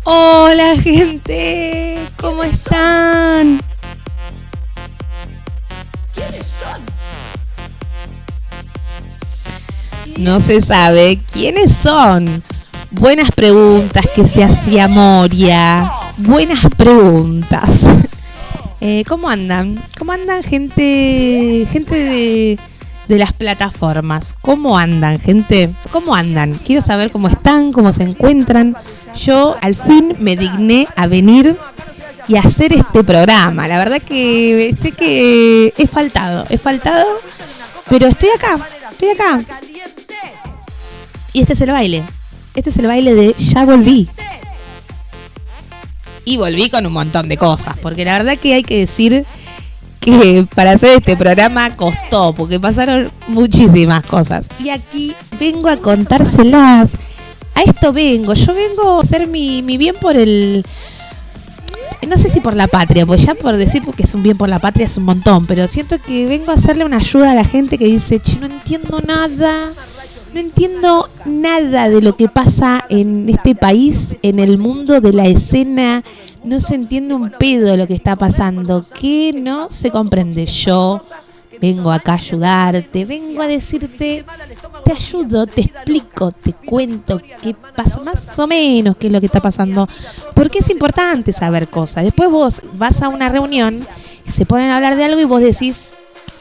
Hola gente, ¿cómo están? ¿Quiénes son? No se sabe quiénes son. Buenas preguntas que se hacía Moria. Buenas preguntas. ¿Cómo andan? ¿Cómo andan gente de las plataformas? ¿Cómo andan, gente? ¿Cómo andan? Quiero saber cómo están, cómo se encuentran. Yo al fin me digné a venir y hacer este programa. La verdad que sé que he faltado, pero estoy acá. Y este es el baile de Ya volví. Y volví con un montón de cosas, porque la verdad que hay que decir que para hacer este programa costó, porque pasaron muchísimas cosas. Y aquí vengo a contárselas. A esto yo vengo a hacer mi bien por el... No sé si por la patria, pues ya por decir que es un bien por la patria es un montón, pero siento que vengo a hacerle una ayuda a la gente que dice, che, no entiendo nada de lo que pasa en este país, en el mundo de la escena, no se entiende un pedo de lo que está pasando, que no se comprende. Yo vengo acá a ayudarte, vengo a decirte, te ayudo, te explico, te cuento qué pasa, más o menos qué es lo que está pasando, porque es importante saber cosas. Después vos vas a una reunión y se ponen a hablar de algo y vos decís,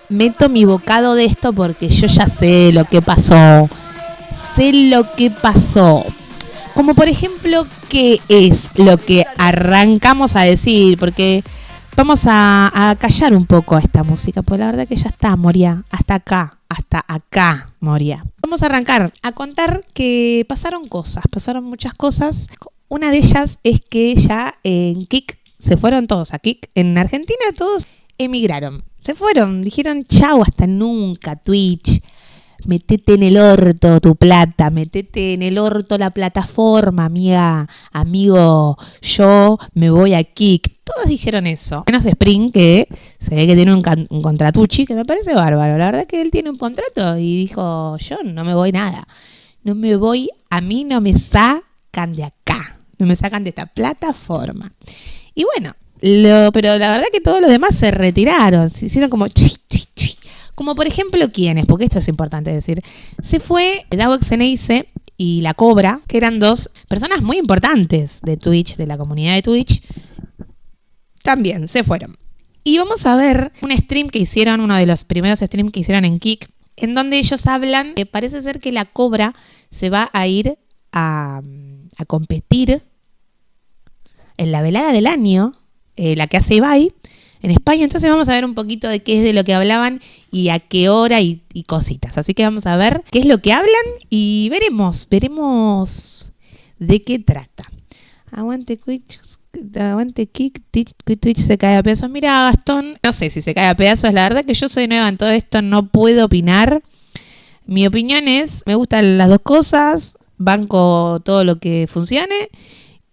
meto mi bocado de esto porque yo ya sé lo que pasó. Como por ejemplo, ¿qué es lo que arrancamos a decir? Porque vamos a callar un poco a esta música, porque la verdad que ya está, Moria. Hasta acá, Moria. Vamos a arrancar a contar que pasaron muchas cosas. Una de ellas es que ya en Kik se fueron todos a Kik. En Argentina todos emigraron. Se fueron, dijeron chau, hasta nunca, Twitch. Metete en el orto tu plata, metete en el orto la plataforma, amigo, yo me voy a Kik. Todos dijeron eso. Menos Spring, que se ve que tiene un contratuchi, que me parece bárbaro. La verdad que él tiene un contrato y dijo, yo no me voy nada. No me voy, a mí no me sacan de acá. No me sacan de esta plataforma. Y bueno, pero la verdad que todos los demás se retiraron. Se hicieron como... Como por ejemplo, ¿quiénes? Porque esto es importante decir. Se fue Davo Xeneize y La Cobra, que eran dos personas muy importantes de Twitch, de la comunidad de Twitch. También se fueron. Y vamos a ver un stream que hicieron, uno de los primeros streams que hicieron en Kik, en donde ellos hablan que parece ser que La Cobra se va a ir a competir en la velada del año, la que hace Ibai, en España. Entonces vamos a ver un poquito de qué es de lo que hablaban y a qué hora y cositas. Así que vamos a ver qué es lo que hablan y veremos de qué trata. Aguante Kik, Twitch se cae a pedazos. Mira, Gastón, no sé si se cae a pedazos. La verdad que yo soy nueva en todo esto, no puedo opinar. Mi opinión es, me gustan las dos cosas, banco todo lo que funcione.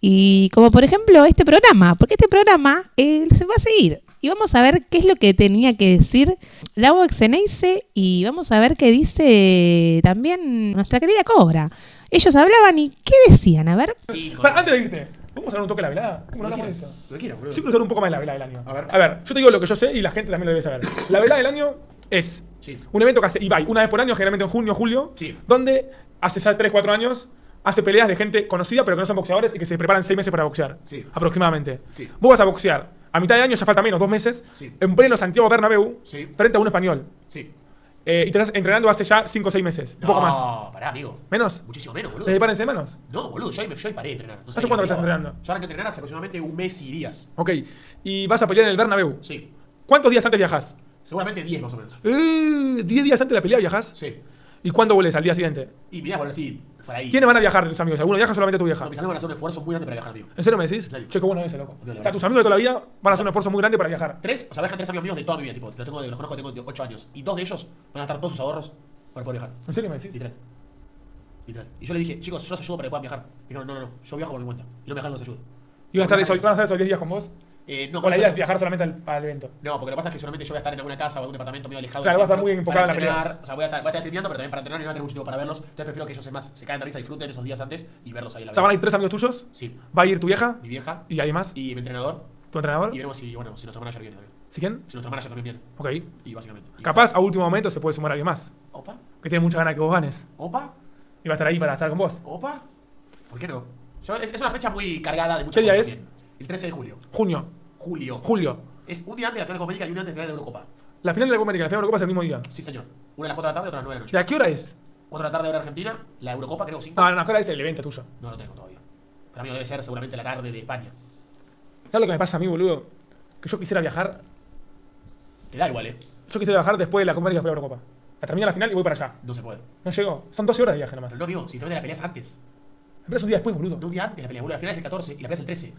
Y como por ejemplo este programa, porque este programa se va a seguir. Y vamos a ver qué es lo que tenía que decir Davo Xeneize y vamos a ver qué dice también nuestra querida Cobra. Ellos hablaban y ¿qué decían? A ver. Sí, antes de irte, ¿vamos a hablar un toque de la velada? ¿Cómo no hablamos de eso? Lo que quieras, boludo. Yo quiero saber un poco más de la velada del año. A ver, yo te digo lo que yo sé y la gente también lo debe saber. La velada del año es un evento que hace Ibai una vez por año, generalmente en junio o julio, donde hace ya 3-4 años hace peleas de gente conocida pero que no son boxeadores y que se preparan 6 meses para boxear. Aproximadamente. Vos vas a boxear a mitad de año, ya falta menos, 2 meses, en pleno Santiago Bernabéu, frente a un español. Y te estás entrenando hace ya 5 o 6 meses. Un poco más. No, pará, amigo. ¿Menos? Muchísimo menos, boludo. ¿Desde párense de manos? No, boludo, yo ahí paré de entrenar. No ¿Hace cuánto que estás entrenando? Yo arranqué a entrenar hace aproximadamente un mes y días. Ok. ¿Y vas a pelear en el Bernabéu? Sí. ¿Cuántos días antes viajás? Seguramente 10 más o menos. ¿10 días antes de la pelea viajás? Sí. ¿Y cuándo volvés? ¿Al día siguiente? Y mirá, bueno, así, por ahí. ¿Quiénes van a viajar de tus amigos? ¿Alguno viaja o solamente tú viajas? No, mis amigos van a hacer un esfuerzo muy grande para viajar, amigo. ¿En serio me decís? En serio. Che, qué bueno ese, loco. Bien, O sea, tus amigos de toda la vida van a hacer un esfuerzo muy grande para viajar. 3, o sea, viajan 3 amigos míos de toda mi vida, tipo, los conozco, tengo 8 años. Y 2 de ellos van a gastar todos sus ahorros para poder viajar. ¿En serio me decís? Literal. Y yo le dije, chicos, yo los ayudo para que puedan viajar. Me dijeron, no, yo viajo por mi cuenta. Y no me dejaron los ayudo. ¿Y van a estar esos 10 días con vos? No, con la idea es viajar solamente al evento. No, porque lo que pasa es que solamente yo voy a estar en alguna casa o algún departamento medio alejado. Claro, vas a estar muy enfocado en la pelea. O sea, voy a estar streameando, pero también para entrenar y no voy a tener mucho tiempo para verlos. Entonces prefiero que ellos se caen de risa, disfruten esos días antes y verlos ahí a la vez. O sea, van a ir 3 amigos tuyos. Sí. Va a ir tu vieja. Mi vieja. Y alguien más. Y mi entrenador. ¿Tu entrenador? Y veremos si nuestro manager viene también. ¿Sí quién? Si nuestro manager también viene. Ok. Y básicamente. Capaz a último momento se puede sumar alguien más. ¿Opa? Que tiene mucha ganas que vos ganes. ¿Opa? Y va a estar ahí para estar con vos. ¿Opa? ¿Por qué no? Es una fecha muy cargada de muchas ¿Qué día cosas es? también. El 13 de julio. Junio. Julio. Es un día antes de la final de Copa América y un día antes de la final de Eurocopa. La final de la Copa América, la final de la Eurocopa es el mismo día. Sí, señor. Una a las 4 de la tarde y otra a las 9 de la noche. ¿Y a qué hora es? 4 de la tarde hora Argentina, la Eurocopa creo 5. No, ¿a qué hora es el evento tuyo? No lo tengo todavía. Para mí debe ser seguramente la tarde de España. ¿Sabes lo que me pasa a mí, boludo? Que yo quisiera viajar. Te da igual, Yo quisiera viajar después de la Copa América, después de la Eurocopa. La termina la final y voy para allá. No se puede. No llego. Son 12 horas de viaje nomás. Pero no, amigo, si te la peleas antes. Pero es un día después, boludo. No un día antes de la pelea, boludo. La final es el 14 y la pelea es el 13.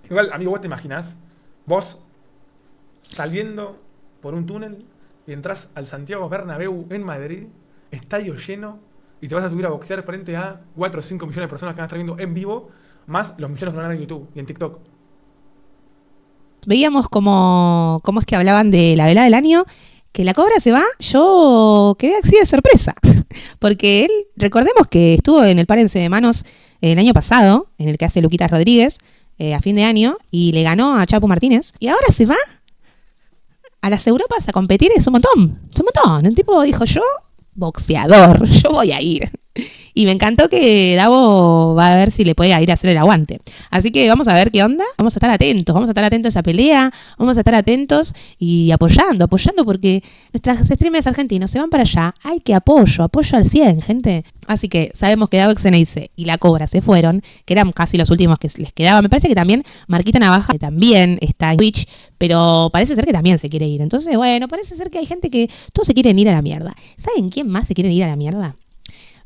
Igual, amigo, vos te imaginás, vos saliendo por un túnel y entras al Santiago Bernabéu en Madrid, estadio lleno, y te vas a subir a boxear frente a 4 o 5 millones de personas que van a estar viendo en vivo, más los millones que van a ver en YouTube y en TikTok. Veíamos cómo es que hablaban de la velada del año, que la Cobra se va, yo quedé así de sorpresa, porque él, recordemos que estuvo en el Párense de Manos el año pasado, en el que hace Luquitas Rodríguez, a fin de año, y le ganó a Chapo Martínez, y ahora se va a las Europas a competir, es un montón. El tipo dijo, yo, boxeador, yo voy a ir. Y me encantó que Davo va a ver si le puede ir a hacer el aguante. Así que vamos a ver qué onda. Vamos a estar atentos a esa pelea. Vamos a estar atentos y apoyando porque nuestras streamers argentinos se van para allá. Hay que apoyo al 100, gente. Así que sabemos que Davo Xeneize y La Cobra se fueron, que eran casi los últimos que les quedaban. Me parece que también Marquita Navaja que también está en Twitch, pero parece ser que también se quiere ir. Entonces, bueno, parece ser que hay gente que todos se quieren ir a la mierda. ¿Saben quién más se quiere ir a la mierda?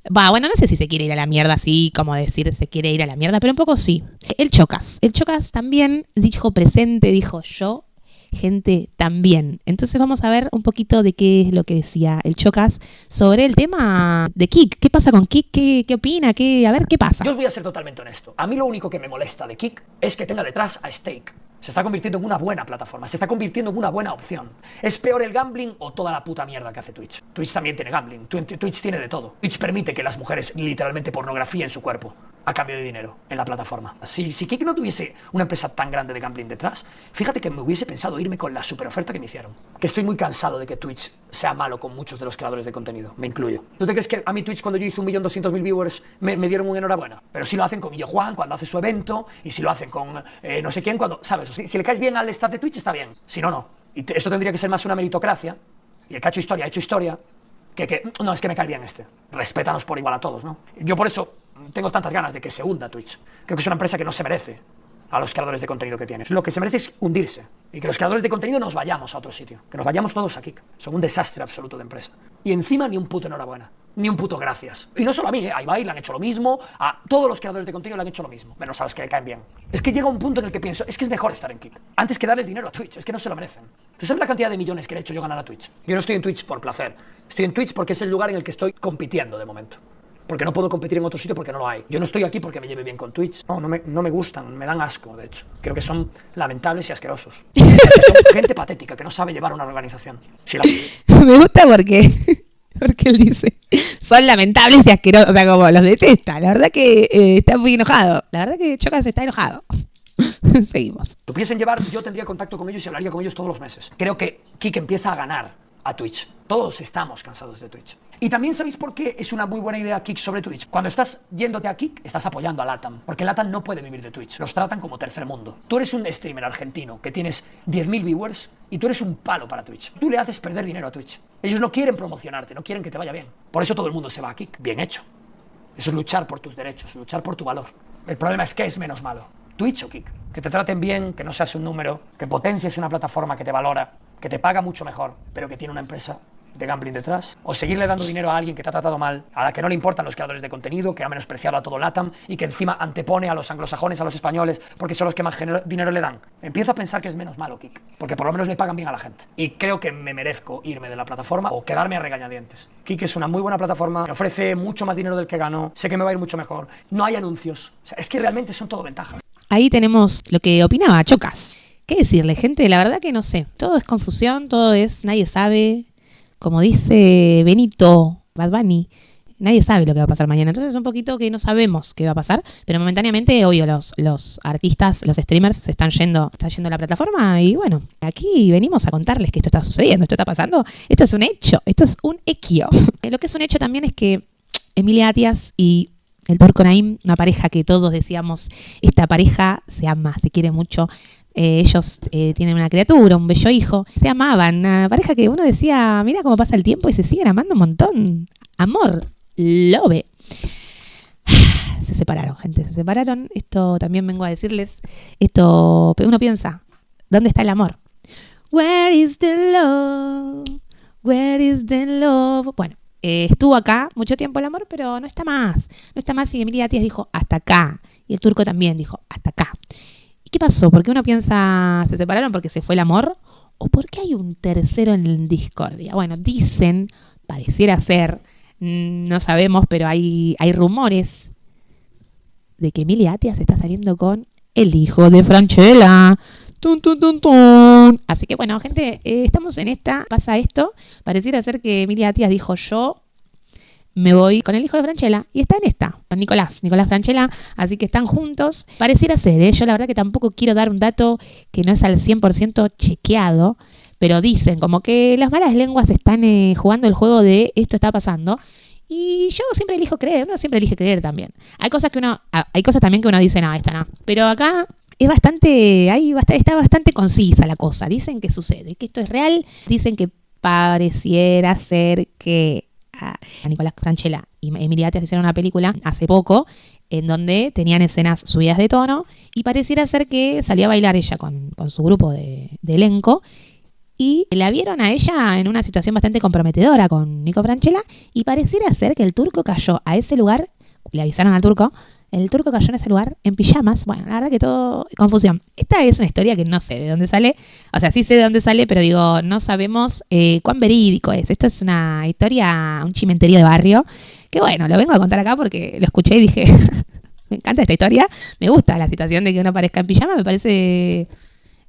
Bueno, no sé si se quiere ir a la mierda, así como decir se quiere ir a la mierda, pero un poco sí. El Chocas también dijo presente, dijo yo, gente también. Entonces vamos a ver un poquito de qué es lo que decía el Chocas sobre el tema de Kik. ¿Qué pasa con Kik? ¿Qué opina? A ver, ¿qué pasa? Yo os voy a ser totalmente honesto. A mí lo único que me molesta de Kik es que tenga detrás a Stake. Se está convirtiendo en una buena plataforma, se está convirtiendo en una buena opción. ¿Es peor el gambling o toda la puta mierda que hace Twitch? Twitch también tiene gambling, Twitch tiene de todo. Twitch permite que las mujeres literalmente pornografía en su cuerpo a cambio de dinero en la plataforma. Si Kik no tuviese una empresa tan grande de gambling detrás, fíjate que me hubiese pensado irme con la super oferta que me hicieron. Que estoy muy cansado de que Twitch sea malo con muchos de los creadores de contenido, me incluyo. ¿Tú te crees que a mí Twitch cuando yo hice 1.200.000 viewers me dieron un enhorabuena? Pero si lo hacen con Guillo Juan cuando hace su evento, y si lo hacen con no sé quién cuando, ¿sabes? Si le caes bien al staff de Twitch está bien, si no, no. Y esto tendría que ser más una meritocracia, y el que ha hecho historia, no, es que me cae bien este. Respétanos por igual a todos, ¿no? Yo por eso tengo tantas ganas de que se hunda Twitch. Creo que es una empresa que no se merece a los creadores de contenido que tienes. Lo que se merece es hundirse. Y que los creadores de contenido nos vayamos a otro sitio. Que nos vayamos todos aquí. Son un desastre absoluto de empresa. Y encima ni un puto enhorabuena. Ni un puto gracias. Y no solo a mí, a Ibai le han hecho lo mismo, a todos los creadores de contenido le han hecho lo mismo. Menos a los que le caen bien. Es que llega un punto en el que pienso, es que es mejor estar en Kik. Antes que darles dinero a Twitch, es que no se lo merecen. ¿Tú sabes la cantidad de millones que le he hecho yo ganar a Twitch? Yo no estoy en Twitch por placer. Estoy en Twitch porque es el lugar en el que estoy compitiendo de momento. Porque no puedo competir en otro sitio porque no lo hay. Yo no estoy aquí porque me lleve bien con Twitch. No me gustan, me dan asco, de hecho. Creo que son lamentables y asquerosos. Son gente patética que no sabe llevar una organización. Me gusta porque él dice, son lamentables y asquerosos, o sea, como los detesta. La verdad que está muy enojado. La verdad que Chocas está enojado. Seguimos. Si pudiesen llevar, yo tendría contacto con ellos y hablaría con ellos todos los meses. Creo que Kik empieza a ganar a Twitch. Todos estamos cansados de Twitch. Y también sabéis por qué es una muy buena idea Kik sobre Twitch. Cuando estás yéndote a Kik, estás apoyando a LATAM. Porque LATAM no puede vivir de Twitch. Los tratan como tercer mundo. Tú eres un streamer argentino que tienes 10.000 viewers y tú eres un palo para Twitch. Tú le haces perder dinero a Twitch. Ellos no quieren promocionarte, no quieren que te vaya bien. Por eso todo el mundo se va a Kik. Bien hecho. Eso es luchar por tus derechos, luchar por tu valor. El problema es que es menos malo. Twitch o Kik. Que te traten bien, que no seas un número, que potencies una plataforma que te valora, que te paga mucho mejor, pero que tiene una empresa de gambling detrás, o seguirle dando dinero a alguien que te ha tratado mal, a la que no le importan los creadores de contenido, que ha menospreciado a todo LATAM y que encima antepone a los anglosajones, a los españoles, porque son los que más dinero le dan. Empiezo a pensar que es menos malo Kik, porque por lo menos le pagan bien a la gente. Y creo que me merezco irme de la plataforma o quedarme a regañadientes. Kik es una muy buena plataforma, me ofrece mucho más dinero del que gano, sé que me va a ir mucho mejor, no hay anuncios, o sea, es que realmente son todo ventajas. ahí tenemos lo que opinaba Chocas. ¿Qué decirle, gente? La verdad que no sé. Todo es confusión, todo es nadie sabe. Como dice Benito, Bad Bunny, nadie sabe lo que va a pasar mañana. Entonces es un poquito que no sabemos qué va a pasar. Pero momentáneamente, obvio, los artistas, los streamers se están yendo a la plataforma. Y bueno, aquí venimos a contarles que esto está sucediendo, esto está pasando. Esto es un hecho, esto es un equio. Lo que es un hecho también es que Emilia Attias y el Turco Naim, una pareja que todos decíamos, esta pareja se ama, se quiere mucho. Ellos tienen una criatura, un bello hijo. Se amaban, una pareja que uno decía, mira cómo pasa el tiempo y se siguen amando un montón. Amor, love. Se separaron, gente, se separaron. Esto también vengo a decirles. Esto, uno piensa, ¿dónde está el amor? Where is the love? Where is the love? Bueno, estuvo acá mucho tiempo el amor, pero no está más. No está más y Emilia Attias dijo, hasta acá. Y el Turco también dijo, hasta acá. ¿Y qué pasó? ¿Por qué uno piensa, se separaron porque se fue el amor? ¿O porque hay un tercero en discordia? Bueno, dicen, pareciera ser, no sabemos, pero hay rumores de que Emilia Attias está saliendo con el hijo de Francella. Tun, tun, tun, tun. Así que bueno, gente, estamos en esta, pasa esto. Pareciera ser que Emilia Attias dijo, yo me voy con el hijo de Francella, y está en esta, con Nicolás Francella, así que están juntos. Pareciera ser, yo la verdad que tampoco quiero dar un dato que no es al 100% chequeado, pero dicen como que las malas lenguas están jugando el juego de esto está pasando, y yo siempre elijo creer, uno siempre elige creer también. Hay cosas también que uno dice, no, esta no, pero acá es está bastante concisa la cosa. Dicen que sucede, que esto es real, dicen que pareciera ser que a Nicolás Francella y Emilia Attias hicieron una película hace poco en donde tenían escenas subidas de tono y pareciera ser que salió a bailar ella con su grupo de elenco y la vieron a ella en una situación bastante comprometedora con Nico Francella y pareciera ser que el Turco cayó a ese lugar, le avisaron al Turco, el Turco cayó en ese lugar en pijamas. Bueno, la verdad que todo confusión. Esta es una historia que no sé de dónde sale. O sea, sí sé de dónde sale, pero digo, no sabemos cuán verídico es. Esto es una historia, un chimenterío de barrio. Que bueno, lo vengo a contar acá porque lo escuché y dije, me encanta esta historia. Me gusta la situación de que uno aparezca en pijama, me parece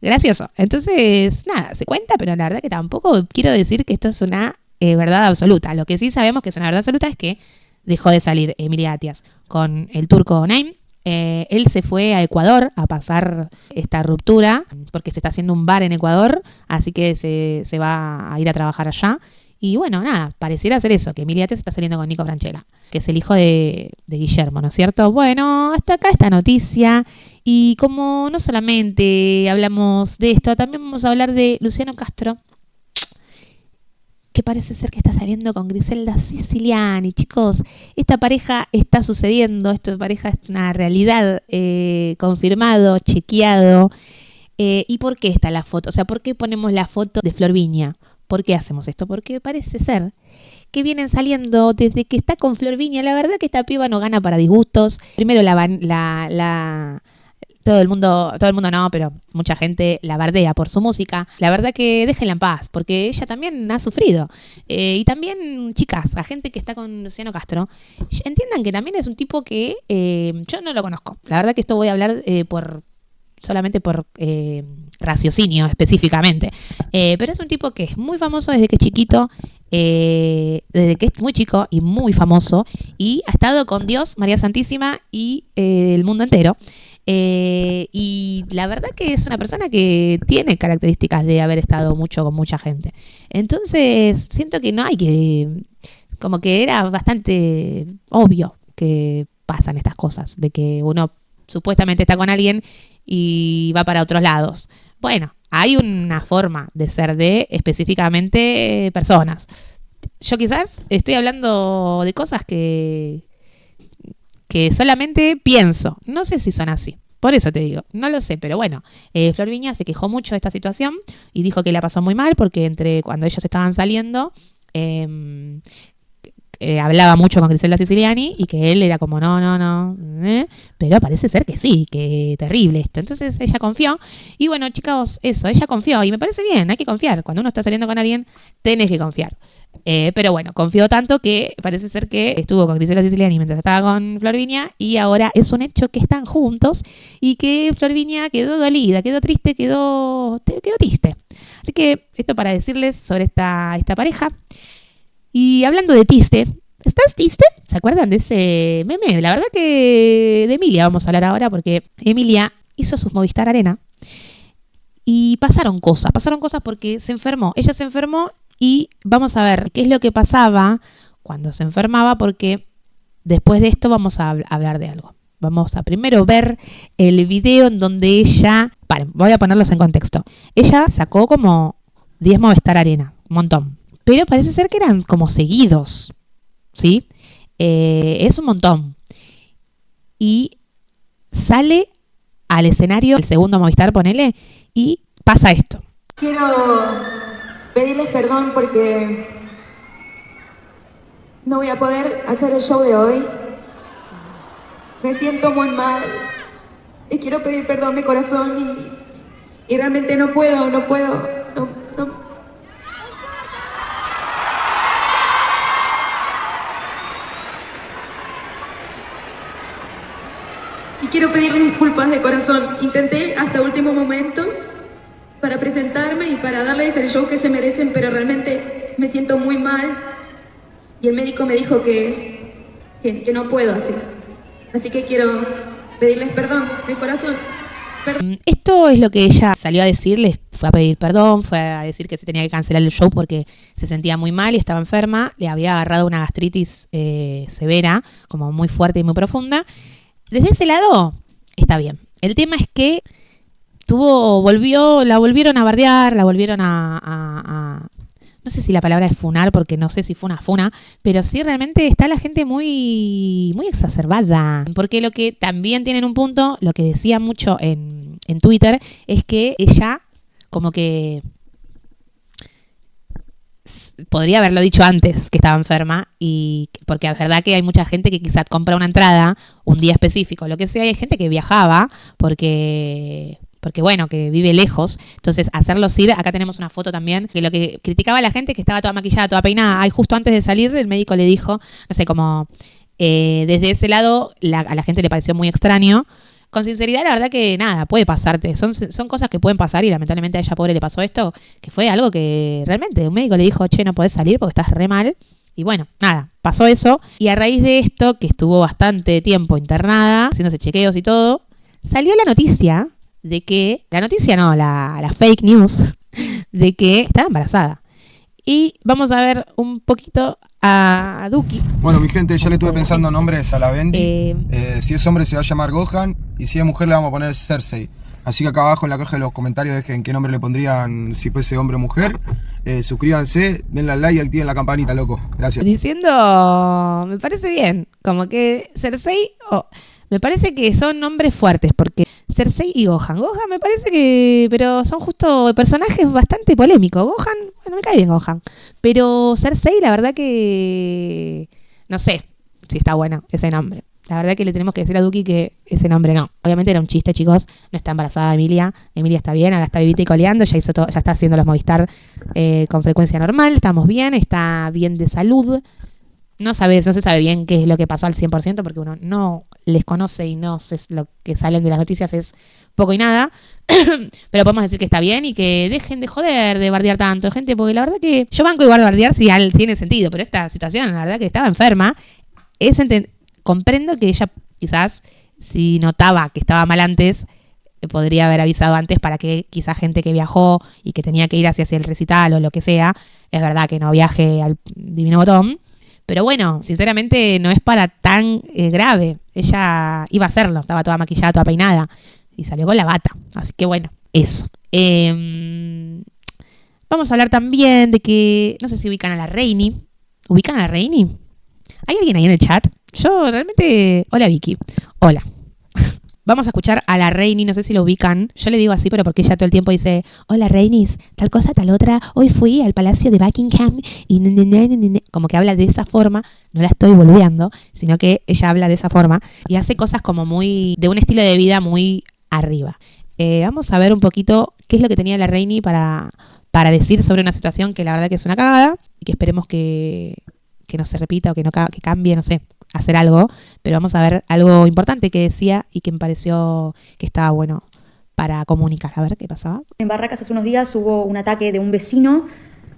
gracioso. Entonces, nada, se cuenta, pero la verdad que tampoco quiero decir que esto es una verdad absoluta. Lo que sí sabemos que es una verdad absoluta es que dejó de salir Emilia Attias con el Turco Naim. Él se fue a Ecuador a pasar esta ruptura porque se está haciendo un bar en Ecuador, así que se va a ir a trabajar allá. Y bueno, nada, pareciera ser eso, que Emilia Attias está saliendo con Nico Francella, que es el hijo de Guillermo, ¿no es cierto? Bueno, hasta acá esta noticia. Y como no solamente hablamos de esto, también vamos a hablar de Luciano Castro, que parece ser que está saliendo con Griselda Siciliani. Chicos, esta pareja está sucediendo, esta pareja es una realidad, confirmado, chequeado. ¿Y por qué está la foto? O sea, ¿por qué ponemos la foto de Flor Viña? ¿Por qué hacemos esto? Porque parece ser que vienen saliendo desde que está con Flor Viña. La verdad que esta piba no gana para disgustos. Primero todo el mundo no, pero mucha gente la bardea por su música. La verdad que déjenla en paz, porque ella también ha sufrido. Y también, chicas, la gente que está con Luciano Castro, entiendan que también es un tipo que yo no lo conozco. La verdad que esto voy a hablar solamente por raciocinio específicamente. Pero es un tipo que es muy famoso desde que es chiquito, desde que es muy chico y muy famoso, y ha estado con Dios, María Santísima y el mundo entero. Y la verdad que es una persona que tiene características de haber estado mucho con mucha gente. Entonces siento que no hay que, como que era bastante obvio que pasan estas cosas, de que uno supuestamente está con alguien y va para otros lados. Bueno, hay una forma de ser de específicamente personas. Yo quizás estoy hablando de cosas que solamente pienso. No sé si son así. Por eso te digo, no lo sé, pero bueno, Flor Viña se quejó mucho de esta situación y dijo que la pasó muy mal porque cuando ellos estaban saliendo, hablaba mucho con Griselda Siciliani y que él era como no, pero parece ser que sí, que terrible esto. Entonces ella confió y bueno, chicos, eso, ella confió y me parece bien, hay que confiar. Cuando uno está saliendo con alguien, tenés que confiar. Pero bueno, confió tanto que parece ser que estuvo con Griselda Siciliani mientras estaba con Flor Viña y ahora es un hecho que están juntos y que Flor Viña quedó dolida, quedó triste, quedó triste. Así que esto para decirles sobre esta pareja. Y hablando de triste, ¿estás triste? ¿Se acuerdan de ese meme? La verdad que de Emilia vamos a hablar ahora porque Emilia hizo su Movistar Arena y pasaron cosas porque se enfermó. Ella se enfermó y vamos a ver qué es lo que pasaba cuando se enfermaba porque después de esto vamos a hablar de algo. Vamos a primero ver el video en donde ella... voy a ponerlos en contexto. Ella sacó como 10 Movistar Arena, un montón. Pero parece ser que eran como seguidos, ¿sí? Es un montón. Y sale al escenario, el segundo Movistar, ponele, y pasa esto. Quiero pedirles perdón porque no voy a poder hacer el show de hoy. Me siento muy mal y quiero pedir perdón de corazón y realmente no puedo. Y quiero pedirles disculpas de corazón. Intenté hasta último momento para presentarme y para darles el show que se merecen, pero realmente me siento muy mal y el médico me dijo que no puedo así. Así que quiero pedirles perdón de corazón. Esto es lo que ella salió a decirles, fue a pedir perdón, fue a decir que se tenía que cancelar el show porque se sentía muy mal y estaba enferma, le había agarrado una gastritis severa, como muy fuerte y muy profunda. Desde ese lado, está bien. El tema es que la volvieron a bardear, la volvieron a no sé si la palabra es funar, porque no sé si fue una funa, pero sí realmente está la gente muy, muy exacerbada. Porque lo que también tienen un punto, lo que decía mucho en Twitter, es que ella como que podría haberlo dicho antes que estaba enferma, y porque es verdad que hay mucha gente que quizás compra una entrada un día específico, lo que sea, hay gente que viajaba porque bueno, que vive lejos, entonces hacerlos ir, acá tenemos una foto también, que lo que criticaba a la gente es que estaba toda maquillada, toda peinada, justo antes de salir el médico le dijo, no sé, como desde ese lado a la gente le pareció muy extraño. Con sinceridad, la verdad que nada, puede pasarte, son cosas que pueden pasar y lamentablemente a ella pobre le pasó esto, que fue algo que realmente un médico le dijo, che, no podés salir porque estás re mal. Y bueno, nada, pasó eso. Y a raíz de esto, que estuvo bastante tiempo internada, haciéndose chequeos y todo, salió la noticia de que, la fake news, de que estaba embarazada. Y vamos a ver un poquito a Duki. Bueno, mi gente, ya le estuve pensando nombres a la Bendy. Si es hombre se va a llamar Gohan y si es mujer le vamos a poner Cersei. Así que acá abajo en la caja de los comentarios dejen qué nombre le pondrían si fuese hombre o mujer. Suscríbanse, denle al like y activen la campanita, loco. Gracias. Diciendo, me parece bien, como que Cersei, me parece que son nombres fuertes, porque Cersei y Gohan. Gohan me parece que, pero son justo personajes bastante polémicos. Gohan, bueno, me cae bien Gohan. Pero Cersei, la verdad que no sé si está bueno ese nombre. La verdad que le tenemos que decir a Duki que ese nombre no. Obviamente era un chiste, chicos. No está embarazada Emilia. Emilia está bien, ahora está vivita y coleando. Ya hizo todo, ya está haciendo los Movistar con frecuencia normal. Estamos bien, está bien de salud. No se sabe bien qué es lo que pasó al 100% porque uno no les conoce y no sé lo que salen de las noticias es poco y nada. Pero podemos decir que está bien y que dejen de joder, de bardear tanto gente, porque la verdad que yo banco igual bardear si tiene sentido, pero esta situación, la verdad que estaba enferma, comprendo que ella quizás si notaba que estaba mal antes, podría haber avisado antes para que quizás gente que viajó y que tenía que ir hacia el recital o lo que sea, es verdad que no viaje al Divino Botón. Pero bueno, sinceramente no es para tan grave. Ella iba a hacerlo, estaba toda maquillada, toda peinada. Y salió con la bata. Así que bueno, eso. Vamos a hablar también de que, no sé si ubican a la Reini. ¿Ubican a la Reini? ¿Hay alguien ahí en el chat? Yo realmente... Hola Vicky. Hola. Vamos a escuchar a la Reini, no sé si lo ubican. Yo le digo así, pero porque ella todo el tiempo dice, hola Reinis, tal cosa, tal otra. Hoy fui al Palacio de Buckingham y como que habla de esa forma. No la estoy boludeando, sino que ella habla de esa forma y hace cosas como muy, de un estilo de vida muy arriba. Vamos a ver un poquito qué es lo que tenía la Reini para decir sobre una situación que la verdad que es una cagada y que esperemos que no se repita o que cambie, no sé, hacer algo, pero vamos a ver algo importante que decía y que me pareció que estaba bueno para comunicar. A ver qué pasaba. En Barracas hace unos días hubo un ataque de un vecino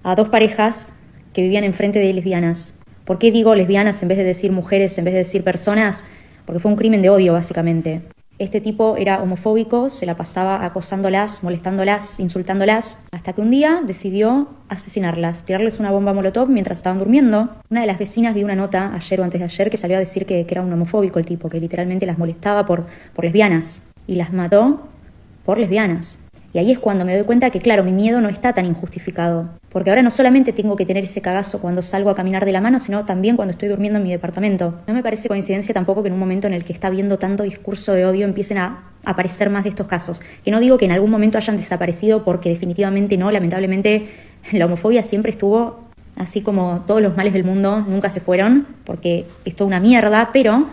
a 2 parejas que vivían enfrente de lesbianas. ¿Por qué digo lesbianas en vez de decir mujeres, en vez de decir personas? Porque fue un crimen de odio, básicamente. Este tipo era homofóbico, se la pasaba acosándolas, molestándolas, insultándolas, hasta que un día decidió asesinarlas, tirarles una bomba molotov mientras estaban durmiendo. Una de las vecinas vio una nota ayer o antes de ayer que salió a decir que era un homofóbico el tipo, que literalmente las molestaba por lesbianas y las mató por lesbianas. Y ahí es cuando me doy cuenta que, claro, mi miedo no está tan injustificado. Porque ahora no solamente tengo que tener ese cagazo cuando salgo a caminar de la mano, sino también cuando estoy durmiendo en mi departamento. No me parece coincidencia tampoco que en un momento en el que está habiendo tanto discurso de odio empiecen a aparecer más de estos casos. Que no digo que en algún momento hayan desaparecido, porque definitivamente no. Lamentablemente la homofobia siempre estuvo, así como todos los males del mundo, nunca se fueron, porque es toda una mierda. Pero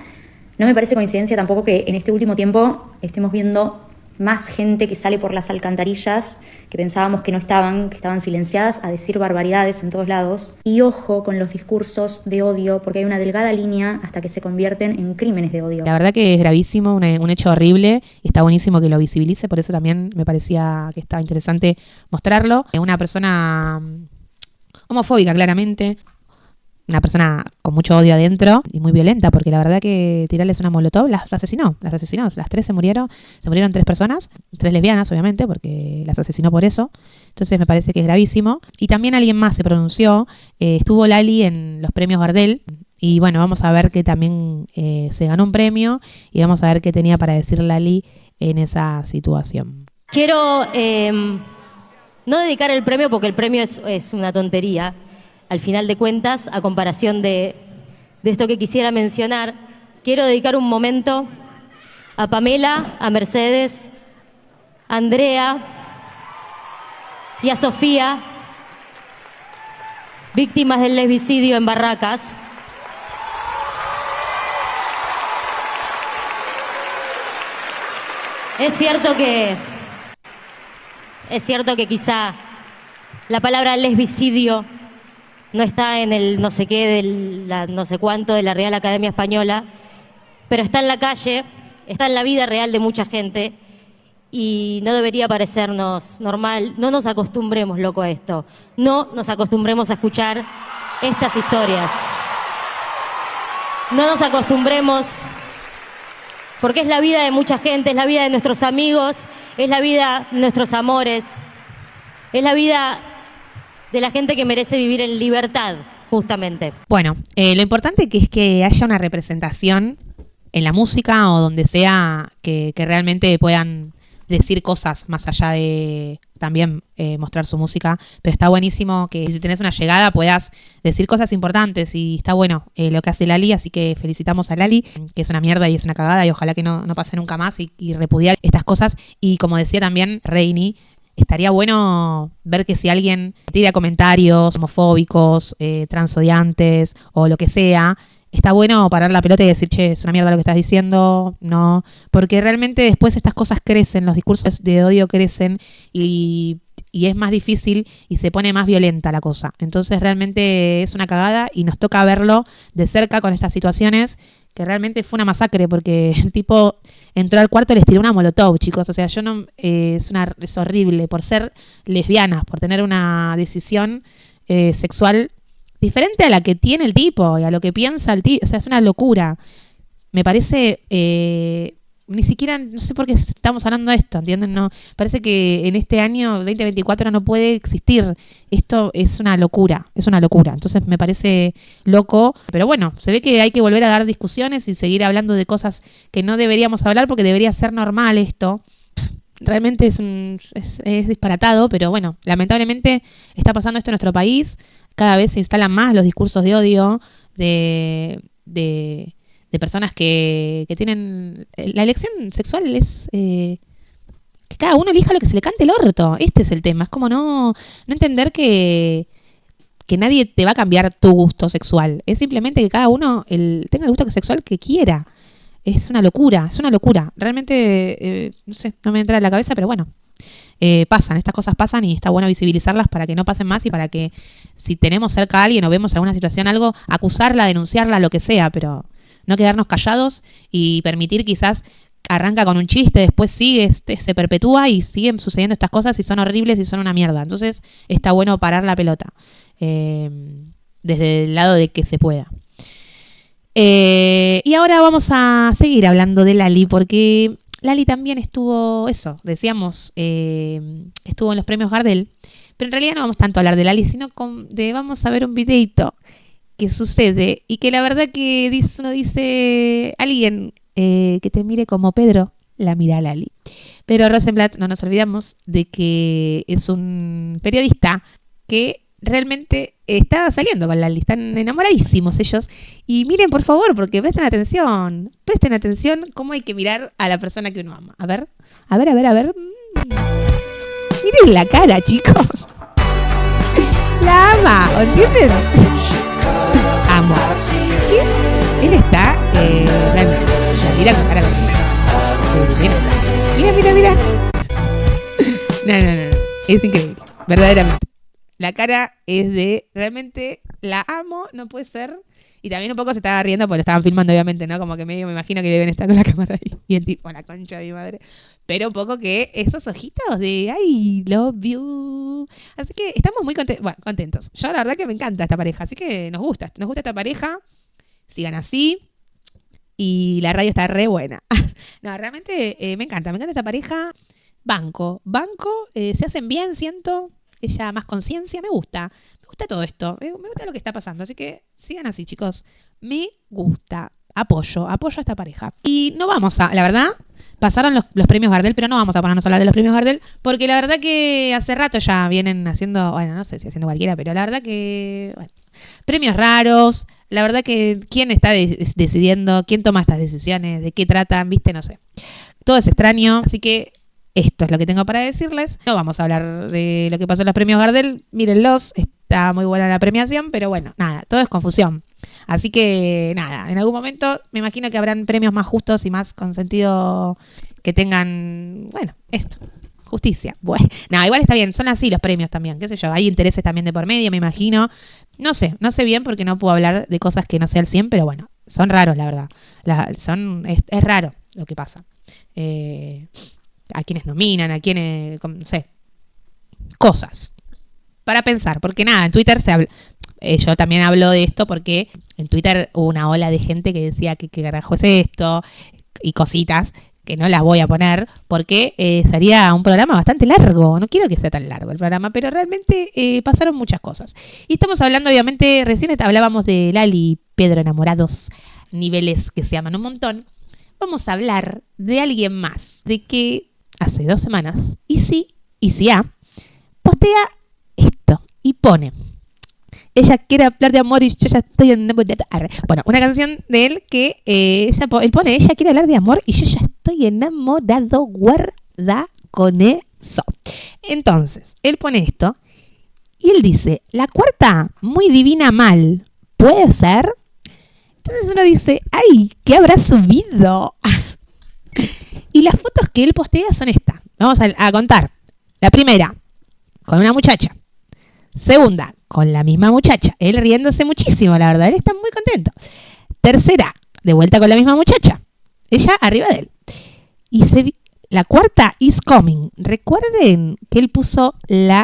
no me parece coincidencia tampoco que en este último tiempo estemos viendo más gente que sale por las alcantarillas, que pensábamos que no estaban, que estaban silenciadas, a decir barbaridades en todos lados. Y ojo con los discursos de odio, porque hay una delgada línea hasta que se convierten en crímenes de odio. La verdad que es gravísimo, un hecho horrible, y está buenísimo que lo visibilice, por eso también me parecía que estaba interesante mostrarlo. Una persona homofóbica, claramente. Una persona con mucho odio adentro y muy violenta, porque la verdad que tirarles una molotov las asesinó, las 3 se murieron 3 personas, 3 lesbianas obviamente, porque las asesinó por eso. Entonces me parece que es gravísimo. Y también alguien más se pronunció, estuvo Lali en los premios Gardel, y bueno, vamos a ver que también se ganó un premio, y vamos a ver qué tenía para decir Lali en esa situación. Quiero no dedicar el premio, porque el premio es una tontería, al final de cuentas, a comparación de esto que quisiera mencionar. Quiero dedicar un momento a Pamela, a Mercedes, a Andrea y a Sofía, víctimas del lesbicidio en Barracas. Es cierto que quizá la palabra lesbicidio no está en el no sé qué, no sé cuánto de la Real Academia Española, pero está en la calle, está en la vida real de mucha gente y no debería parecernos normal. No nos acostumbremos, loco, a esto. No nos acostumbremos a escuchar estas historias. No nos acostumbremos, porque es la vida de mucha gente, es la vida de nuestros amigos, es la vida de nuestros amores, es la vida de la gente que merece vivir en libertad, justamente. Bueno, lo importante es que haya una representación en la música o donde sea que realmente puedan decir cosas más allá de también mostrar su música, pero está buenísimo que si tenés una llegada puedas decir cosas importantes, y está bueno lo que hace Lali, así que felicitamos a Lali, que es una mierda y es una cagada, y ojalá que no pase nunca más, y repudiar estas cosas. Y como decía también Reini, estaría bueno ver que si alguien tira comentarios homofóbicos, transodiantes o lo que sea, está bueno parar la pelota y decir, che, es una mierda lo que estás diciendo, no, porque realmente después estas cosas crecen, los discursos de odio crecen y es más difícil y se pone más violenta la cosa. Entonces realmente es una cagada y nos toca verlo de cerca con estas situaciones, que realmente fue una masacre, porque el tipo entró al cuarto y les tiró una molotov, chicos. O sea, es horrible por ser lesbianas, por tener una decisión sexual diferente a la que tiene el tipo y a lo que piensa el tipo. O sea, es una locura. Me parece, ni siquiera, no sé por qué estamos hablando de esto, ¿entienden? No, parece que en este año 2024 no puede existir. Esto es una locura, es una locura. Entonces me parece loco, pero bueno, se ve que hay que volver a dar discusiones y seguir hablando de cosas que no deberíamos hablar, porque debería ser normal esto. Realmente es disparatado, pero bueno, lamentablemente está pasando esto en nuestro país. Cada vez se instalan más los discursos de odio, de de personas que tienen... La elección sexual es... que cada uno elija lo que se le cante el orto. Este es el tema. Es como no entender que nadie te va a cambiar tu gusto sexual. Es simplemente que cada uno tenga el gusto sexual que quiera. Es una locura. Realmente, no sé, no me entra en la cabeza, pero bueno. Estas cosas pasan y está bueno visibilizarlas para que no pasen más y para que si tenemos cerca a alguien o vemos alguna situación, algo, acusarla, denunciarla, lo que sea, pero no quedarnos callados y permitir quizás arranca con un chiste, después sigue, se perpetúa y siguen sucediendo estas cosas y son horribles y son una mierda. Entonces está bueno parar la pelota desde el lado de que se pueda. Y ahora vamos a seguir hablando de Lali porque... Lali también estuvo, decíamos, estuvo en los premios Gardel, pero en realidad no vamos tanto a hablar de Lali, sino vamos a ver un videito que sucede y que la verdad que uno dice, alguien que te mire como Pedro, la mira a Lali. Pero Rosenblatt, no nos olvidamos de que es un periodista que realmente está saliendo con Lali, están enamoradísimos ellos. Y miren, por favor, porque presten atención cómo hay que mirar a la persona que uno ama. A ver. Miren la cara, chicos. La ama, ¿entienden? Amo. ¿Qué? Él está, la mira con cara con... Mira. No. Es increíble, verdaderamente. La cara es de, realmente la amo, no puede ser. Y también un poco se estaba riendo porque lo estaban filmando, obviamente, ¿no? Como que medio me imagino que deben estar con la cámara ahí. Y el tipo, la concha de mi madre. Pero un poco que esos ojitos de I love you. Así que estamos muy contentos. Yo la verdad que me encanta esta pareja. Así que nos gusta esta pareja. Sigan así. Y la radio está re buena. No, realmente me encanta esta pareja. Banco. Se hacen bien, siento. Ella más conciencia, me gusta todo esto, me gusta lo que está pasando, así que sigan así, chicos, me gusta, apoyo a esta pareja. Y no vamos la verdad, pasaron los premios Gardel, pero no vamos a ponernos a hablar de los premios Gardel, porque la verdad que hace rato ya vienen haciendo, bueno, no sé si haciendo cualquiera, pero la verdad que, bueno, premios raros, la verdad que quién está decidiendo, quién toma estas decisiones, de qué tratan, viste, no sé, todo es extraño, así que esto es lo que tengo para decirles. No vamos a hablar de lo que pasó en los premios Gardel. Mírenlos, está muy buena la premiación, pero bueno, nada, todo es confusión. Así que nada, en algún momento me imagino que habrán premios más justos y más con sentido que tengan, bueno, esto, justicia. Bueno, nada, igual está bien, son así los premios también, qué sé yo, hay intereses también de por medio, me imagino. No sé bien porque no puedo hablar de cosas que no sea el 100, pero bueno, son raros, la verdad. Es raro lo que pasa. A quienes nominan, a quienes, no sé, cosas para pensar, porque nada, en Twitter se habla, yo también hablo de esto porque en Twitter hubo una ola de gente que decía que qué carajo es esto y cositas que no las voy a poner porque sería un programa bastante largo, no quiero que sea tan largo el programa, pero realmente pasaron muchas cosas y estamos hablando, obviamente, recién hablábamos de Lali y Pedro enamorados, niveles que se aman un montón. Vamos a hablar de alguien más, de que hace 2 semanas, Isia postea esto y pone: ella quiere hablar de amor y yo ya estoy enamorada. Bueno, una canción de él que él pone: ella quiere hablar de amor y yo ya estoy enamorado. Guarda con eso. Entonces, él pone esto y él dice: la cuarta, muy divina mal. ¿Puede ser? Entonces uno dice: ¡ay! ¿Qué habrá subido? Y las fotos que él postea son estas. Vamos a contar. La primera, con una muchacha. Segunda, con la misma muchacha. Él riéndose muchísimo, la verdad. Él está muy contento. Tercera, de vuelta con la misma muchacha. Ella arriba de él. Y la cuarta is coming. Recuerden que él puso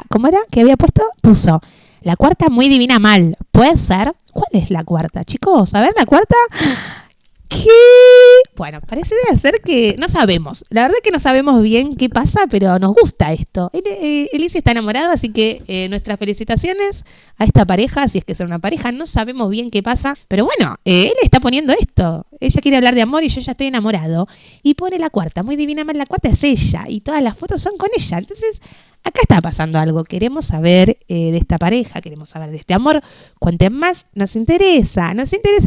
¿cómo era? ¿Qué había puesto? Puso: la cuarta muy divina mal. ¿Puede ser? ¿Cuál es la cuarta, chicos? A ver, la cuarta... ¿Qué? Bueno, parece ser que no sabemos. La verdad que no sabemos bien qué pasa, pero nos gusta esto. Isia está enamorado, así que nuestras felicitaciones a esta pareja, si es que son una pareja. No sabemos bien qué pasa, pero bueno, él está poniendo esto. Ella quiere hablar de amor y yo ya estoy enamorado. Y pone la cuarta, muy divina mal, la cuarta es ella. Y todas las fotos son con ella. Entonces, acá está pasando algo. Queremos saber de esta pareja, queremos saber de este amor. Cuenten más, nos interesa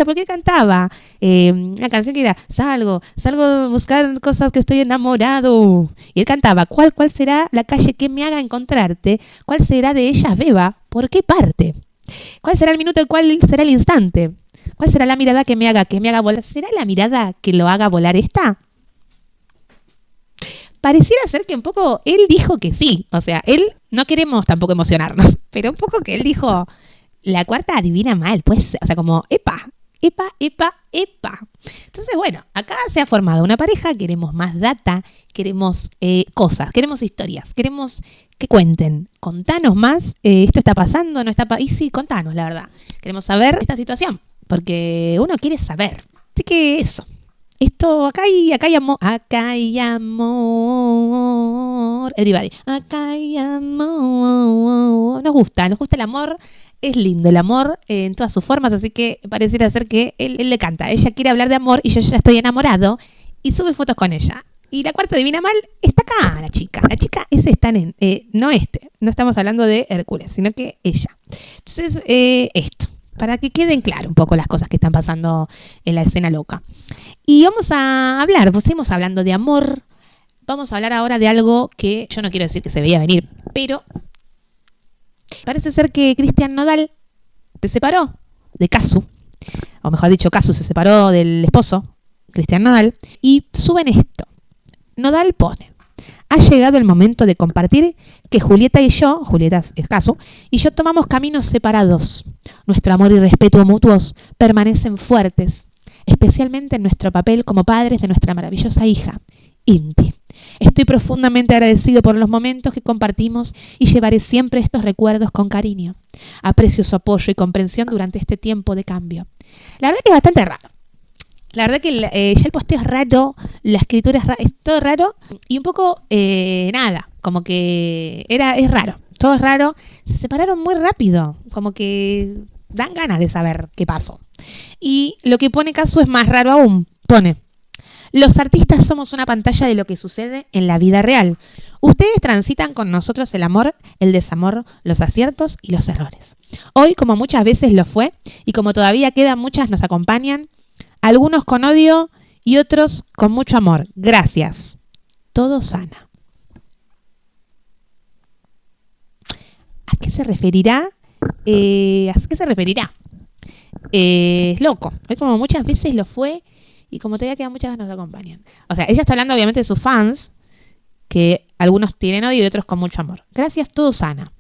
porque él cantaba una canción que era salgo a buscar cosas que estoy enamorado. Y él cantaba, ¿cuál será la calle que me haga encontrarte? ¿Cuál será de ellas beba? ¿Por qué parte? ¿Cuál será el minuto y cuál será el instante? ¿Cuál será la mirada que me haga volar? ¿Será la mirada que lo haga volar esta? Pareciera ser que un poco él dijo que sí. O sea, él, no queremos tampoco emocionarnos, pero un poco que él dijo, la cuarta adivina mal, pues, o sea, como, epa. Entonces, bueno, acá se ha formado una pareja, queremos más data, queremos cosas, queremos historias, queremos que cuenten. Contanos más, esto está pasando, no está pasando. Y sí, contanos, la verdad. Queremos saber esta situación, porque uno quiere saber. Así que eso. Esto, acá hay amor. Acá hay amor. Everybody. Acá hay amor. Nos gusta el amor. Es lindo el amor en todas sus formas, así que pareciera ser que él le canta. Ella quiere hablar de amor y yo ya estoy enamorado y sube fotos con ella. Y la cuarta adivina mal está acá, la chica. La chica ese está en... no estamos hablando de Hércules, sino que ella. Entonces, esto. Para que queden claro un poco las cosas que están pasando en la escena loca. Y vamos a hablar, pues seguimos hablando de amor. Vamos a hablar ahora de algo que yo no quiero decir que se veía venir, pero parece ser que Cristian Nodal se separó de Casu. O mejor dicho, Casu se separó del esposo, Cristian Nodal. Y suben esto. Nodal pone: ha llegado el momento de compartir que Julieta es Casu, y yo tomamos caminos separados. Nuestro amor y respeto mutuos permanecen fuertes, especialmente en nuestro papel como padres de nuestra maravillosa hija, Inti. Estoy profundamente agradecido por los momentos que compartimos y llevaré siempre estos recuerdos con cariño. Aprecio su apoyo y comprensión durante este tiempo de cambio. La verdad que es bastante raro. La verdad que ya el posteo es raro, la escritura es todo raro y un poco nada, como que es raro, todo es raro. Se separaron muy rápido, como que dan ganas de saber qué pasó. Y lo que pone Casu es más raro aún, pone: los artistas somos una pantalla de lo que sucede en la vida real. Ustedes transitan con nosotros el amor, el desamor, los aciertos y los errores. Hoy, como muchas veces lo fue, y como todavía quedan muchas nos acompañan, algunos con odio y otros con mucho amor. Gracias. Todo sana. ¿A qué se referirá? Es loco. Hoy como muchas veces lo fue y como todavía quedan muchas nos acompañan. O sea, ella está hablando obviamente de sus fans, que algunos tienen odio y otros con mucho amor. Gracias, todo sana.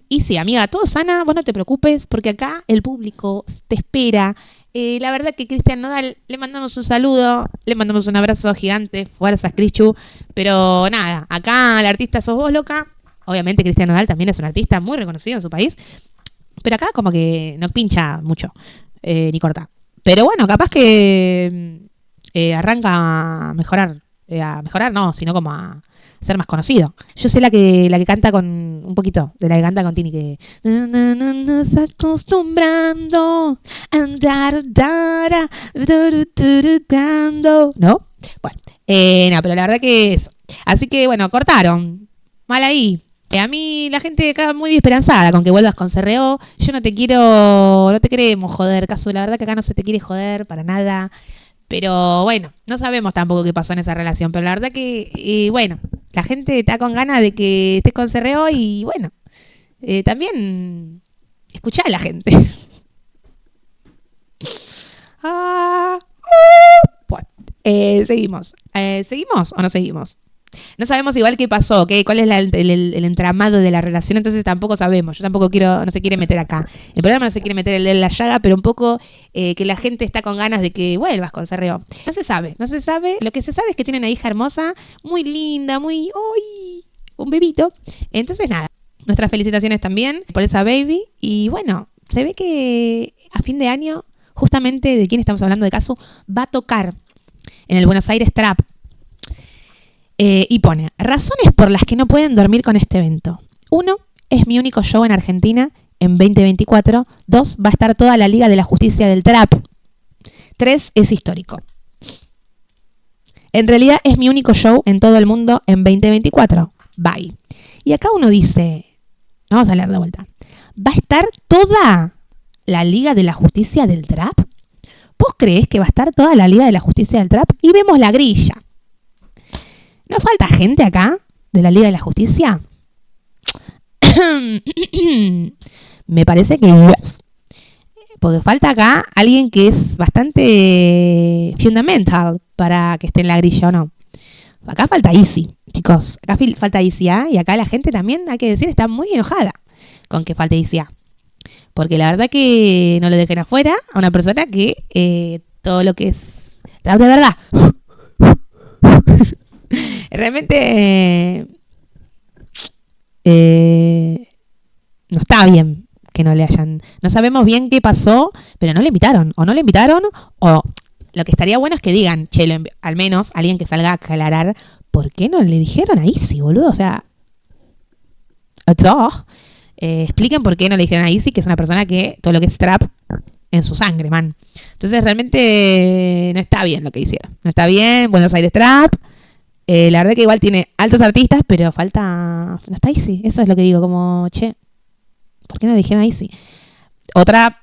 Y sí, amiga, todo sana, vos no te preocupes, porque acá el público te espera. La verdad que Cristian Nodal, le mandamos un saludo, le mandamos un abrazo gigante, fuerzas, Crichu. Pero nada, acá el artista sos vos, loca. Obviamente Cristian Nodal también es un artista muy reconocido en su país. Pero acá como que no pincha mucho, ni corta. Pero bueno, capaz que arranca a mejorar. A mejorar no, sino como a ser más conocido. Yo sé la que canta con un poquito de la que canta con Tini, que nos acostumbrando a andar ¿no? Bueno, no, pero la verdad que eso. Así que bueno, cortaron. Mal ahí. A mí la gente acá muy esperanzada con que vuelvas con CRO. Yo no te queremos joder, Casu. La verdad que acá no se te quiere joder para nada. Pero bueno, no sabemos tampoco qué pasó en esa relación. Pero la verdad que, bueno, la gente está con ganas de que estés con CRO y bueno, también escuchá a la gente. Bueno, seguimos. ¿Seguimos o no seguimos? No sabemos igual qué pasó, cuál es el entramado de la relación, entonces tampoco sabemos. Yo tampoco no se quiere meter acá. El programa no se quiere meter en la llaga, pero un poco que la gente está con ganas de que vuelvas con CRO. No se sabe. Lo que se sabe es que tiene una hija hermosa, muy linda, muy... ¡Uy! Un bebito. Entonces nada, nuestras felicitaciones también por esa baby. Y bueno, se ve que a fin de año, justamente de quién estamos hablando de Casu, va a tocar en el Buenos Aires Trap. Y pone: razones por las que no pueden dormir con este evento. 1, es mi único show en Argentina en 2024. 2, va a estar toda la Liga de la Justicia del Trap. 3, es histórico. En realidad es mi único show en todo el mundo en 2024. bye. Y acá uno dice, vamos a leer de vuelta, ¿va a estar toda la Liga de la Justicia del Trap? ¿Vos creés que va a estar toda la Liga de la Justicia del Trap? Y vemos la grilla. ¿No falta gente acá de la Liga de la Justicia? Me parece que yes. Porque falta acá alguien que es bastante fundamental para que esté en la grilla o no. Acá falta Izzy, chicos. Acá falta Izzy A. Y acá la gente también, hay que decir, está muy enojada con que falte Izzy A. Porque la verdad que no lo dejen afuera a una persona que todo lo que es trap de verdad. Realmente no está bien que no le hayan... No sabemos bien qué pasó, pero no le invitaron. O no le invitaron, o lo que estaría bueno es que digan, che, al menos alguien que salga a aclarar por qué no le dijeron a Izzy, boludo. O sea, expliquen por qué no le dijeron a Izzy, que es una persona que todo lo que es trap en su sangre, man. Entonces realmente no está bien lo que hicieron. No está bien, Buenos Aires Trap. La verdad que igual tiene altos artistas, pero falta... No está Izzy. Eso es lo que digo, como, che, ¿por qué no le dijeron a Izzy? Otra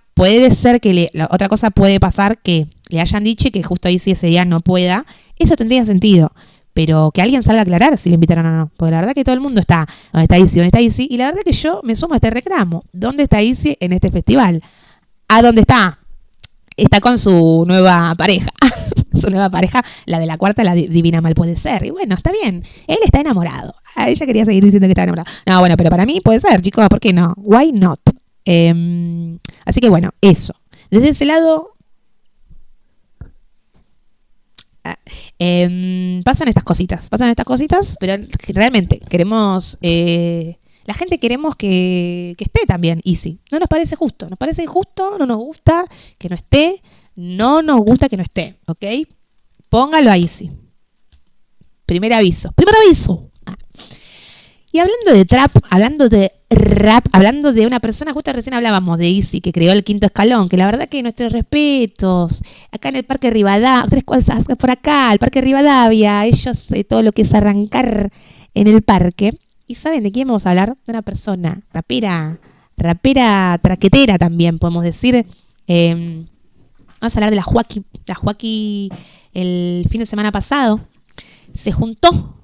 cosa puede pasar que le hayan dicho que justo Izzy ese día no pueda. Eso tendría sentido. Pero que alguien salga a aclarar si le invitaron o no. Porque la verdad que todo el mundo está, ¿dónde está Izzy? ¿Dónde está Izzy? Y la verdad que yo me sumo a este reclamo. ¿Dónde está Izzy en este festival? ¿A dónde está? Está con su nueva pareja. Su nueva pareja, la de la cuarta, la Divina Mal puede ser. Y bueno, está bien. Él está enamorado. Ella quería seguir diciendo que está enamorada. No, bueno, pero para mí puede ser, chicos. ¿Por qué no? Why not? Así que bueno, eso. Desde ese lado... pasan estas cositas, pero realmente queremos, la gente queremos que esté también Izzy. No nos parece justo, nos parece injusto, no nos gusta que no esté, no nos gusta que no esté, ¿ok? Póngalo a Izzy. Primer aviso. Y hablando de trap, hablando de rap, hablando de una persona, justo recién hablábamos de Izzy, que creó el Quinto Escalón, que la verdad que nuestros respetos, acá en el Parque Rivadavia, 3 cosas por acá, el Parque Rivadavia, ellos, todo lo que es arrancar en el parque. ¿Y saben de quién vamos a hablar? De una persona, rapera traquetera también, podemos decir. Vamos a hablar de la Joaquí. La Joaquí el fin de semana pasado se juntó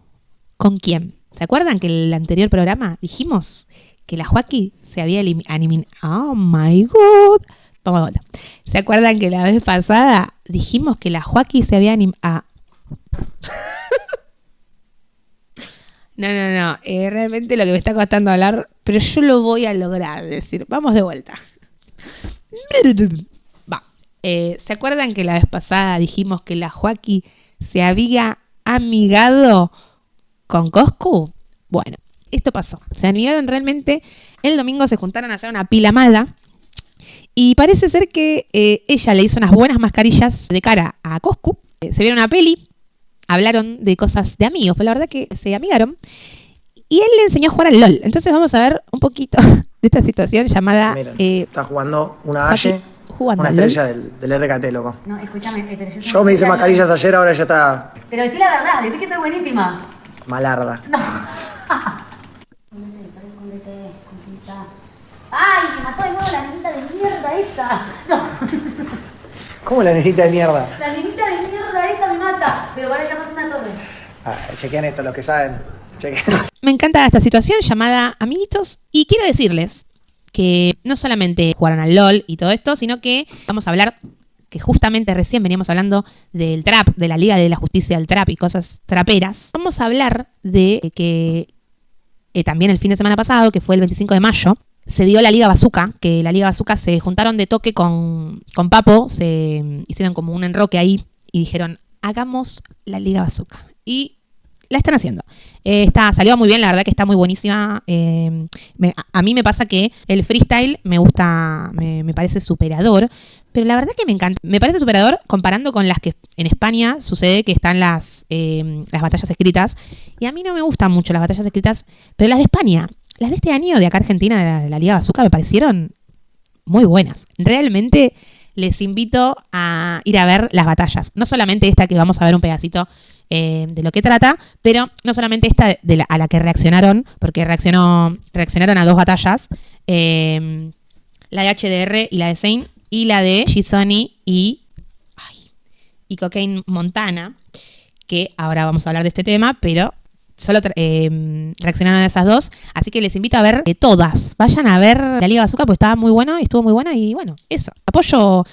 ¿con quién? ¿Se acuerdan que en el anterior programa dijimos que la Joaquí se había eliminado? ¡Oh, my God! Vamos a volver. ¿Se acuerdan que la vez pasada dijimos que la Joaquí se había animado? No. Realmente lo que me está costando hablar, pero yo lo voy a lograr. Es decir, vamos de vuelta. Va. ¿Se acuerdan que la vez pasada dijimos que la Joaquí se había amigado con Coscu? Bueno, esto pasó. Se amigaron realmente. El domingo se juntaron a hacer una pila mala. Y parece ser que ella le hizo unas buenas mascarillas de cara a Coscu. Se vieron una peli. Hablaron de cosas de amigos. Pero la verdad que se amigaron. Y él le enseñó a jugar al LOL. Entonces vamos a ver un poquito de esta situación llamada... Miren, está jugando una Aye. Jugando una estrella del RKT, loco. No, escúchame. Pero yo me hice mascarillas ayer, ahora ya está... Pero decí la verdad, decí que estoy buenísima. Malarda. No. ¡Ay! Me mató de nuevo la nenita de mierda esa. No. ¿Cómo la nenita de mierda? La nenita de mierda esa me mata. Pero para ella pasa una torre. Chequen esto, los que saben. Chequen. Me encanta esta situación llamada amiguitos. Y quiero decirles que no solamente jugaron al LOL y todo esto, sino que vamos a hablar, que justamente recién veníamos hablando del trap, de la Liga de la Justicia del Trap y cosas traperas. Vamos a hablar de que también el fin de semana pasado, que fue el 25 de mayo, se dio la Liga Bazooka, que la Liga Bazooka se juntaron de toque con Papo, se hicieron como un enroque ahí y dijeron, hagamos la Liga Bazooka. Y la están haciendo. Salió muy bien, la verdad que está muy buenísima. A mí me pasa que el freestyle me gusta, me parece superador, pero la verdad que me encanta. Me parece superador comparando con las que en España sucede, que están las batallas escritas. Y a mí no me gustan mucho las batallas escritas, pero las de España, las de este año de acá Argentina, de la Liga Bazooka, me parecieron muy buenas. Realmente les invito a ir a ver las batallas. No solamente esta que vamos a ver un pedacito de lo que trata, pero no solamente esta a la que reaccionaron, porque reaccionaron a 2 batallas, la de HDR y la de Zayn, y la de G-Sony y Cocaine Montana, que ahora vamos a hablar de este tema, pero solo reaccionaron a esas 2, así que les invito a ver todas. Vayan a ver la Liga Bazooka porque estaba muy bueno y estuvo muy buena y bueno, eso. Apoyo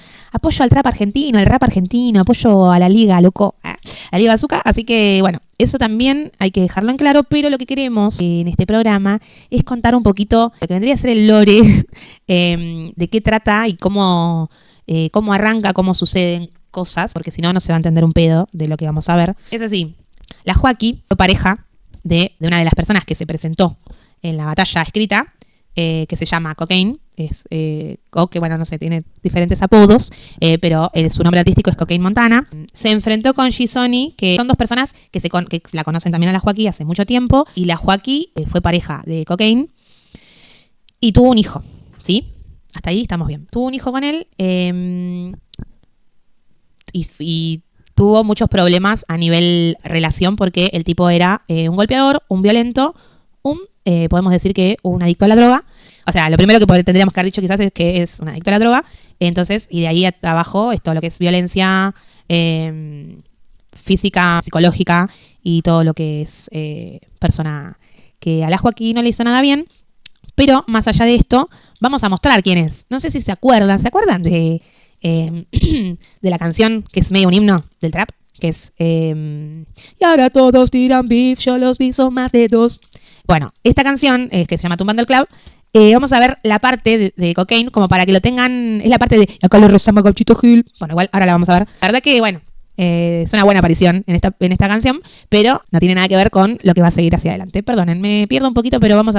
al trap argentino, al rap argentino, apoyo a la Liga, loco, a la Liga Bazooka, así que bueno, eso también hay que dejarlo en claro, pero lo que queremos en este programa es contar un poquito lo que vendría a ser el lore, de qué trata y cómo arranca, cómo suceden cosas, porque si no, no se va a entender un pedo de lo que vamos a ver. Es así, la Joaquí fue pareja de una de las personas que se presentó en la batalla escrita, que se llama Cocaine, que bueno, no sé, tiene diferentes apodos, pero su nombre artístico es Cocaine Montana. Se enfrentó con G-Sony, que son 2 personas que la conocen también a la Joaquí hace mucho tiempo, y la Joaquí fue pareja de Cocaine y tuvo un hijo, ¿sí? Hasta ahí estamos bien. Tuvo un hijo con él y tuvo muchos problemas a nivel relación porque el tipo era un golpeador, un violento, podemos decir que un adicto a la droga. O sea, lo primero que tendríamos que haber dicho quizás es que es un adicto a la droga. Entonces, y de ahí abajo es todo lo que es violencia física, psicológica y todo lo que es persona que a la Joaquín no le hizo nada bien. Pero más allá de esto, vamos a mostrar quién es. No sé si se acuerdan de la canción que es medio un himno del trap, que es y ahora todos tiran beef, yo los vi, son más de 2. Bueno, esta canción que se llama Tumbando el Club, vamos a ver la parte de Cocaine como para que lo tengan, es la parte de acá le rezamos a Gauchito Gil. Bueno, igual ahora la vamos a ver. La verdad que, bueno, es una buena aparición en esta canción, pero no tiene nada que ver con lo que va a seguir hacia adelante. Perdonen, me pierdo un poquito, pero vamos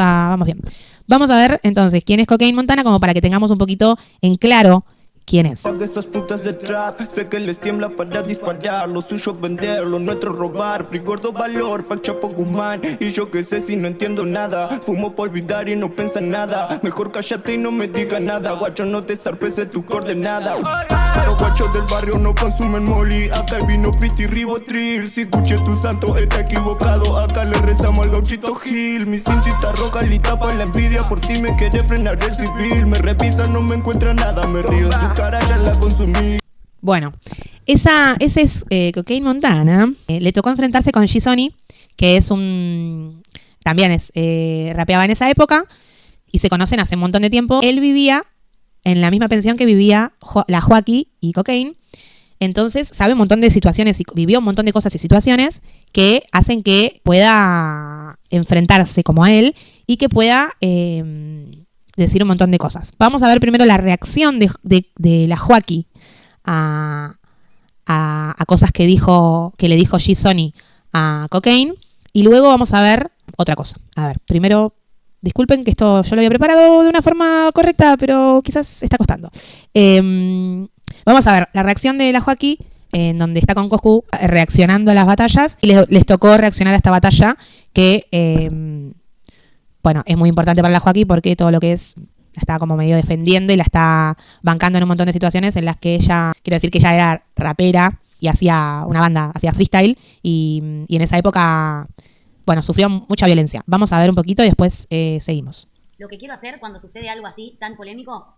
bien. Vamos a ver entonces quién es Cocaine Montana como para que tengamos un poquito en claro quién es. Esas putas de trap, sé que les tiembla para disparar, lo suyo vender, lo nuestro robar, free gordo valor, fal Chapo Guzmán, y yo que sé si no entiendo nada, fumo por olvidar y no piensa nada, mejor cállate y no me diga nada, guacho no te zarpes de tu coordenada. Los guachos del barrio no consumen molly, acá hay vino Pretty Ribotril, si escuché tu santo está equivocado, acá le rezamos al Gauchito Gil, mi cintita roja le tapa la envidia por si me quiere frenar el civil, me revisa no me encuentra nada, me río su cara ya la consumí. Bueno, ese es Cocaine Montana. Le tocó enfrentarse con G-Sony, que también rapeaba en esa época y se conocen hace un montón de tiempo. Él vivía en la misma pensión que vivía la Joaquí y Cocaine. Entonces sabe un montón de situaciones y vivió un montón de cosas y situaciones que hacen que pueda enfrentarse como a él y que pueda decir un montón de cosas. Vamos a ver primero la reacción de la Joaquí a cosas que le dijo G-Sony a Cocaine y luego vamos a ver otra cosa. A ver, primero, disculpen que esto yo lo había preparado de una forma correcta, pero quizás está costando. Vamos a ver la reacción de la Joaquí, en donde está con Coscu reaccionando a las batallas y les tocó reaccionar a esta batalla que bueno, es muy importante para la Joaquí porque todo lo que es la está como medio defendiendo y la está bancando en un montón de situaciones en las que ella, quiero decir que ella era rapera y hacía una banda, hacía freestyle y en esa época, bueno, sufrió mucha violencia. Vamos a ver un poquito y después seguimos. Lo que quiero hacer cuando sucede algo así tan polémico,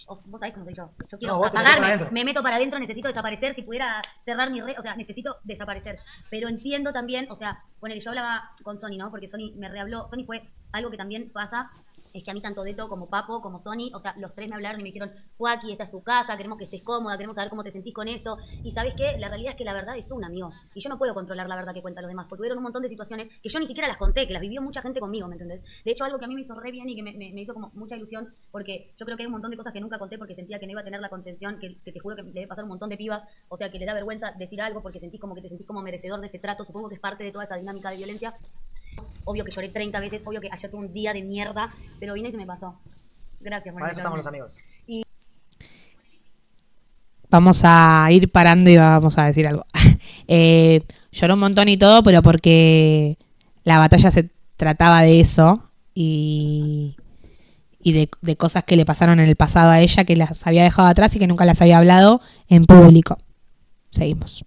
vos sabés cómo soy yo. Yo quiero apagarme, me meto para adentro, necesito desaparecer. Si pudiera cerrar mi red, o sea, necesito desaparecer. Pero entiendo también, o sea, bueno, yo hablaba con Sony, ¿no? Porque Sony me rehabló. Sony fue algo que también pasa, es que a mí tanto Deto como Papo, como Sony, o sea, los tres me hablaron y me dijeron, Joaquí, esta es tu casa, queremos que estés cómoda, queremos saber cómo te sentís con esto. Y ¿sabés qué? La realidad es que la verdad es una, amigo. Y yo no puedo controlar la verdad que cuentan los demás, porque hubieron un montón de situaciones que yo ni siquiera las conté, que las vivió mucha gente conmigo, ¿me entendés? De hecho, algo que a mí me hizo re bien y que me hizo como mucha ilusión, porque yo creo que hay un montón de cosas que nunca conté porque sentía que no iba a tener la contención, que te juro que le debe pasar un montón de pibas, o sea, que le da vergüenza decir algo porque te sentís como merecedor de ese trato, supongo que es parte de toda esa dinámica de violencia. Obvio que lloré 30 veces, obvio que ayer tuve un día de mierda, pero vine y se me pasó. Gracias, Para eso estamos los amigos. Y vamos a ir parando y vamos a decir algo. Lloró un montón y todo, pero porque la batalla se trataba de eso y de cosas que le pasaron en el pasado a ella, que las había dejado atrás y que nunca las había hablado en público. Seguimos.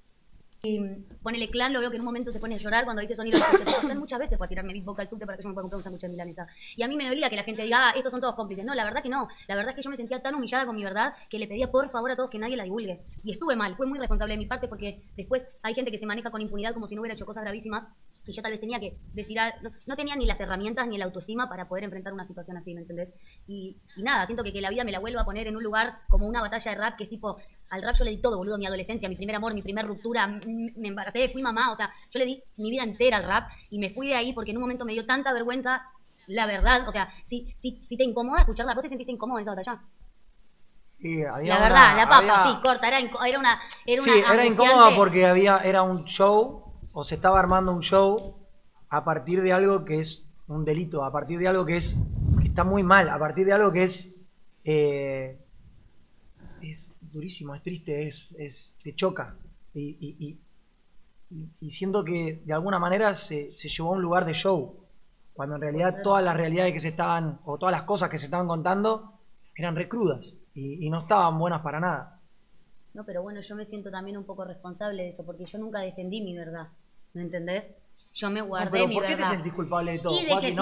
ponele Clan, lo veo que en un momento se pone a llorar cuando dice sonido. Clan muchas veces fue a tirarme beatbox al subte para que yo me pueda comprar un sándwich de milanesa. Y a mí me dolía que la gente diga, estos son todos cómplices. No, la verdad que no. La verdad es que yo me sentía tan humillada con mi verdad que le pedía por favor a todos que nadie la divulgue. Y estuve mal, fue muy responsable de mi parte porque después hay gente que se maneja con impunidad como si no hubiera hecho cosas gravísimas. Y yo tal vez tenía que decir, no tenía ni las herramientas ni la autoestima para poder enfrentar una situación así, ¿me entendés? Y nada, siento que la vida me la vuelva a poner en un lugar como una batalla de rap que es tipo, al rap yo le di todo, boludo, mi adolescencia, mi primer amor, mi primer ruptura, me embaracé, fui mamá, o sea, yo le di mi vida entera al rap y me fui de ahí porque en un momento me dio tanta vergüenza, la verdad, o sea, si te incomoda escuchar la voz, ¿te sentiste incómodo en esa batalla? Sí, había la verdad, la papa, sí, corta, era una sí, era incómoda porque era un show, o se estaba armando un show a partir de algo que es un delito, a partir de algo que está muy mal, a partir de algo que es durísimo, es triste, te choca. Y siento que de alguna manera se llevó a un lugar de show, cuando en realidad todas las realidades que se estaban, o todas las cosas que se estaban contando, eran re crudas y no estaban buenas para nada. No, pero bueno, yo me siento también un poco responsable de eso, porque yo nunca defendí mi verdad, ¿me entendés? Yo me guardé mi verdad. ¿Por qué te sentís culpable de todo? Y de que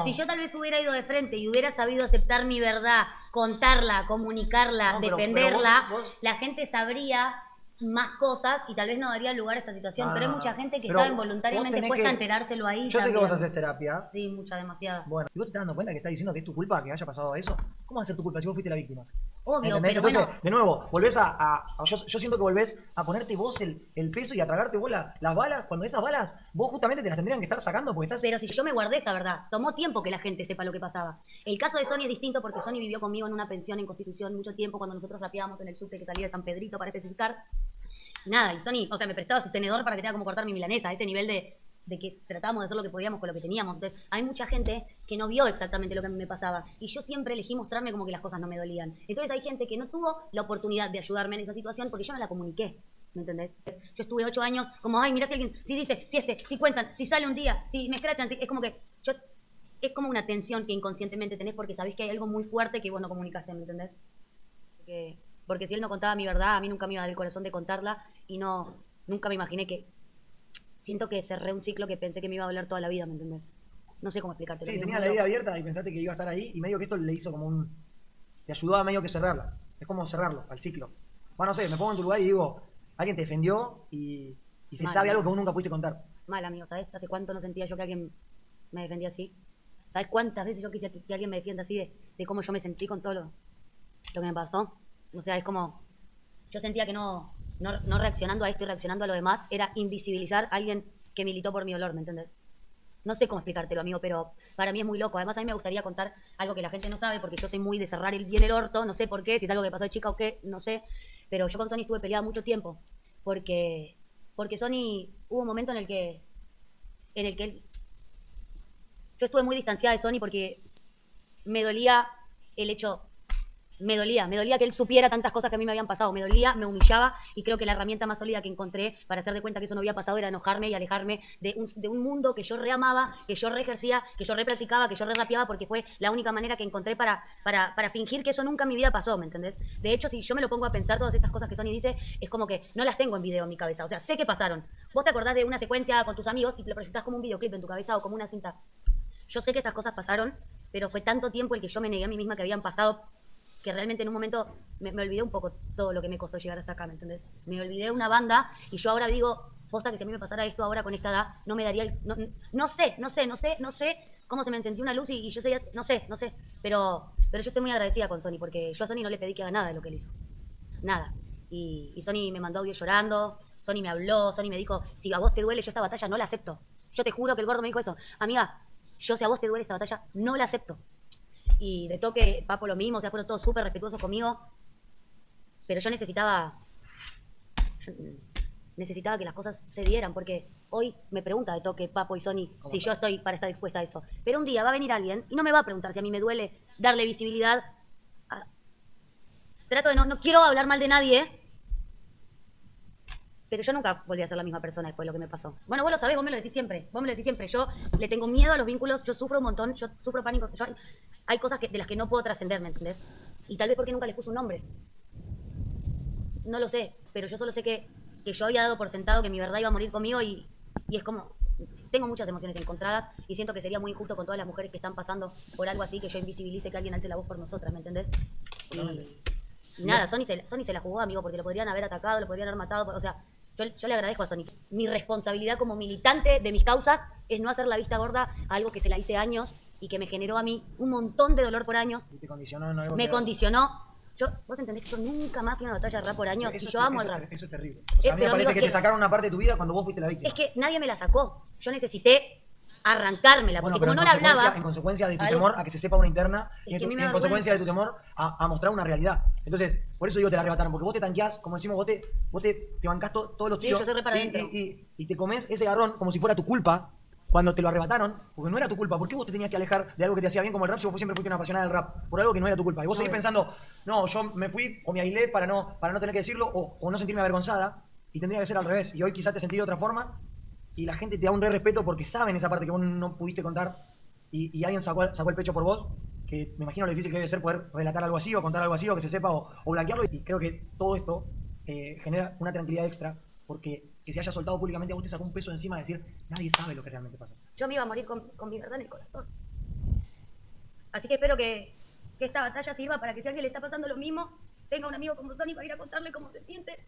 si yo tal vez hubiera ido de frente y hubiera sabido aceptar mi verdad, contarla, comunicarla, defenderla, pero vos... la gente sabría más cosas y tal vez no daría lugar a esta situación. Pero hay mucha gente que está involuntariamente puesta a enterárselo ahí. Yo sé que vos haces terapia. Sí, mucha, demasiada. Bueno, ¿y vos te estás dando cuenta que estás diciendo que es tu culpa que haya pasado eso? ¿Cómo va a ser tu culpa si vos fuiste la víctima? Obvio, ¿entendés? pero entonces, bueno. De nuevo, volvés yo siento que volvés a ponerte vos el peso y a tragarte vos las balas, cuando esas balas vos justamente te las tendrían que estar sacando porque estás... Pero si yo me guardé esa verdad, tomó tiempo que la gente sepa lo que pasaba. El caso de Sony es distinto porque Sony vivió conmigo en una pensión en Constitución mucho tiempo cuando nosotros rapeábamos en el subte que salía de San Pedrito para especificar. Nada, y Sony, o sea, me prestaba su tenedor para que tenga como cortar mi milanesa, a ese nivel de que tratábamos de hacer lo que podíamos con lo que teníamos. Entonces, hay mucha gente que no vio exactamente lo que a mí me pasaba y yo siempre elegí mostrarme como que las cosas no me dolían. Entonces, hay gente que no tuvo la oportunidad de ayudarme en esa situación porque yo no la comuniqué, ¿me entendés? Yo estuve 8 años como, ay, mira si alguien, si dice, si cuentan, si sale un día, si me escrachan, es como que es como una tensión que inconscientemente tenés porque sabés que hay algo muy fuerte que vos no comunicaste, ¿me entendés? Porque si él no contaba mi verdad, a mí nunca me iba a dar el corazón de contarla y nunca me imaginé que... Siento que cerré un ciclo que pensé que me iba a doler toda la vida, ¿me entendés? No sé cómo explicarte. Sí, tenía la idea abierta y pensaste que iba a estar ahí y medio que esto le hizo como te ayudaba medio que cerrarla. Es como cerrarlo al ciclo. Bueno, no sé, me pongo en tu lugar y digo, alguien te defendió y se sabe algo que vos nunca pudiste contar. Mal, amigo, ¿sabes? ¿Hace cuánto no sentía yo que alguien me defendía así? ¿Sabes cuántas veces yo quise que alguien me defienda así de cómo yo me sentí con todo lo que me pasó? O sea, es como... Yo sentía que no reaccionando a esto y reaccionando a lo demás era invisibilizar a alguien que militó por mi dolor, ¿me entendés? No sé cómo explicártelo, amigo, pero para mí es muy loco. Además, a mí me gustaría contar algo que la gente no sabe, porque yo soy muy de cerrar bien el orto, no sé por qué, si es algo que pasó de chica o qué, no sé. Pero yo con Sony estuve peleada mucho tiempo, porque Sony hubo un momento en el que él... Yo estuve muy distanciada de Sony porque me dolía el hecho... Me dolía que él supiera tantas cosas que a mí me habían pasado, me dolía, me humillaba y creo que la herramienta más sólida que encontré para hacer de cuenta que eso no había pasado era enojarme y alejarme de un mundo que yo reamaba, que yo reejercía, que yo repracticaba, que yo rapeaba porque fue la única manera que encontré para fingir que eso nunca en mi vida pasó, ¿me entendés? De hecho, si yo me lo pongo a pensar todas estas cosas que Sony dice, es como que no las tengo en video en mi cabeza, o sea, sé que pasaron. Vos te acordás de una secuencia con tus amigos y te lo proyectás como un videoclip en tu cabeza o como una cinta. Yo sé que estas cosas pasaron, pero fue tanto tiempo el que yo me negué a mí misma que habían pasado que realmente en un momento me olvidé un poco todo lo que me costó llegar hasta acá, ¿me entendés? Me olvidé de una banda y yo ahora digo, posta que si a mí me pasara esto ahora con esta edad, no me daría no sé cómo se me encendió una luz y yo sé, no sé, pero yo estoy muy agradecida con Sony porque yo a Sony no le pedí que haga nada de lo que él hizo. Nada. Y Sony me mandó audio llorando, Sony me habló, Sony me dijo, si a vos te duele yo esta batalla no la acepto. Yo te juro que el gordo me dijo eso. Amiga, yo si a vos te duele esta batalla no la acepto. Y de toque, Papo lo mismo, o sea, fueron todos súper respetuosos conmigo. Pero yo necesitaba que las cosas se dieran, porque hoy me pregunta de toque Papo y Sony si yo estoy para estar expuesta a eso. Pero un día va a venir alguien y no me va a preguntar si a mí me duele darle visibilidad. Trato de no quiero hablar mal de nadie, pero yo nunca volví a ser la misma persona después de lo que me pasó. Bueno, vos lo sabés, vos me lo decís siempre. Yo le tengo miedo a los vínculos, yo sufro un montón, yo sufro pánico. Hay cosas de las que no puedo trascender, ¿me entendés? Y tal vez porque nunca les puse un nombre. No lo sé, pero yo solo sé que que yo había dado por sentado que mi verdad iba a morir conmigo y es como, tengo muchas emociones encontradas y siento que sería muy injusto con todas las mujeres que están pasando por algo así, que yo invisibilice que alguien alce la voz por nosotras, ¿me entendés? Y nada, Sony se la jugó, amigo, porque lo podrían haber atacado, lo podrían haber matado, o sea, yo le agradezco a Sony. Mi responsabilidad como militante de mis causas es no hacer la vista gorda a algo que se la hice años y que me generó a mí un montón de dolor por años. Y te condicionó en algo me condicionó. Vos entendés que yo nunca más fui a una batalla de rap por años y yo amo el rap. Eso es terrible. O sea, a mí me parece que te sacaron una parte de tu vida cuando vos fuiste la víctima. Es que nadie me la sacó. Yo necesité arrancármela, porque como no la hablaba... En consecuencia de tu temor a que se sepa una interna, y en consecuencia de tu temor a mostrar una realidad. Entonces, por eso digo te la arrebataron, porque vos te tanqueás, como decimos, vos te bancás todos los tiros y te comés ese garrón como si fuera tu culpa. Cuando te lo arrebataron, porque no era tu culpa, ¿por qué vos te tenías que alejar de algo que te hacía bien como el rap si vos siempre fuiste una apasionada del rap? Por algo que no era tu culpa. Y vos seguís pensando, no, yo me fui o me aislé para no tener que decirlo o no sentirme avergonzada, y tendría que ser al revés. Y hoy quizás te sentí de otra forma y la gente te da un respeto porque saben esa parte que vos no pudiste contar y alguien sacó el pecho por vos, que me imagino lo difícil que debe ser poder relatar algo así o contar algo así o que se sepa o blanquearlo. Y creo que todo esto genera una tranquilidad extra porque que se haya soltado públicamente a vos te sacó un peso encima de decir, nadie sabe lo que realmente pasó. Yo me iba a morir con mi verdad en el corazón. Así que espero que esta batalla sirva para que si a alguien le está pasando lo mismo, tenga un amigo como Sony para ir a contarle cómo se siente.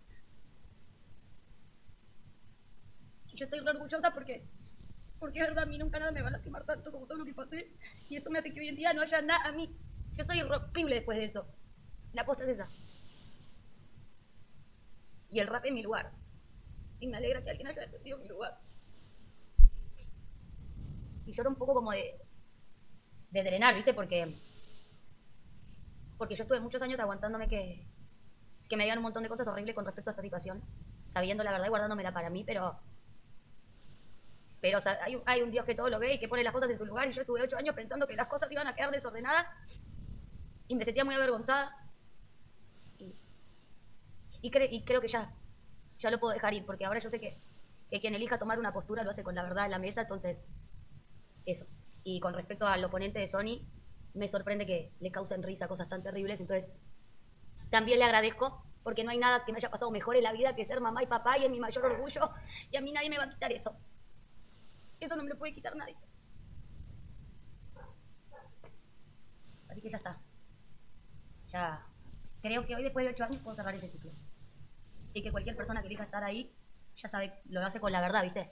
Y yo estoy re orgullosa porque es verdad, a mí nunca nada me va a lastimar tanto como todo lo que pasé. Y eso me hace que hoy en día no haya nada a mí. Yo soy irrompible después de eso. La posta es esa. Y el rap es mi lugar. Y me alegra que alguien haya defendido mi lugar. Y lloro un poco como de drenar, ¿viste? Porque yo estuve muchos años aguantándome que me digan un montón de cosas horribles con respecto a esta situación, sabiendo la verdad y guardándomela para mí, pero o sea, hay un Dios que todo lo ve y que pone las cosas en su lugar, y yo estuve 8 años pensando que las cosas iban a quedar desordenadas y me sentía muy avergonzada y creo que ya lo puedo dejar ir, porque ahora yo sé que quien elija tomar una postura lo hace con la verdad en la mesa, entonces eso. Y con respecto al oponente de Sony, me sorprende que le causen risa cosas tan terribles, entonces también le agradezco, porque no hay nada que me haya pasado mejor en la vida que ser mamá y papá, y es mi mayor orgullo, y a mí nadie me va a quitar eso. Eso no me lo puede quitar nadie. Así que ya está. Ya creo que hoy, después de 8 años, puedo cerrar ese ciclo. Y que cualquier persona que elija estar ahí, ya sabe, lo hace con la verdad, ¿viste?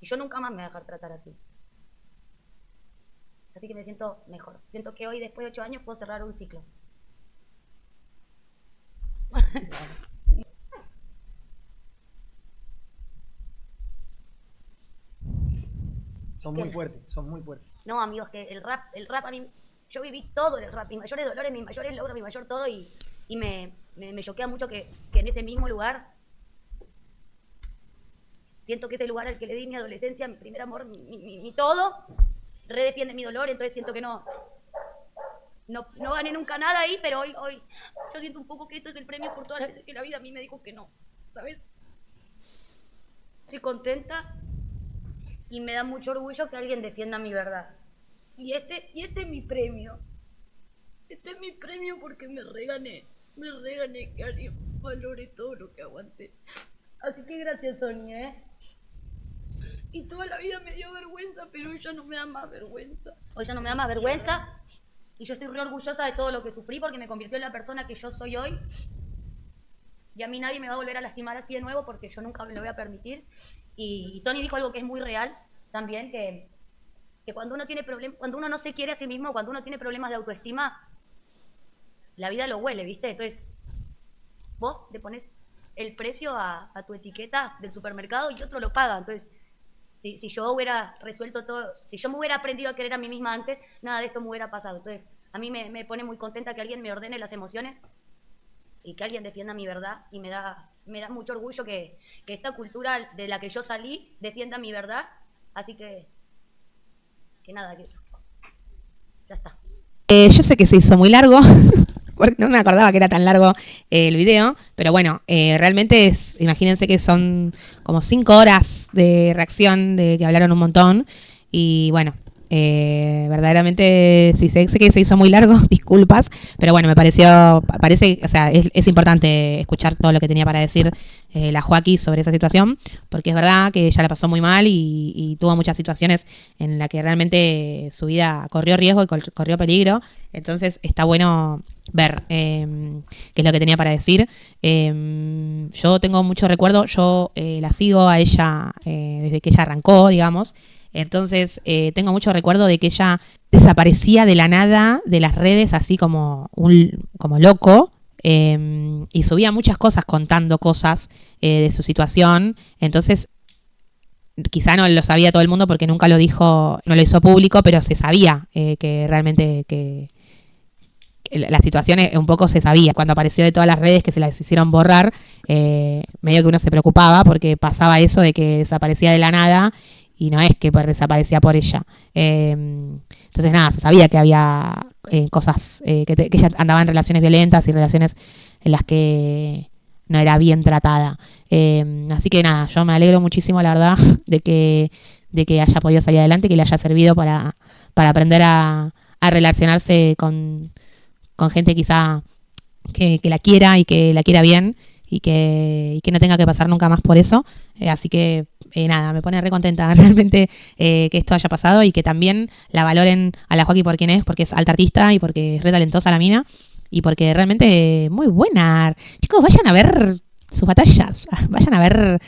Y yo nunca más me voy a dejar tratar así. Así que me siento mejor. Siento que hoy, después de 8 años, puedo cerrar un ciclo. Son muy fuertes. No, amigos, que el rap a mí, yo viví todo en el rap, mis mayores dolores, mis mayores logros, mi mayor todo, y me choquea mucho que en ese mismo lugar siento que ese lugar al que le di mi adolescencia, mi primer amor, mi todo, redefiende mi dolor, entonces siento que no gané nunca nada ahí, pero hoy yo siento un poco que esto es el premio por todas las veces que la vida a mí me dijo que no, ¿sabes? Estoy contenta y me da mucho orgullo que alguien defienda mi verdad. Y este es mi premio. Este es mi premio porque me regané que alguien valore todo lo que aguanté. Así que gracias, Sonia, Y toda la vida me dio vergüenza, pero hoy ya no me da más vergüenza. Hoy ya no me da más vergüenza. Y yo estoy re orgullosa de todo lo que sufrí porque me convirtió en la persona que yo soy hoy. Y a mí nadie me va a volver a lastimar así de nuevo porque yo nunca me lo voy a permitir. Y Sony dijo algo que es muy real también, que cuando uno tiene problemas, cuando uno no se quiere a sí mismo, cuando uno tiene problemas de autoestima, la vida lo huele, ¿viste? Entonces, vos le pones el precio a tu etiqueta del supermercado y otro lo paga. Entonces, si yo hubiera resuelto todo, si yo me hubiera aprendido a querer a mí misma antes, nada de esto me hubiera pasado. Entonces, a mí me pone muy contenta que alguien me ordene las emociones y que alguien defienda mi verdad, y me da mucho orgullo que esta cultura de la que yo salí defienda mi verdad. Así que nada, que eso. Ya está. Yo sé que se hizo muy largo, porque no me acordaba que era tan largo el video, pero bueno, realmente imagínense que son como 5 horas de reacción, de que hablaron un montón, y bueno, verdaderamente, sí, sé que se hizo muy largo, disculpas, pero bueno, parece, o sea, es importante escuchar todo lo que tenía para decir la Joaquí sobre esa situación, porque es verdad que ella la pasó muy mal y tuvo muchas situaciones en las que realmente su vida corrió riesgo y corrió peligro. Entonces está bueno ver qué es lo que tenía para decir. Yo tengo mucho recuerdo, yo la sigo a ella desde que ella arrancó, digamos. Entonces tengo mucho recuerdo de que ella desaparecía de la nada de las redes así como loco. Y subía muchas cosas contando cosas de su situación. Entonces quizá no lo sabía todo el mundo porque nunca lo dijo, no lo hizo público, pero se sabía que realmente que la situación un poco se sabía. Cuando apareció de todas las redes que se las hicieron borrar, medio que uno se preocupaba porque pasaba eso de que desaparecía de la nada y no es que desaparecía por ella. Entonces nada, se sabía que había cosas, que ella andaba en relaciones violentas y relaciones en las que no era bien tratada. Así que nada, yo me alegro muchísimo, la verdad, de que haya podido salir adelante, que le haya servido para aprender a relacionarse con gente quizá que la quiera y que la quiera bien y que no tenga que pasar nunca más por eso. Así que nada, me pone re contenta realmente que esto haya pasado y que también la valoren a la Joaquí por quien es, porque es alta artista y porque es re talentosa la mina y porque realmente muy buena. Chicos, vayan a ver sus batallas, vayan a ver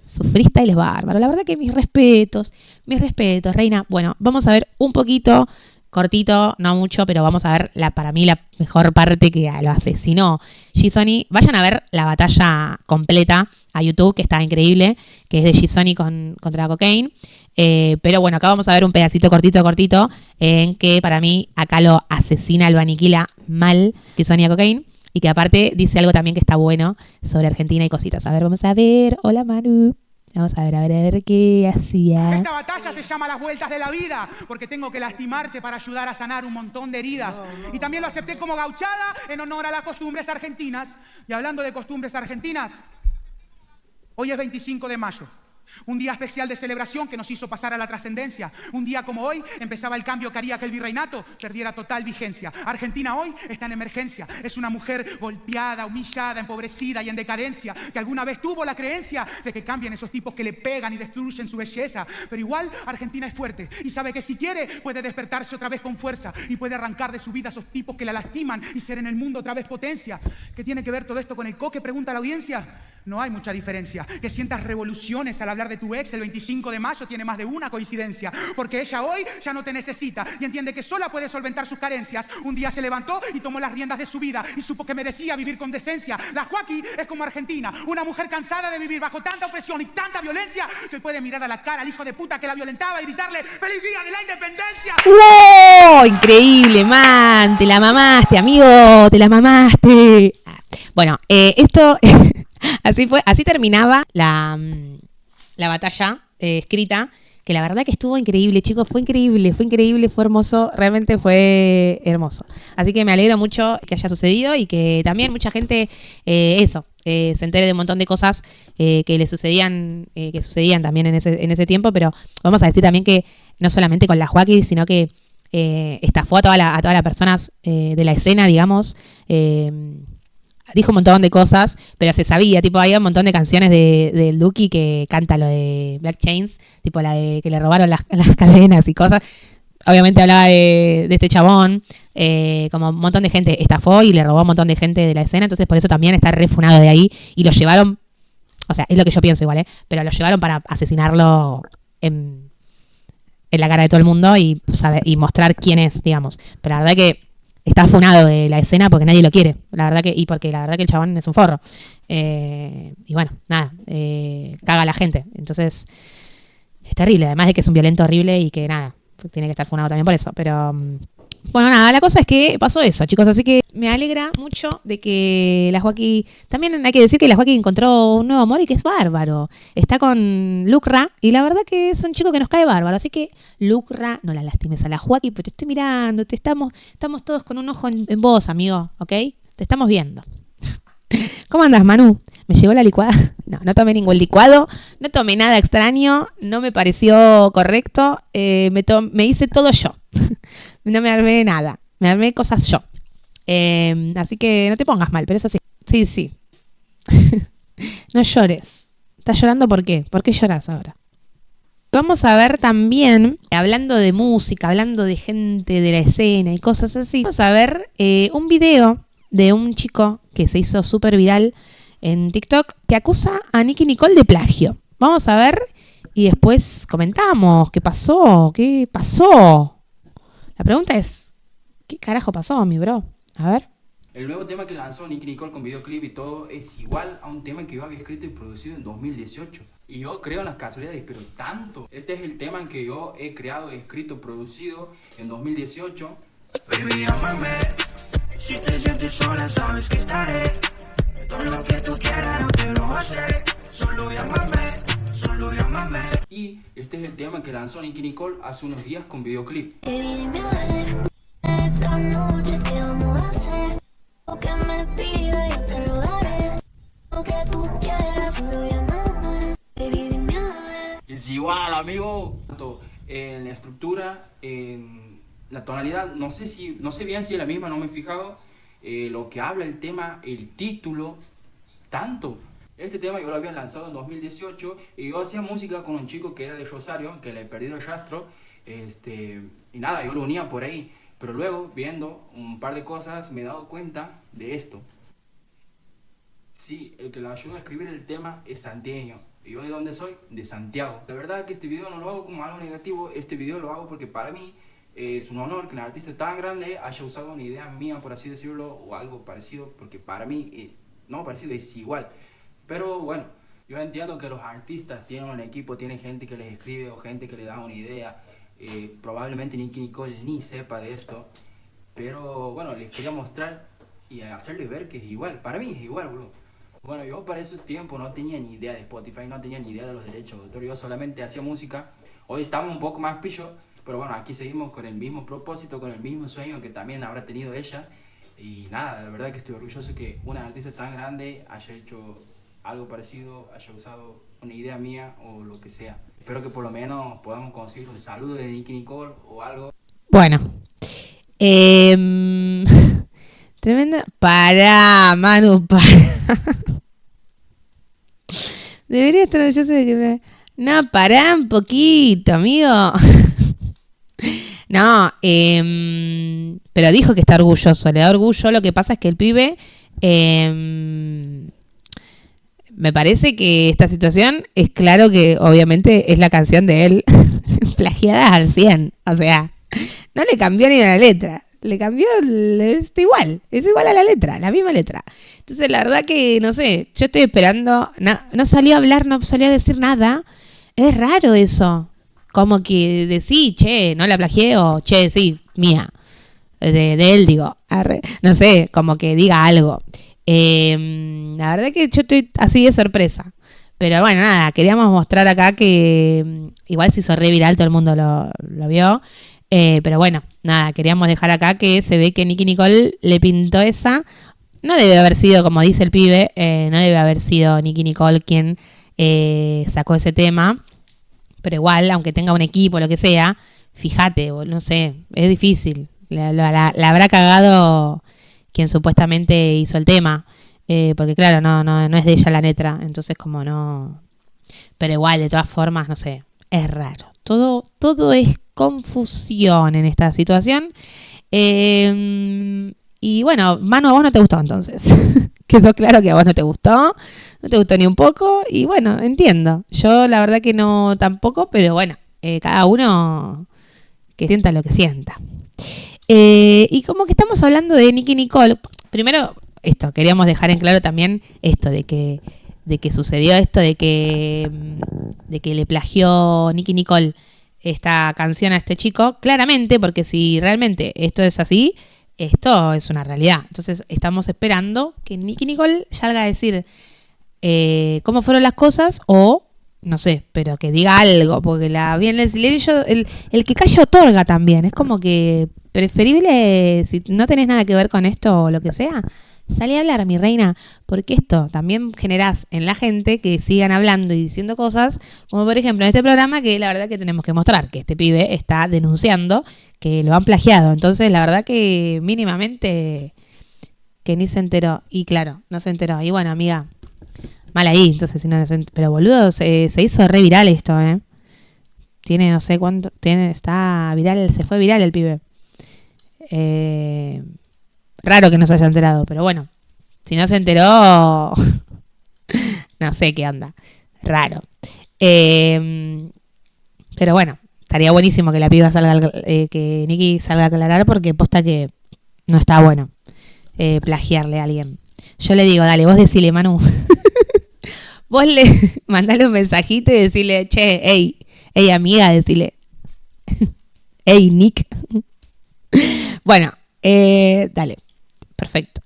sus freestyles bárbaros. La verdad que mis respetos, reina. Bueno, vamos a ver un poquito, cortito, no mucho, pero vamos a ver para mí la mejor parte que lo asesinó G-Sony. Vayan a ver la batalla completa a YouTube, que está increíble, que es de G-Sony contra Cocaine. Pero bueno, acá vamos a ver un pedacito cortito, en que para mí acá lo asesina, lo aniquila mal G-Sony a Cocaine. Y que aparte dice algo también que está bueno sobre Argentina y cositas. A ver, vamos a ver. Hola, Manu. Vamos a ver qué hacía. Esta batalla se llama Las Vueltas de la Vida, porque tengo que lastimarte para ayudar a sanar un montón de heridas. Y también lo acepté como gauchada en honor a las costumbres argentinas. Y hablando de costumbres argentinas, hoy es 25 de mayo. Un día especial de celebración que nos hizo pasar a la trascendencia. Un día como hoy empezaba el cambio que haría que el virreinato perdiera total vigencia. Argentina hoy está en emergencia. Es una mujer golpeada, humillada, empobrecida y en decadencia, que alguna vez tuvo la creencia de que cambien esos tipos que le pegan y destruyen su belleza. Pero igual Argentina es fuerte y sabe que si quiere puede despertarse otra vez con fuerza y puede arrancar de su vida a esos tipos que la lastiman y ser en el mundo otra vez potencia. ¿Qué tiene que ver todo esto con el coque? Pregunta la audiencia. No hay mucha diferencia. Que sientas revoluciones al hablar de tu ex el 25 de mayo tiene más de una coincidencia. Porque ella hoy ya no te necesita y entiende que sola puede solventar sus carencias. Un día se levantó y tomó las riendas de su vida y supo que merecía vivir con decencia. La Joaquí es como Argentina, una mujer cansada de vivir bajo tanta opresión y tanta violencia que puede mirar a la cara al hijo de puta que la violentaba y gritarle ¡Feliz Día de la Independencia! ¡Wow! Increíble, man. Te la mamaste, amigo. Te la mamaste. Bueno, esto... Así terminaba la batalla escrita, que la verdad que estuvo increíble, chicos, fue increíble, fue hermoso, realmente fue hermoso. Así que me alegro mucho que haya sucedido y que también mucha gente, se entere de un montón de cosas que le sucedían, que sucedían también en ese tiempo, pero vamos a decir también que no solamente con la Joaquí, sino que estafó a todas las personas de la escena, digamos. Dijo un montón de cosas, pero se sabía, tipo, había un montón de canciones del Duki que canta lo de Black Chains, tipo la de que le robaron las cadenas y cosas. Obviamente hablaba de este chabón, como un montón de gente estafó y le robó a un montón de gente de la escena, entonces por eso también está refunado de ahí y lo llevaron, o sea, es lo que yo pienso igual, pero lo llevaron para asesinarlo en la cara de todo el mundo y mostrar quién es, digamos. Pero la verdad que está funado de la escena porque nadie lo quiere, la verdad que el chabón es un forro. Y bueno, nada, caga a la gente. Entonces, es terrible, además de que es un violento horrible y que nada, tiene que estar funado también por eso. Pero bueno, nada, la cosa es que pasó eso, chicos, así que me alegra mucho de que la Joaquí, también hay que decir que la Joaquí encontró un nuevo amor y que es bárbaro. Está con Lucra y la verdad que es un chico que nos cae bárbaro, así que Lucra, no la lastimes a la Joaquí, pero te estoy mirando, estamos todos con un ojo en vos, amigo, ¿ok? Te estamos viendo. ¿Cómo andas, Manu? Me llegó la licuada. No tomé ningún licuado, no tomé nada extraño, no me pareció correcto. Me hice todo yo. No me armé nada, me armé cosas yo. Así que no te pongas mal, pero es así. Sí. No llores. ¿Estás llorando por qué? ¿Por qué lloras ahora? Vamos a ver también, hablando de música, hablando de gente de la escena y cosas así, vamos a ver un video de un chico que se hizo súper viral en TikTok que acusa a Nicki Nicole de plagio. Vamos a ver y después comentamos qué pasó. La pregunta es, ¿qué carajo pasó, mi bro? A ver. El nuevo tema que lanzó Nicki Nicole con videoclip y todo es igual a un tema que yo había escrito y producido en 2018. Y yo creo en las casualidades, pero tanto. Este es el tema que yo he creado, escrito, producido en 2018. Baby, llámame. Si te sientes sola, sabes que estaré. Todo lo que tú quieras, no te lo hacer. Solo llámame. Y este es el tema que lanzó Nicki Nicole hace unos días con videoclip. Esta noche te vamos a hacer. Lo que me pida yo te lo daré. Lo que tú quieras, solo llámame. Baby, dime a ver. Es igual, amigo. En la estructura, en la tonalidad, no sé bien si es la misma, no me he fijado. Lo que habla el tema, el título, tanto. Este tema yo lo había lanzado en 2018 y yo hacía música con un chico que era de Rosario, que le he perdido el rastro. Y nada, yo lo unía por ahí. Pero luego, viendo un par de cosas, me he dado cuenta de esto. Sí, el que lo ayuda a escribir el tema es santiagueño. ¿Y yo de dónde soy? De Santiago. La verdad que este video no lo hago como algo negativo. Este video lo hago porque para mí es un honor que un artista tan grande haya usado una idea mía, por así decirlo, o algo parecido. Porque para mí es, no parecido, es igual. Pero bueno, yo entiendo que los artistas tienen un equipo, tienen gente que les escribe o gente que les da una idea. Probablemente Nicki Nicole ni sepa de esto, pero bueno, les quería mostrar y hacerles ver que es igual. Para mí es igual, bro. Bueno, yo para ese tiempo no tenía ni idea de Spotify, no tenía ni idea de los derechos de autor. Yo solamente hacía música. Hoy estamos un poco más pillo, pero bueno, aquí seguimos con el mismo propósito, con el mismo sueño que también habrá tenido ella. Y nada, la verdad que estoy orgulloso que una artista tan grande haya hecho algo parecido, haya usado una idea mía o lo que sea. Espero que por lo menos podamos conseguir un saludo de Nicki Nicole o algo. Bueno. Tremenda. Pará, Manu, pará. Debería estar orgulloso de que me... No, pará un poquito, amigo. No, pero dijo que está orgulloso. Le da orgullo. Lo que pasa es que el pibe... me parece que esta situación es claro que obviamente es la canción de él plagiada al 100. O sea, no le cambió ni la letra. Le cambió, es igual a la letra, la misma letra. Entonces la verdad que, no sé, yo estoy esperando, no salió a hablar, no salió a decir nada. Es raro eso. Como que decir, che, no la plagié o che, sí, mía. De él, digo, arre. No sé, como que diga algo. La verdad que yo estoy así de sorpresa. Pero bueno, nada, queríamos mostrar acá que igual se hizo re viral, todo el mundo lo vio. Pero bueno, nada, queríamos dejar acá que se ve que Nicki Nicole le pintó esa. No debe haber sido, como dice el pibe, no debe haber sido Nicki Nicole quien sacó ese tema. Pero igual, aunque tenga un equipo, lo que sea, fíjate, no sé, es difícil. La habrá cagado quien supuestamente hizo el tema. Porque claro, no es de ella la letra. Entonces como no... Pero igual, de todas formas, no sé, es raro. Todo es confusión en esta situación. Y bueno, Manu, a vos no te gustó entonces. Quedó claro que a vos no te gustó ni un poco. Y bueno, entiendo. Yo la verdad que no tampoco, pero bueno, cada uno que sienta lo que sienta. Y como que estamos hablando de Nicki Nicole, primero esto, queríamos dejar en claro también esto de que sucedió esto, de que le plagió Nicki Nicole esta canción a este chico, claramente, porque si realmente esto es así, esto es una realidad. Entonces estamos esperando que Nicki Nicole salga a decir cómo fueron las cosas o, no sé, pero que diga algo, porque bien el silencio, el que calla otorga también. Es como que preferible, si no tenés nada que ver con esto o lo que sea, salí a hablar, mi reina, porque esto también generás en la gente que sigan hablando y diciendo cosas, como por ejemplo en este programa, que la verdad que tenemos que mostrar que este pibe está denunciando que lo han plagiado. Entonces la verdad que mínimamente que ni se enteró. Y claro, no se enteró. Y bueno, amiga, mal ahí. Entonces, si no se enteró. Pero boludo, se hizo re viral esto, Tiene no sé cuánto, está viral, se fue viral el pibe. Raro que no se haya enterado, pero bueno, si no se enteró, no sé qué onda, raro. Pero bueno, estaría buenísimo que la piba salga, que Nicky salga a aclarar, porque posta que no está bueno plagiarle a alguien. Yo le digo, dale, vos decile, Manu, vos le mandale un mensajito y decirle, che, hey amiga, decirle, hey Nick. Bueno, dale. Perfecto.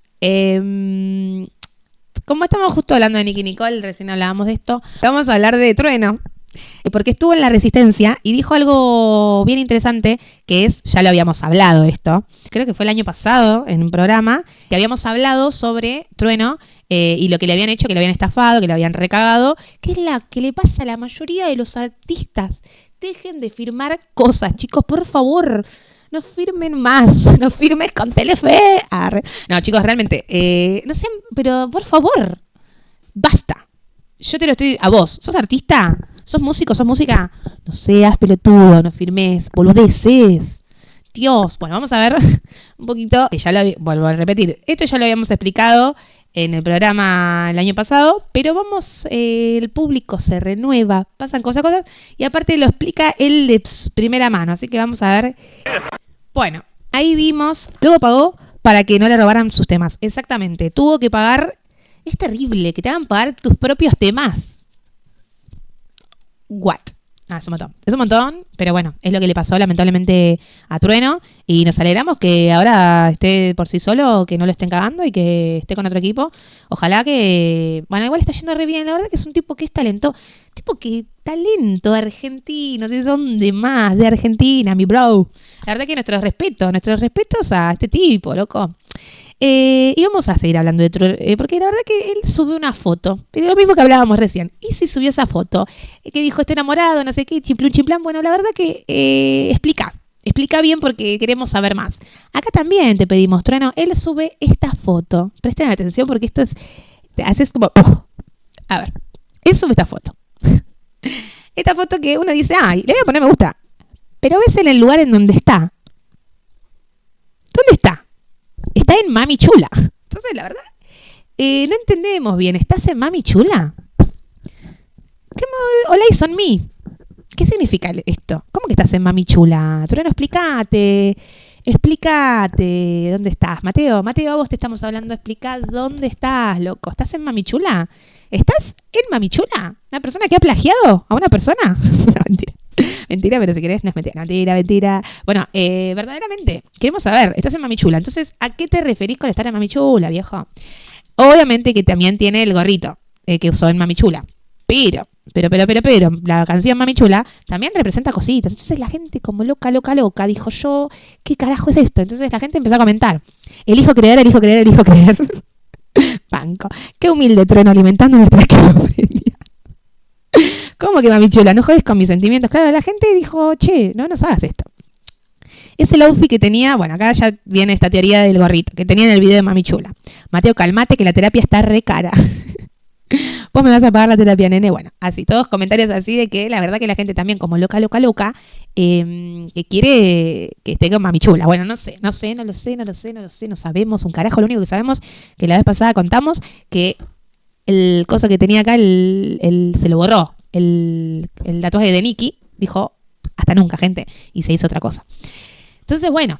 Como estamos justo hablando de Nicky Nicole, recién hablábamos de esto, vamos a hablar de Trueno, porque estuvo en La Resistencia y dijo algo bien interesante, que es, ya lo habíamos hablado de esto, creo que fue el año pasado en un programa, que habíamos hablado sobre Trueno y lo que le habían hecho, que le habían estafado, que le habían recagado, que es la que le pasa a la mayoría de los artistas. Dejen de firmar cosas, chicos, por favor. No firmen más, no firmes con Telefe. No, chicos, realmente, no sé, pero por favor, basta. Yo te lo estoy, a vos, ¿sos artista? ¿Sos músico? ¿Sos música? No seas pelotudo, no firmes, boludeces. Dios, bueno, vamos a ver un poquito, que ya lo vuelvo a repetir, esto ya lo habíamos explicado en el programa el año pasado, pero vamos, el público se renueva, pasan cosas, y aparte lo explica él de primera mano, así que vamos a ver. Bueno, ahí vimos, luego pagó para que no le robaran sus temas. Exactamente, tuvo que pagar, es terrible que te hagan pagar tus propios temas. What? Es un montón, pero bueno, es lo que le pasó lamentablemente a Trueno y nos alegramos que ahora esté por sí solo, que no lo estén cagando y que esté con otro equipo. Ojalá que, bueno, igual está yendo re bien, la verdad que es un tipo que es talento argentino, ¿de dónde más? De Argentina, mi bro. La verdad que nuestros respetos a este tipo, loco. Y vamos a seguir hablando de Trueno, porque la verdad que él sube una foto, de lo mismo que hablábamos recién. Y si subió esa foto, que dijo estoy enamorado, no sé qué, chimplán, bueno, la verdad que explica bien porque queremos saber más. Acá también te pedimos, Trueno, él sube esta foto. Presten atención porque esto es, te haces como, a ver, él sube esta foto. Esta foto que uno dice, ay, le voy a poner me gusta, pero ves en el lugar en donde está. ¿Dónde está? Está en Mami Chula. Entonces, la verdad, no entendemos bien. ¿Estás en Mami Chula? Hola, son me. ¿Qué significa esto? ¿Cómo que estás en Mami Chula? Trueno, explícate. ¿Dónde estás? Mateo, a vos te estamos hablando. Explica dónde estás, loco. ¿Estás en Mami Chula? ¿Estás en Mami Chula? ¿Una persona que ha plagiado a una persona? No, mentira. Mentira, pero si querés, no es mentira. Mentira. Bueno, verdaderamente, queremos saber, estás en Mami Chula. Entonces, ¿a qué te referís con estar en Mami Chula, viejo? Obviamente que también tiene el gorrito que usó en Mami Chula. Pero, la canción Mami Chula también representa cositas. Entonces la gente como loca, dijo yo, ¿qué carajo es esto? Entonces la gente empezó a comentar. Elijo creer. Banco. Qué humilde Trueno alimentando nuestra esquizofrenia. ¿Cómo que Mami Chula? No jodes con mis sentimientos. Claro, la gente dijo, che, no nos hagas esto. Es el outfit que tenía, bueno, acá ya viene esta teoría del gorrito, que tenía en el video de Mami Chula. Mateo, calmate que la terapia está re cara. Vos me vas a pagar la terapia, nene. Bueno, así, todos comentarios así de que la verdad que la gente también como loca, que quiere que esté con Mami Chula. Bueno, no sé, no sabemos un carajo. Lo único que sabemos que la vez pasada contamos que el cosa que tenía acá, se lo borró. El tatuaje de Nicky, dijo, hasta nunca, gente, y se hizo otra cosa. Entonces, bueno,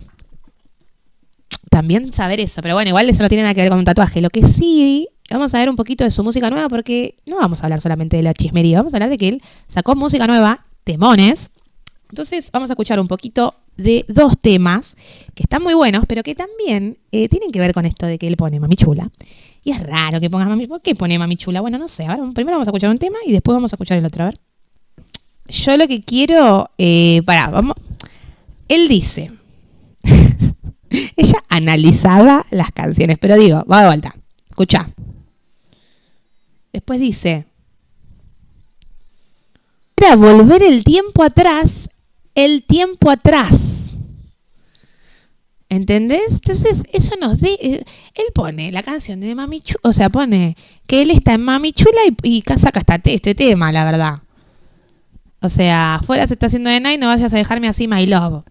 también saber eso, pero bueno, igual eso no tiene nada que ver con un tatuaje. Lo que sí, vamos a ver un poquito de su música nueva, porque no vamos a hablar solamente de la chismería, vamos a hablar de que él sacó música nueva, temones. Entonces vamos a escuchar un poquito de 2 temas que están muy buenos, pero que también tienen que ver con esto de que él pone Mami Chula. Y es raro que pongas Mami Chula. ¿Por qué pone Mami Chula? Bueno, no sé. Ahora primero vamos a escuchar un tema y después vamos a escuchar el otro. A ver. Yo lo que quiero... vamos. Él dice... Ella analizaba las canciones, pero digo, va de vuelta. Escucha. Después dice, era volver el tiempo atrás. ¿Entendés? Entonces, eso nos él pone la canción de Mami Chula, o sea, pone que él está en Mami Chula y saca hasta este tema, la verdad. O sea, afuera se está haciendo de night, no vayas a dejarme así, my love.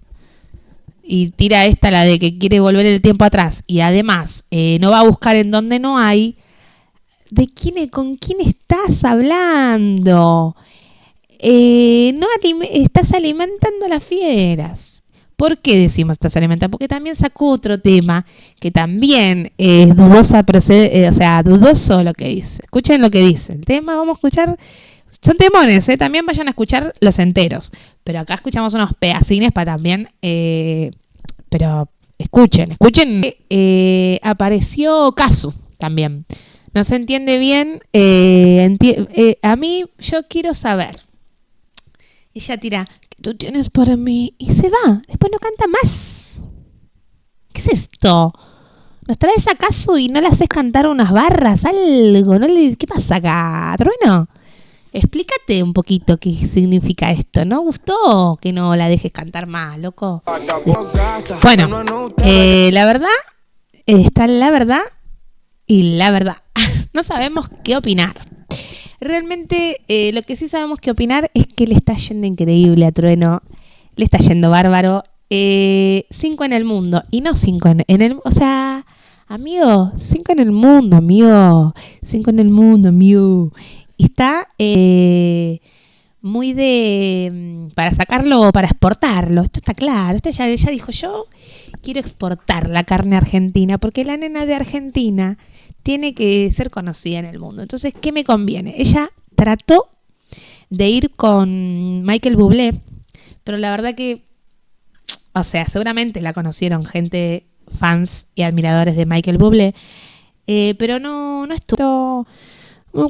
Y tira esta, la de que quiere volver el tiempo atrás. Y además, no va a buscar en donde no hay. ¿Con quién estás hablando? Estás alimentando a las fieras. ¿Por qué decimos estás alimentando? Porque también sacó otro tema que también es dudoso lo que dice. Escuchen lo que dice. El tema, vamos a escuchar. Son temones, también vayan a escuchar los enteros. Pero acá escuchamos unos pedacines para también. Pero escuchen. Apareció Kazu también. No se entiende bien. A mí, yo quiero saber. Ella tira, ¿qué tú tienes para mí? Y se va. Después no canta más. ¿Qué es esto? ¿Nos traes acaso y no le haces cantar unas barras? Algo. ¿Qué pasa acá, Trueno? Explícate un poquito qué significa esto. ¿No gustó que no la dejes cantar más, loco? Bueno, la verdad, está la verdad y la verdad. No sabemos qué opinar. Realmente lo que sí sabemos que opinar es que le está yendo increíble a Trueno. Le está yendo bárbaro. 5 en el mundo. Y no 5 en el... O sea, amigo, 5 en el mundo, amigo. 5 en el mundo, amigo. Y está muy de... para sacarlo, para exportarlo. Esto está claro. Ella dijo, yo quiero exportar la carne argentina porque la nena de Argentina tiene que ser conocida en el mundo. Entonces, ¿qué me conviene? Ella trató de ir con Michael Bublé, pero la verdad que, o sea, seguramente la conocieron gente, fans y admiradores de Michael Bublé, pero no estuvo. A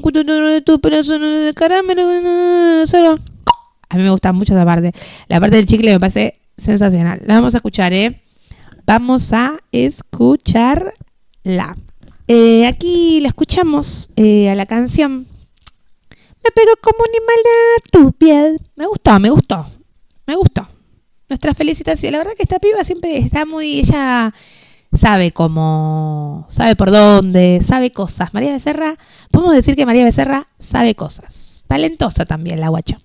mí me gusta mucho esa parte. La parte del chicle me parece sensacional. La vamos a escuchar, Vamos a escucharla. Aquí la escuchamos a la canción. Me pegó como un animal a tu piel. Me gustó. Nuestra felicitación. La verdad que esta piba siempre está muy... Ella sabe cómo... Sabe por dónde. Sabe cosas. María Becerra... Podemos decir que María Becerra sabe cosas. Talentosa también la guacha.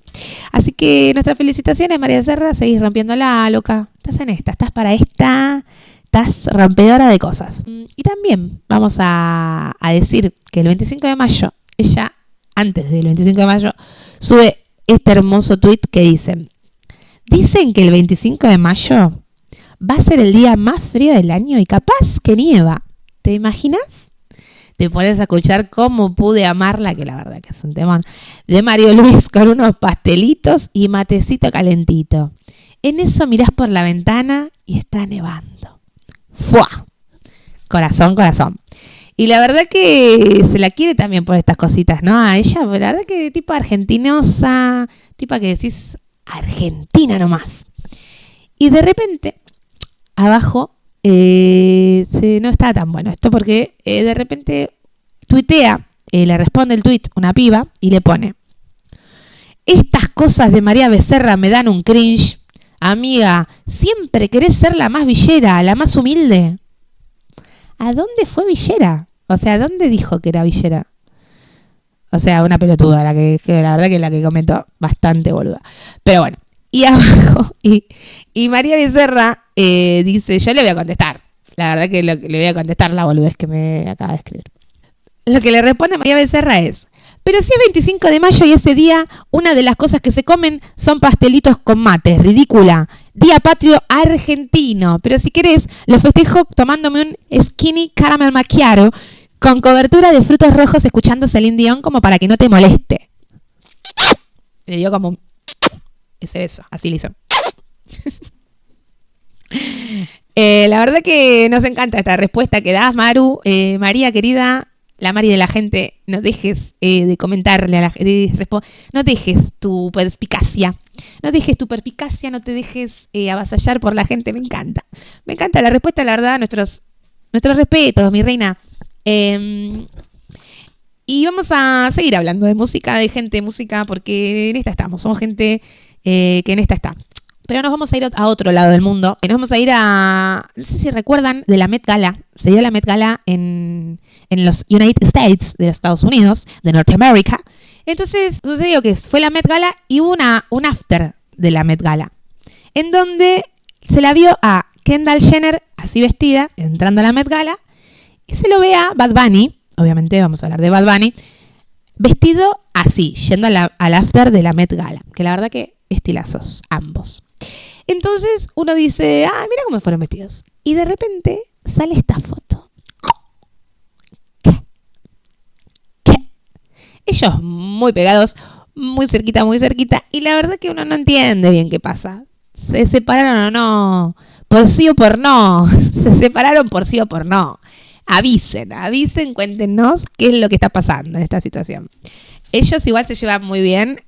Así que nuestras felicitaciones, María Becerra. Seguís rompiéndola, loca. Estás en esta. Estás para esta... Estás rompedora de cosas. Y también vamos a decir que el 25 de mayo, ella, antes del 25 de mayo, sube este hermoso tweet que dicen que el 25 de mayo va a ser el día más frío del año y capaz que nieva. ¿Te imaginas? Te pones a escuchar Cómo pude amarla, que la verdad que es un temón, de Mario Luis con unos pastelitos y matecito calentito. En eso mirás por la ventana y está nevando. ¡Fua! Corazón. Y la verdad que se la quiere también por estas cositas, ¿no? A ella, la verdad que tipo argentinosa, tipa que decís Argentina nomás. Y de repente, abajo, no está tan bueno esto porque de repente tuitea, le responde el tuit una piba y le pone: estas cosas de María Becerra me dan un cringe. Amiga, siempre querés ser la más villera, la más humilde. ¿A dónde fue villera? O sea, ¿dónde dijo que era villera? O sea, una pelotuda, la verdad que la que comentó, bastante boluda. Pero bueno, y abajo, y María Becerra dice, yo le voy a contestar. La verdad que le voy a contestar la boludez que me acaba de escribir. Lo que le responde María Becerra es: pero si es 25 de mayo y ese día una de las cosas que se comen son pastelitos con mate. Ridícula. Día patrio argentino. Pero si querés, lo festejo tomándome un skinny caramel macchiato con cobertura de frutos rojos escuchando Celine Dion como para que no te moleste. Le dio como ese beso. Así le hizo. La verdad que nos encanta esta respuesta que das, Maru. María, querida... La Mari de la gente, no dejes de comentarle a la gente, no dejes tu perspicacia No dejes tu perspicacia, no te dejes avasallar por la gente. Me encanta. Me encanta la respuesta, la verdad. Nuestros respetos, mi reina. Y vamos a seguir hablando de música, de gente de música, porque en esta estamos. Somos gente que en esta está. Pero nos vamos a ir a otro lado del mundo. Nos vamos a ir a... No sé si recuerdan de la Met Gala. Se dio la Met Gala en los United States, de los Estados Unidos, de Norteamérica. Entonces, sucedió que fue la Met Gala y hubo un after de la Met Gala. En donde se la vio a Kendall Jenner, así vestida, entrando a la Met Gala. Y se lo ve a Bad Bunny, obviamente vamos a hablar de Bad Bunny, vestido así, yendo al after de la Met Gala. Que la verdad que estilazos, ambos. Entonces uno dice, mira cómo fueron vestidos. Y de repente sale esta foto. ¿Qué? Ellos muy pegados, muy cerquita. Y la verdad que uno no entiende bien qué pasa. ¿Se separaron o no? ¿Por sí o por no? ¿Se separaron por sí o por no? Avisen, cuéntenos qué es lo que está pasando en esta situación. Ellos igual se llevan muy bien,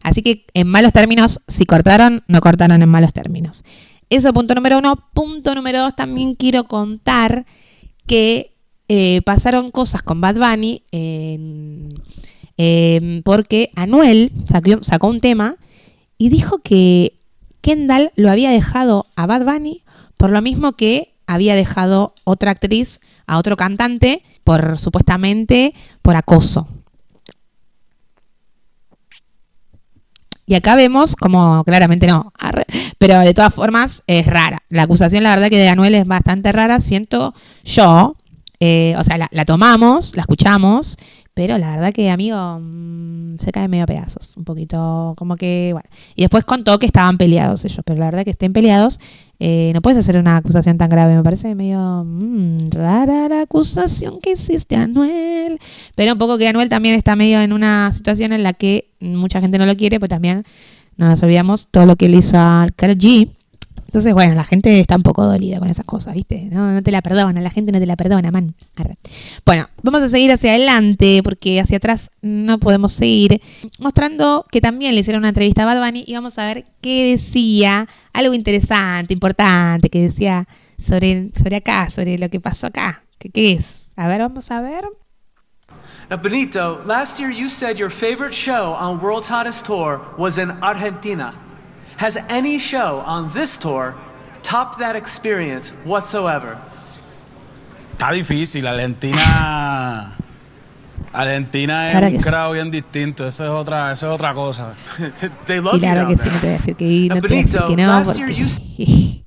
así que en malos términos, si cortaron, no cortaron en malos términos. Eso, punto número 1. Punto número 2, también quiero contar que pasaron cosas con Bad Bunny, porque Anuel sacó un tema y dijo que Kendall lo había dejado a Bad Bunny por lo mismo que había dejado otra actriz a otro cantante supuestamente por acoso. Y acá vemos como claramente no, pero de todas formas es rara. La acusación, la verdad que de Anuel es bastante rara, siento yo. O sea, la tomamos, la escuchamos, pero la verdad que, amigo, se cae medio a pedazos. Un poquito como que, bueno. Y después contó que estaban peleados ellos, pero la verdad que estén peleados, no puedes hacer una acusación tan grave. Me parece medio rara la acusación que hiciste, Anuel. Pero un poco que Anuel también está medio en una situación en la que mucha gente no lo quiere, pues también no nos olvidamos todo lo que le hizo a Karol G. Entonces, bueno, la gente está un poco dolida con esas cosas, ¿viste? No te la perdona, la gente no te la perdona, man. Arre. Bueno, vamos a seguir hacia adelante porque hacia atrás no podemos seguir. Mostrando que también le hicieron una entrevista a Bad Bunny y vamos a ver qué decía, algo interesante, importante, que decía sobre acá, sobre lo que pasó acá. ¿Qué es? A ver, vamos a ver. Now, Benito, last year you said your favorite show on World's Hottest Tour was in Argentina. Has any show on this tour topped that experience whatsoever? Está difícil, Argentina es un crowd bien distinto, eso es otra cosa. Y la verdad que sí, no te voy a decir que no, te voy a decir que no, porque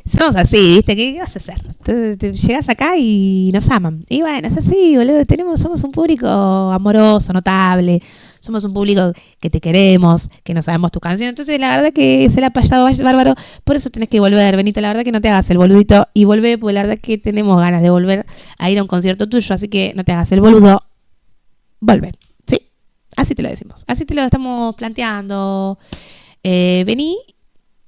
somos así, ¿viste? ¿Qué vas a hacer? Entonces, llegas acá y nos aman. Y bueno, es así, boludo, somos un público amoroso, notable. Somos un público que te queremos, que no sabemos tu canción. Entonces, la verdad que se la ha pasado bárbaro. Por eso tenés que volver, Benito. La verdad que no te hagas el boludito y volvé, porque la verdad que tenemos ganas de volver a ir a un concierto tuyo. Así que no te hagas el boludo. Volver. ¿Sí? Así te lo decimos. Así te lo estamos planteando. Vení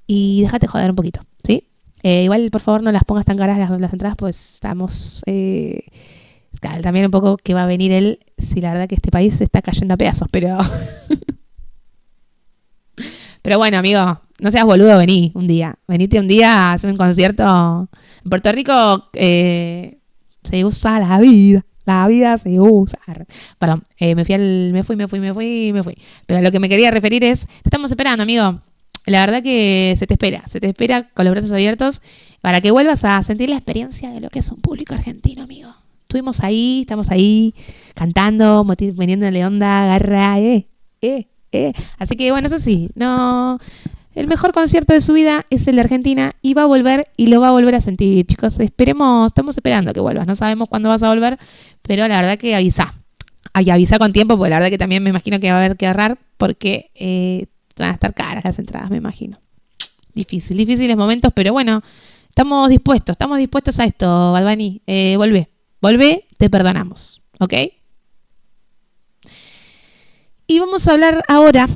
y déjate joder un poquito. ¿Sí? Igual, por favor, no las pongas tan caras las entradas, pues estamos... también un poco que va a venir él si la verdad que este país se está cayendo a pedazos, pero pero bueno, amigo, no seas boludo, vení un día, venite un día a hacer un concierto. En Puerto Rico se usa la vida se usa. Perdón, me fui, pero a lo que me quería referir es, te estamos esperando, amigo. La verdad que se te espera con los brazos abiertos para que vuelvas a sentir la experiencia de lo que es un público argentino, amigo. Estamos ahí, cantando, metiéndole onda, garra, Así que bueno, eso sí, no, el mejor concierto de su vida es el de Argentina y va a volver y lo va a volver a sentir, chicos. Estamos esperando que vuelvas, no sabemos cuándo vas a volver, pero la verdad que avisa con tiempo, porque la verdad que también me imagino que va a haber que ahorrar porque van a estar caras las entradas, me imagino. Difíciles momentos, pero bueno, estamos dispuestos a esto, Bad Bunny. Volvé, te perdonamos, ¿ok? Y vamos a hablar ahora,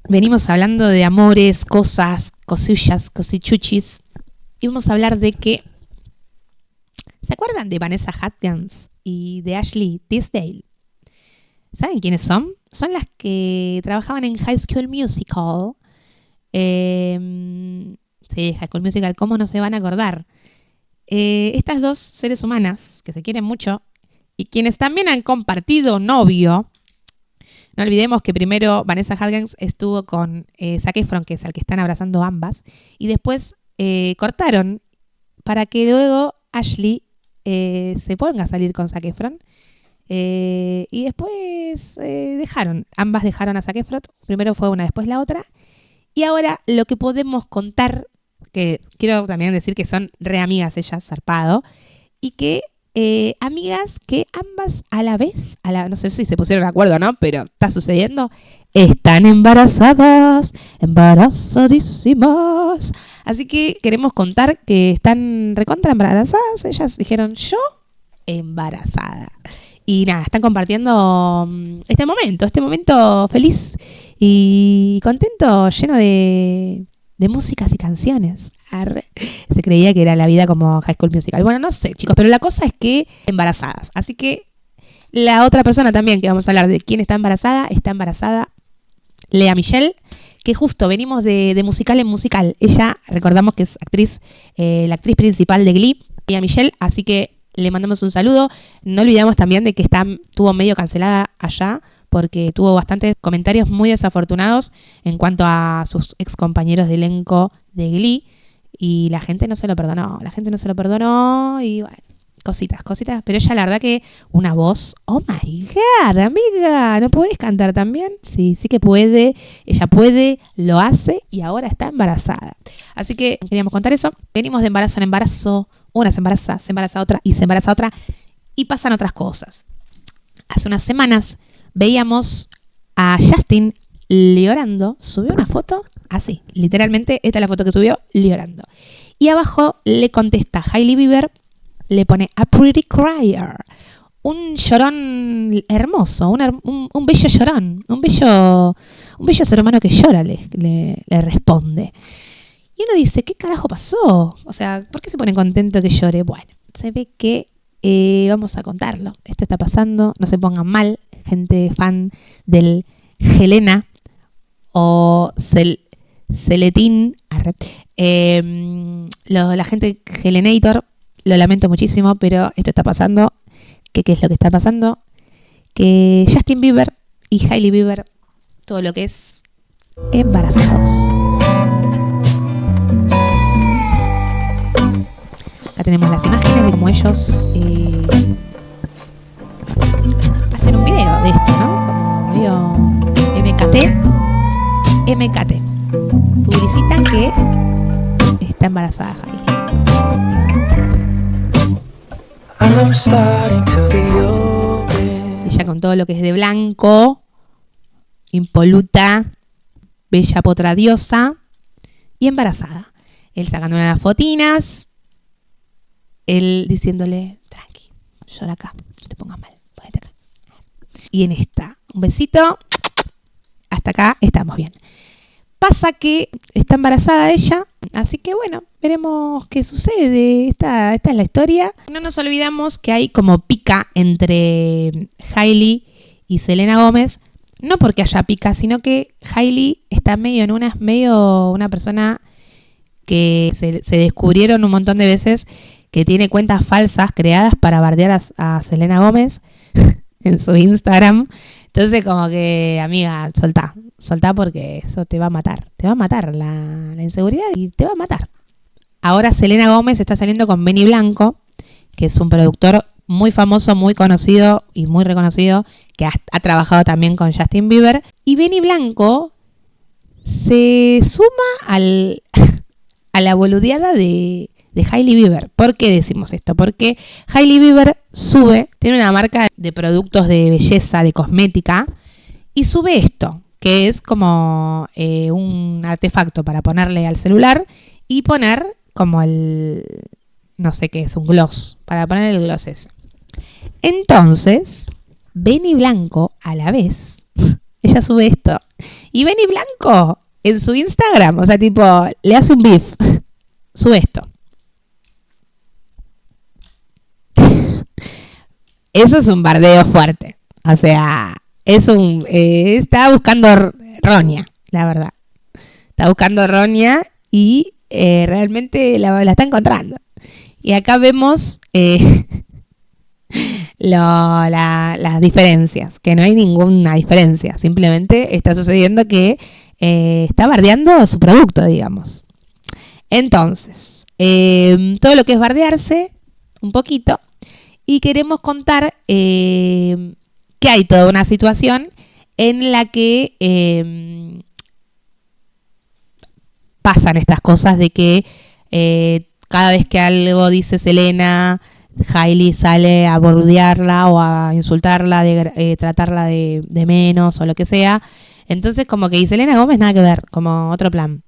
venimos hablando de amores, cosas, cosillas, cosichuchis, y vamos a hablar de que, ¿se acuerdan de Vanessa Hudgens y de Ashley Tisdale? ¿Saben quiénes son? son las que trabajaban en High School Musical. Sí, High School Musical, ¿cómo no se van a acordar? Estas dos seres humanas que se quieren mucho y quienes también han compartido novio. No olvidemos que primero Vanessa Hudgens estuvo con Zac Efron, que es al que están abrazando ambas, y después cortaron para que luego Ashley se ponga a salir con Zac Efron. Y después ambas dejaron a Zac Efron. Primero fue una, después la otra. Y ahora lo que podemos contar, que quiero también decir que son re amigas ellas, zarpado, y que amigas que ambas a la vez, no sé si se pusieron de acuerdo o no, pero está sucediendo, están embarazadas, embarazadísimas. Así que queremos contar que están recontra embarazadas. Ellas dijeron, yo embarazada. Y nada, están compartiendo este momento feliz y contento, lleno de músicas y canciones. Arre. Se creía que era la vida como High School Musical. Bueno, no sé, chicos, pero la cosa es que embarazadas. Así que la otra persona también que vamos a hablar de quién está embarazada Lea Michele, que justo venimos de musical en musical. Ella, recordamos que es actriz, la actriz principal de Glee, Lea Michele, así que le mandamos un saludo. No olvidamos también de que estuvo medio cancelada allá porque tuvo bastantes comentarios muy desafortunados en cuanto a sus ex compañeros de elenco de Glee y la gente no se lo perdonó. Y bueno, cositas. Pero ella la verdad que una voz, oh my God, amiga, ¿no podés cantar también? Sí que puede, ella puede, lo hace y ahora está embarazada. Así que queríamos contar eso. Venimos de embarazo en embarazo. Una se embaraza otra y se embaraza otra y pasan otras cosas. Hace unas semanas veíamos a Justin llorando. Subió una foto así, literalmente esta es la foto que subió, llorando. Y abajo le contesta Hailey Bieber, le pone a pretty crier. Un llorón hermoso, un bello llorón, un bello ser humano que llora, le responde. Y uno dice, ¿qué carajo pasó? O sea, ¿por qué se ponen contentos que llore? Bueno, se ve que vamos a contarlo. Esto está pasando, no se pongan mal, gente fan del Helena o Celetín. La gente Helenator, lo lamento muchísimo, pero esto está pasando. ¿Qué es lo que está pasando? Que Justin Bieber y Hailey Bieber, todo lo que es embarazados. Acá tenemos las imágenes de cómo ellos hacen un video de esto, ¿no? Como medio MKT. Publicitan que está embarazada Hailey. Ella con todo lo que es de blanco, impoluta, bella potra diosa y embarazada. Él sacando unas fotinas. Él diciéndole, tranqui, llora acá, no te pongas mal, ponete acá. Y en esta, un besito, hasta acá estamos bien. Pasa que está embarazada ella, así que bueno, veremos qué sucede. Esta es la historia. No nos olvidamos que hay como pica entre Hailey y Selena Gómez, no porque haya pica, sino que Hailey está medio una persona que se descubrieron un montón de veces que tiene cuentas falsas creadas para bardear a Selena Gómez en su Instagram. Entonces como que, amiga, soltá porque eso te va a matar la inseguridad y te va a matar. Ahora Selena Gómez está saliendo con Benny Blanco, que es un productor muy famoso, muy conocido y muy reconocido, que ha trabajado también con Justin Bieber. Y Benny Blanco se suma a la boludeada de Hailey Bieber. ¿Por qué decimos esto? Porque Hailey Bieber tiene una marca de productos de belleza, de cosmética, y sube esto, que es como un artefacto para ponerle al celular y poner como no sé qué es, un gloss, para poner el gloss ese. Entonces, Benny Blanco, a la vez, ella sube esto, y Benny Blanco en su Instagram, o sea, tipo, le hace un beef, sube esto. Eso es un bardeo fuerte. O sea, Está buscando roña, la verdad. Está buscando roña y realmente la está encontrando. Y acá vemos las diferencias, que no hay ninguna diferencia. Simplemente está sucediendo que está bardeando su producto, digamos. Entonces, todo lo que es bardearse, un poquito, y queremos contar que hay toda una situación en la que pasan estas cosas de que cada vez que algo dice Selena, Hailey sale a bordearla o a insultarla, tratarla de menos o lo que sea. Entonces como que y Selena Gómez nada que ver, como otro plan.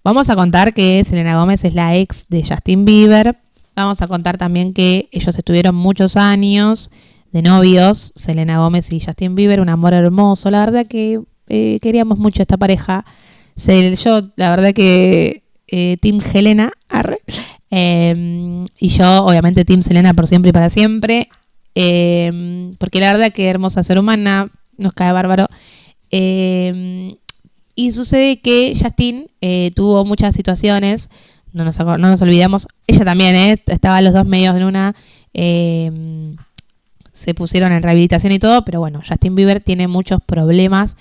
Vamos a contar que Selena Gómez es la ex de Justin Bieber. Vamos a contar también que ellos estuvieron muchos años de novios, Selena Gómez y Justin Bieber, un amor hermoso. La verdad que queríamos mucho esta pareja. Yo, la verdad que Team Helena, y yo, obviamente, Team Selena por siempre y para siempre. Porque la verdad que hermosa ser humana, nos cae bárbaro. Y sucede que Justin tuvo muchas situaciones. No nos olvidemos, ella también, estaba los dos medios en una, se pusieron en rehabilitación y todo, pero bueno, Justin Bieber tiene muchos problemas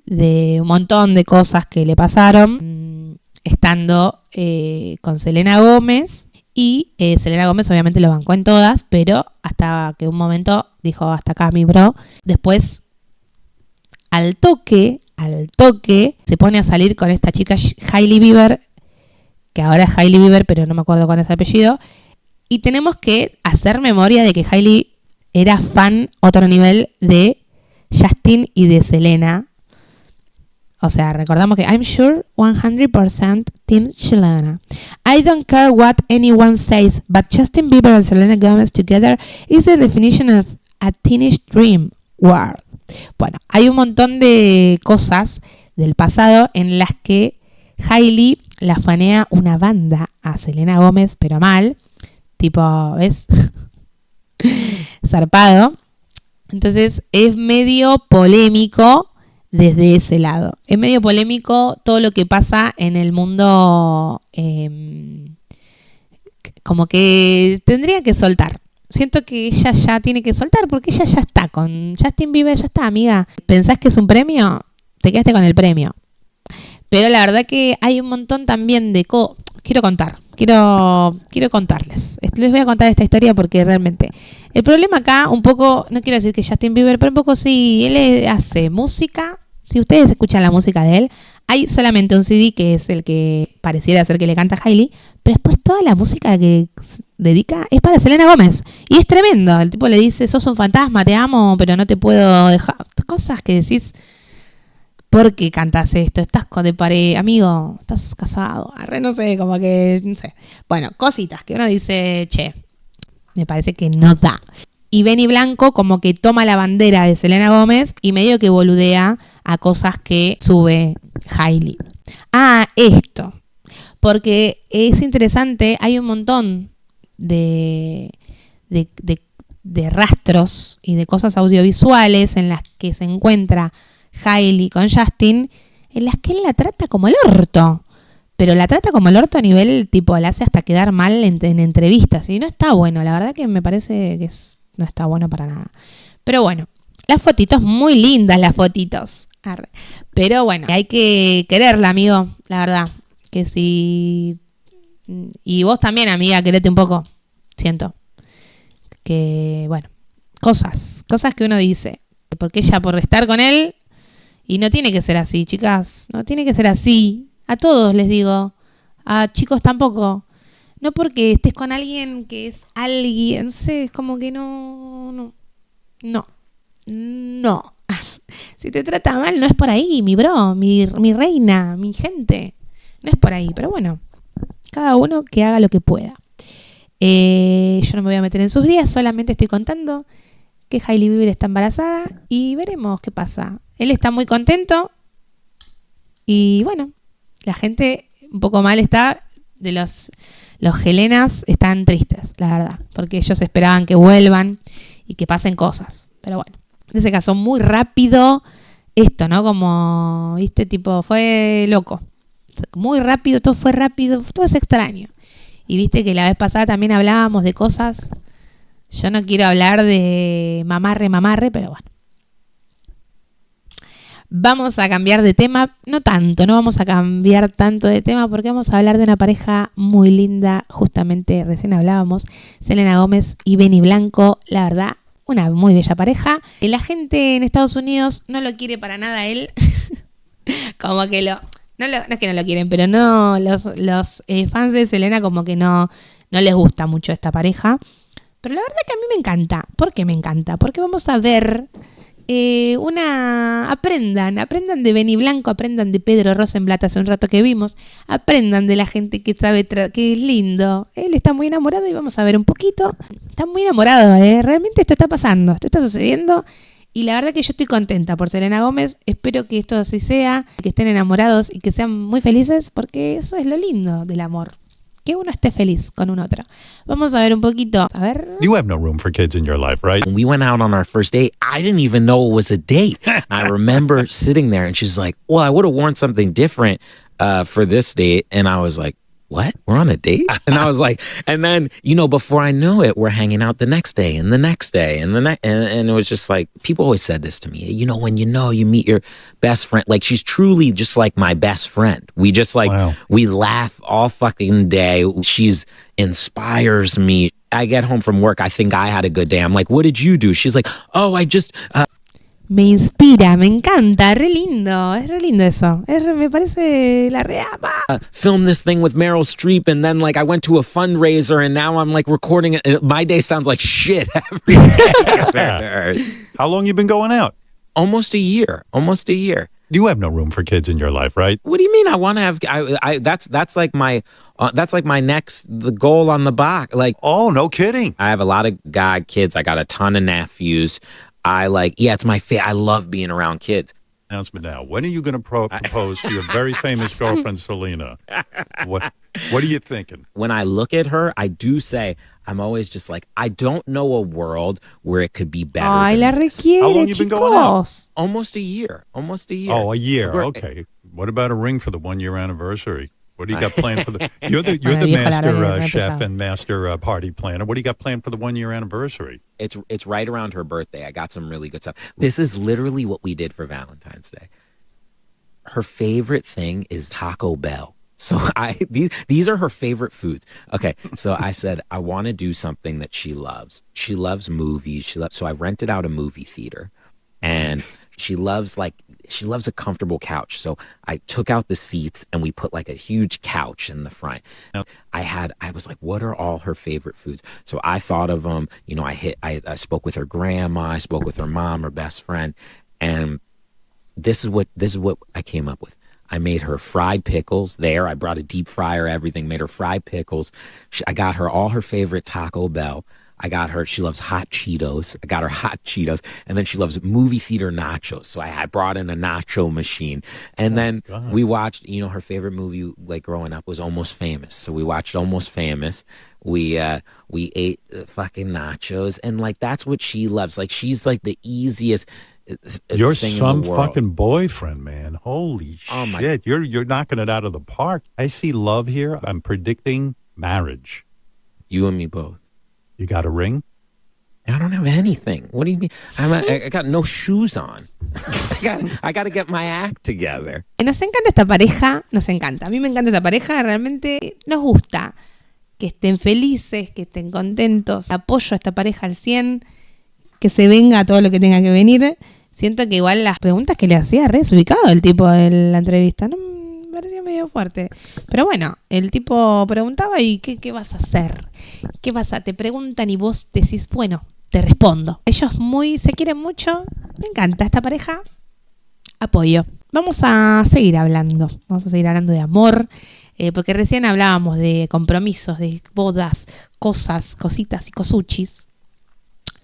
de un montón de cosas que le pasaron estando con Selena Gómez, y Selena Gómez obviamente lo bancó en todas, pero hasta que un momento dijo hasta acá mi bro. Después al toque se pone a salir con esta chica Hailey Bieber, que ahora es Hailey Bieber, pero no me acuerdo cuál es el apellido. Y tenemos que hacer memoria de que Hailey era fan otro nivel de Justin y de Selena. O sea, recordamos que I'm sure 100% Team Selena. I don't care what anyone says, but Justin Bieber and Selena Gomez together is the definition of a teenage dream world. Bueno, hay un montón de cosas del pasado en las que Hailey la fanea una banda a Selena Gómez, pero mal, tipo, ¿ves? Zarpado. Entonces es medio polémico desde ese lado. Es medio polémico todo lo que pasa en el mundo, como que tendría que soltar. Siento que ella ya tiene que soltar porque ella ya está con Justin Bieber, ya está, amiga. ¿Pensás que es un premio? Te quedaste con el premio. Pero la verdad que hay un montón también de quiero contarles. Les voy a contar esta historia porque realmente el problema acá un poco, no quiero decir que Justin Bieber, pero un poco sí, él hace música. Si ustedes escuchan la música de él, hay solamente un CD que es el que pareciera ser que le canta a Hailey, pero después toda la música que dedica es para Selena Gómez. Y es tremendo. El tipo le dice, sos un fantasma, te amo, pero no te puedo dejar. Cosas que decís, ¿por qué cantas esto? Estás de pared, amigo, estás casado. No sé, como que, no sé. Bueno, cositas que uno dice, che, me parece que no da. Y Benny Blanco como que toma la bandera de Selena Gómez y medio que boludea a cosas que sube Hailey. Esto. Porque es interesante, hay un montón de rastros y de cosas audiovisuales en las que se encuentra Hailey con Justin, en las que él la trata como el orto. Pero la trata como el orto a nivel, tipo, la hace hasta quedar mal en entrevistas. Y no está bueno, la verdad que me parece que no está bueno para nada. Pero bueno, las fotitos, muy lindas las fotitos. Pero bueno, hay que quererla, amigo, la verdad. Que si... Y vos también, amiga, querete un poco. Siento. Que, bueno, cosas que uno dice. Porque ella por estar con él... Y no tiene que ser así, chicas. No tiene que ser así. A todos les digo. A chicos tampoco. No porque estés con alguien que es alguien. No sé, es como que no. Si te trata mal, no es por ahí, mi bro, mi reina, mi gente. No es por ahí, pero bueno. Cada uno que haga lo que pueda. Yo no me voy a meter en sus días. Solamente estoy contando que Hailey Bieber está embarazada. Y veremos qué pasa. Él está muy contento. Y bueno, la gente un poco mal está. De los Helenas están tristes, la verdad. Porque ellos esperaban que vuelvan y que pasen cosas. Pero bueno, Él se casó muy rápido. Esto, ¿no? Como, viste, tipo, fue loco. Muy rápido, todo fue rápido, todo es extraño. Y viste que la vez pasada también hablábamos de cosas. Yo no quiero hablar de mamarre, pero bueno. Vamos a cambiar de tema, no tanto, no vamos a cambiar tanto de tema porque vamos a hablar de una pareja muy linda, justamente recién hablábamos, Selena Gómez y Benny Blanco, la verdad, una muy bella pareja. La gente en Estados Unidos no lo quiere para nada a él, como que no es que no lo quieren, pero no, los fans de Selena como que no les gusta mucho esta pareja, pero la verdad que a mí me encanta. ¿Por qué me encanta? Porque vamos a ver... aprendan de Benny Blanco, aprendan de Pedro Rosenblatt hace un rato que vimos, aprendan de la gente que sabe que es lindo. Él está muy enamorado y vamos a ver un poquito. Está muy enamorado, realmente esto está pasando, esto está sucediendo y la verdad que yo estoy contenta por Selena Gómez. Espero que esto así sea, que estén enamorados y que sean muy felices porque eso es lo lindo del amor. Que uno esté feliz con un otro. Vamos a ver un poquito. A ver. You have no room for kids in your life, right? When we went out on our first date, I didn't even know it was a date. I remember sitting there and she's like, well, I would have worn something different for this date. And I was like, what? We're on a date? And I was like, and then, before I know it, we're hanging out the next day and the next day and the next, and it was just like, people always said this to me, when you meet your best friend, like she's truly just like my best friend. We just we laugh all fucking day. She's inspires me. I get home from work. I think I had a good day. I'm like, what did you do? She's like, oh, I just, me inspira, me encanta, es re lindo eso. Me parece la reama. Film this thing with Meryl Streep and then I went to a fundraiser and now I'm recording it. My day sounds like shit every day. How long you been going out? Almost a year. You have no room for kids in your life, right? What do you mean? I want to have. That's like my the goal on the box. Oh, no kidding. I have a lot of kids. I got a ton of nephews. It's my I love being around kids. Announcement now. When are you going to propose to your very famous girlfriend, Selena? What are you thinking? When I look at her, I do say, I'm always just I don't know a world where it could be better. Ay, la requiere, How long you been going out? Almost a year. Oh, a year. Okay. What about a ring for the 1-year anniversary? What do you got planned for the? You're the master chef and master party planner. What do you got planned for the 1-year anniversary? It's right around her birthday. I got some really good stuff. This is literally what we did for Valentine's Day. Her favorite thing is Taco Bell. So these are her favorite foods. Okay, so I said I want to do something that she loves. She loves movies. So I rented out a movie theater, and she loves a comfortable couch. So I took out the seats and we put a huge couch in the front. I was like, what are all her favorite foods? So I thought of them. I spoke with her grandma. I spoke with her mom, her best friend, and this is what I came up with. I made her fried pickles there. I brought a deep fryer, everything, made her fried pickles. I got her all her favorite Taco Bell. She loves hot Cheetos. I got her hot Cheetos. And then she loves movie theater nachos. So I brought in a nacho machine. And then we watched, her favorite movie, growing up, was Almost Famous. So we watched Almost Famous. We ate fucking nachos. And, that's what she loves. she's, the easiest You're thing some in the world. Fucking boyfriend, man. Holy shit. You're knocking it out of the park. I see love here. I'm predicting marriage. You and me both. You got a ring? I don't have anything. What do you mean? I got no shoes on. I got to get my act together. Nos encanta esta pareja, nos encanta. A mí me encanta esta pareja, realmente nos gusta que estén felices, que estén contentos. Apoyo a esta pareja al 100, que se venga todo lo que tenga que venir. Siento que igual las preguntas que le hacía re desubicado el tipo de la entrevista, ¿no? Me pareció medio fuerte. Pero bueno, el tipo preguntaba y ¿qué vas a hacer? Te preguntan y vos decís, bueno, te respondo. Ellos se quieren mucho. Me encanta esta pareja. Apoyo. Vamos a seguir hablando. De amor. Porque recién hablábamos de compromisos, de bodas, cositas y cosuchis.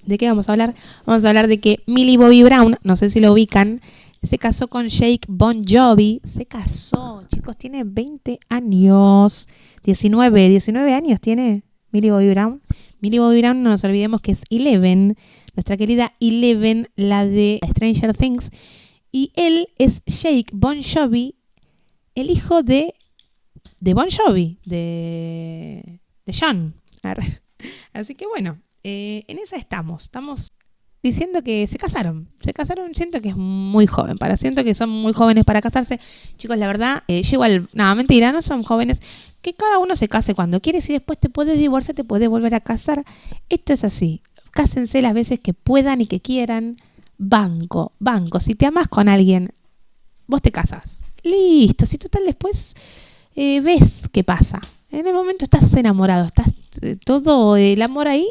¿De qué vamos a hablar? Vamos a hablar de que Millie Bobby Brown, no sé si lo ubican, se casó con Jake Bon Jovi. Se casó, chicos, tiene 20 años. 19 años tiene Millie Bobby Brown. Millie Bobby Brown, no nos olvidemos que es Eleven, nuestra querida Eleven, la de Stranger Things. Y él es Jake Bon Jovi, el hijo de Bon Jovi, de John. Así que bueno, en esa estamos diciendo que se casaron, siento que es muy joven, siento que son muy jóvenes para casarse. Chicos, la verdad, yo igual, nada, mentira, no son jóvenes, que cada uno se case cuando quiere, si después te puedes divorciar, te puedes volver a casar. Esto es así, cásense las veces que puedan y que quieran. Banco, si te amas con alguien, vos te casas, listo, si total después ves qué pasa. En el momento estás enamorado, estás todo el amor ahí,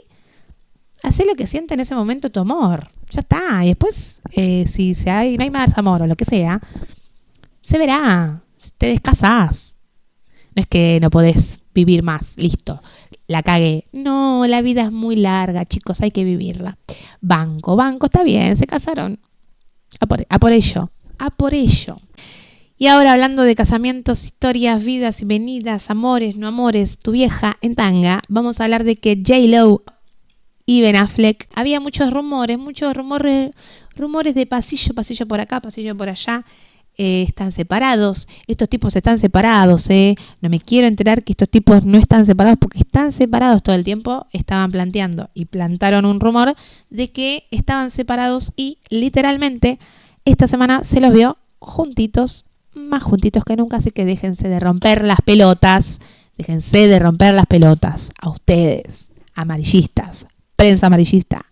hacé lo que siente en ese momento tu amor, ya está. Y después, si no hay más amor o lo que sea, se verá, te descasás. No es que no podés vivir más, listo, la cagué. No, la vida es muy larga, chicos, hay que vivirla. Banco, está bien, se casaron. A por ello. Y ahora, hablando de casamientos, historias, vidas y venidas, amores, no amores, tu vieja en tanga, vamos a hablar de que J-Lo y Ben Affleck, había muchos rumores de pasillo por acá, pasillo por allá. Están separados, estos tipos están separados, no me quiero enterar que estos tipos no están separados, porque están separados todo el tiempo. Estaban planteando y plantaron un rumor de que estaban separados y literalmente esta semana se los vio juntitos, más juntitos que nunca. Así que déjense de romper las pelotas, a ustedes, amarillistas, prensa amarillista,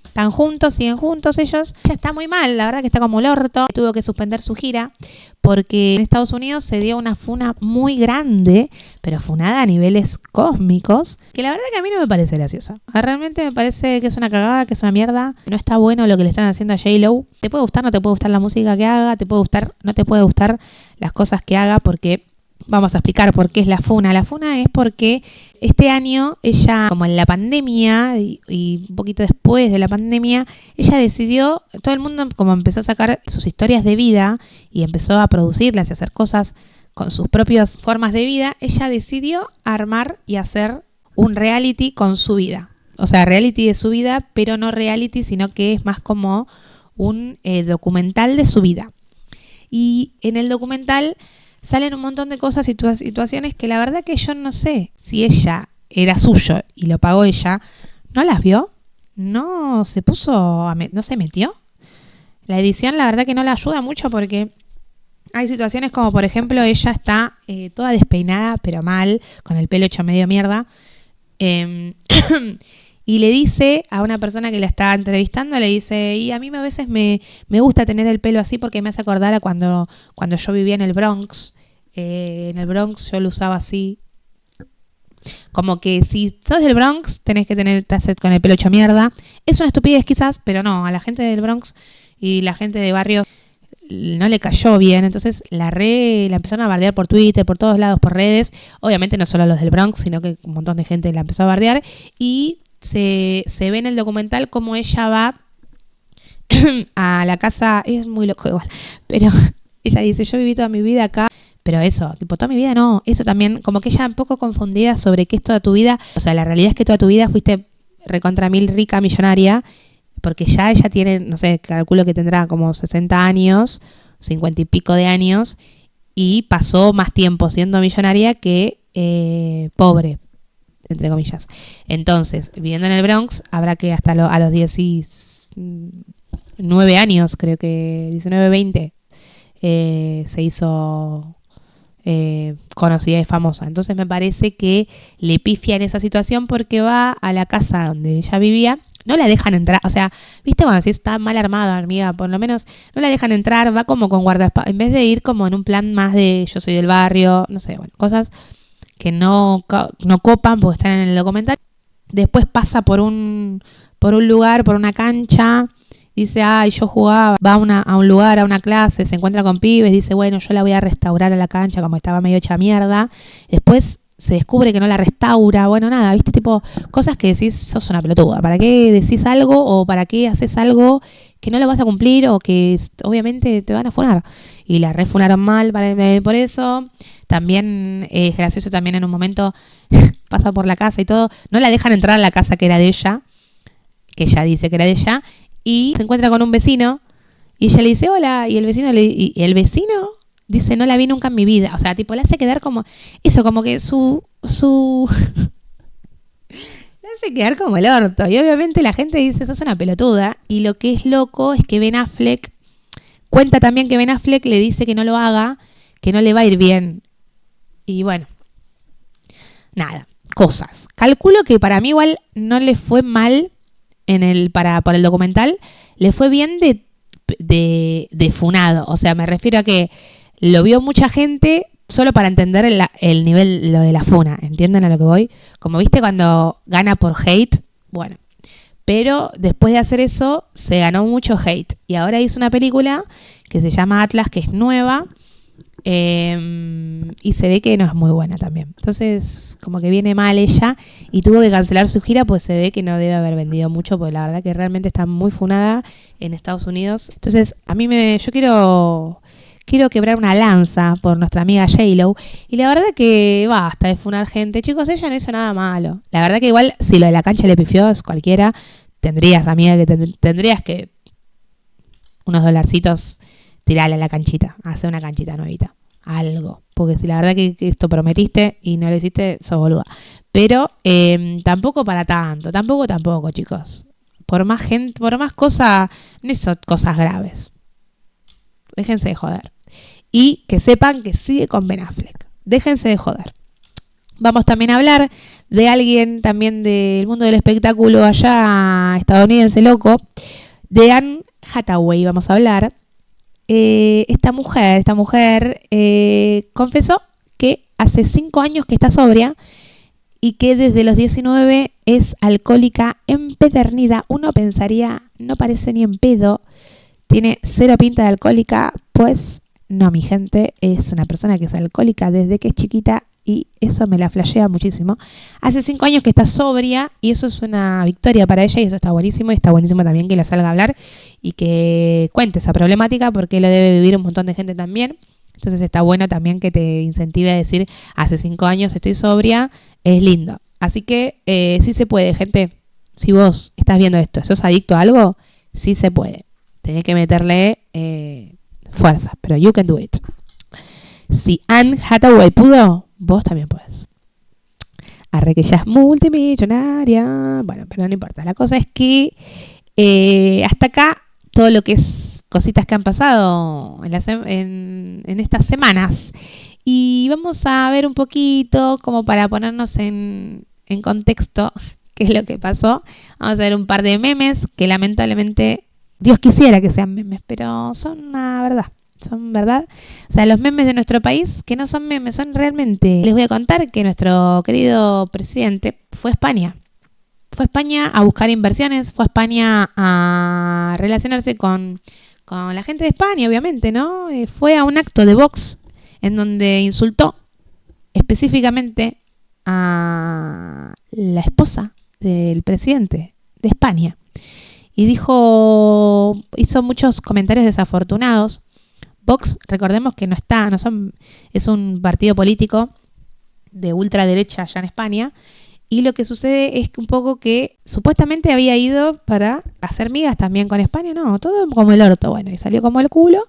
están juntos, siguen juntos ellos. Ya está muy mal, la verdad que está como el orto. Tuvo que suspender su gira porque en Estados Unidos se dio una funa muy grande, pero funada a niveles cósmicos, que la verdad que a mí no me parece graciosa. Realmente me parece que es una cagada, que es una mierda. No está bueno lo que le están haciendo a J-Lo. Te puede gustar, no te puede gustar la música que haga, te puede gustar, no te puede gustar las cosas que haga, porque... Vamos a explicar por qué es la funa. La funa es porque este año ella, como en la pandemia y un poquito después de la pandemia, ella decidió, todo el mundo como empezó a sacar sus historias de vida y empezó a producirlas y hacer cosas con sus propias formas de vida, ella decidió armar y hacer un reality con su vida. O sea, reality de su vida, pero no reality, sino que es más como un documental de su vida. Y en el documental salen un montón de cosas, situaciones que la verdad que yo no sé si ella era suyo y lo pagó ella. ¿No las vio? ¿No se puso, no se metió? La edición la verdad que no la ayuda mucho, porque hay situaciones como, por ejemplo, ella está toda despeinada, pero mal, con el pelo hecho medio mierda. Y le dice a una persona que la está entrevistando, le dice, y a mí a veces me gusta tener el pelo así porque me hace acordar a cuando yo vivía en el Bronx. En el Bronx yo lo usaba así. Como que si sos del Bronx tenés que tener con el pelo hecho mierda. Es una estupidez quizás, pero no, a la gente del Bronx y la gente de barrio no le cayó bien. Entonces la empezaron a bardear por Twitter, por todos lados, por redes. Obviamente no solo los del Bronx, sino que un montón de gente la empezó a bardear. Y se ve en el documental como ella va a la casa, es muy loco igual, pero ella dice, yo viví toda mi vida acá, pero eso, tipo, toda mi vida no, eso también, como que ella un poco confundida sobre qué es toda tu vida. O sea, la realidad es que toda tu vida fuiste recontra mil rica, millonaria, porque ya ella tiene, no sé, calculo que tendrá como 60 años, 50 y pico de años, y pasó más tiempo siendo millonaria que pobre, entre comillas. Entonces, viviendo en el Bronx, habrá que hasta a los 19 años, creo que 19, 20, se hizo conocida y famosa. Entonces me parece que le pifia en esa situación porque va a la casa donde ella vivía, no la dejan entrar, o sea, viste cuando si está mal armada, amiga, por lo menos no la dejan entrar, va como con guardaespaldas, en vez de ir como en un plan más de yo soy del barrio, no sé, bueno, cosas que no copan porque están en el documental. Después pasa por un lugar, por una cancha, dice, yo jugaba, va a un lugar, a una clase, se encuentra con pibes, dice, bueno, yo la voy a restaurar a la cancha como estaba medio hecha mierda. Después se descubre que no la restaura, bueno, nada, viste, tipo, cosas que decís, sos una pelotuda, ¿para qué decís algo o para qué haces algo que no lo vas a cumplir o que obviamente te van a funar? Y la refunaron mal por eso. También es gracioso también en un momento, pasa por la casa y todo, no la dejan entrar a la casa que era de ella, que ella dice que era de ella, y se encuentra con un vecino y ella le dice hola, y el vecino dice no la vi nunca en mi vida, o sea, tipo le hace quedar como eso, como que su le hace quedar como el orto, y obviamente la gente dice sos una pelotuda, y lo que es loco es que Ben Affleck cuenta también que Ben Affleck le dice que no lo haga, que no le va a ir bien, y bueno, nada, cosas. Calculo que para mí igual no le fue mal por el documental, le fue bien de funado. O sea, me refiero a que lo vio mucha gente solo para entender el nivel, lo de la funa. ¿Entienden a lo que voy? Como viste cuando gana por hate, bueno. Pero después de hacer eso, se ganó mucho hate. Y ahora hizo una película que se llama Atlas, que es nueva. Y se ve que no es muy buena también. Entonces como que viene mal ella y tuvo que cancelar su gira, pues se ve que no debe haber vendido mucho, porque la verdad que realmente está muy funada en Estados Unidos. Entonces yo quiero quebrar una lanza por nuestra amiga J-Lo, y la verdad que basta de funar gente, chicos, ella no hizo nada malo. La verdad que igual si lo de la cancha le pifió es cualquiera, tendrías que unos dolarcitos tirarle a la canchita, hacer una canchita nuevita, algo, porque si la verdad que esto prometiste y no lo hiciste, sos boluda. Pero tampoco para tanto, tampoco, chicos. Por más cosas, no son cosas graves. Déjense de joder. Y que sepan que sigue con Ben Affleck. Déjense de joder. Vamos también a hablar de alguien también del mundo del espectáculo allá estadounidense loco, de Anne Hathaway. Vamos a hablar. Esta mujer confesó que hace 5 años que está sobria y que desde los 19 es alcohólica empedernida. Uno pensaría, no parece ni en pedo, tiene cero pinta de alcohólica. Pues no, mi gente, es una persona que es alcohólica desde que es chiquita, y eso me la flashea muchísimo. Hace 5 años que está sobria, y eso es una victoria para ella, y eso está buenísimo. Y está buenísimo también que la salga a hablar y que cuente esa problemática, porque lo debe vivir un montón de gente también. Entonces está bueno también que te incentive a decir, hace 5 años estoy sobria, es lindo. Así que sí se puede, gente. Si vos estás viendo esto, sos adicto a algo, sí se puede. Tenés que meterle fuerza, pero you can do it. Si Anne Hathaway pudo, vos también podés. Arre que ya es multimillonaria. Bueno, pero no importa. La cosa es que hasta acá todo lo que es cositas que han pasado en estas semanas. Y vamos a ver un poquito, como para ponernos en contexto, qué es lo que pasó. Vamos a ver un par de memes que lamentablemente Dios quisiera que sean memes, pero son una verdad. Son verdad. O sea, los memes de nuestro país, que no son memes, son realmente. Les voy a contar que nuestro querido presidente fue a España. Fue a España a buscar inversiones, fue a España a relacionarse con la gente de España, obviamente, ¿no? Fue a un acto de Vox en donde insultó específicamente a la esposa del presidente de España. Y hizo muchos comentarios desafortunados. Vox, recordemos que es un partido político de ultraderecha allá en España, y lo que sucede es que un poco que supuestamente había ido para hacer migas también con España, no, todo como el orto, bueno, y salió como el culo.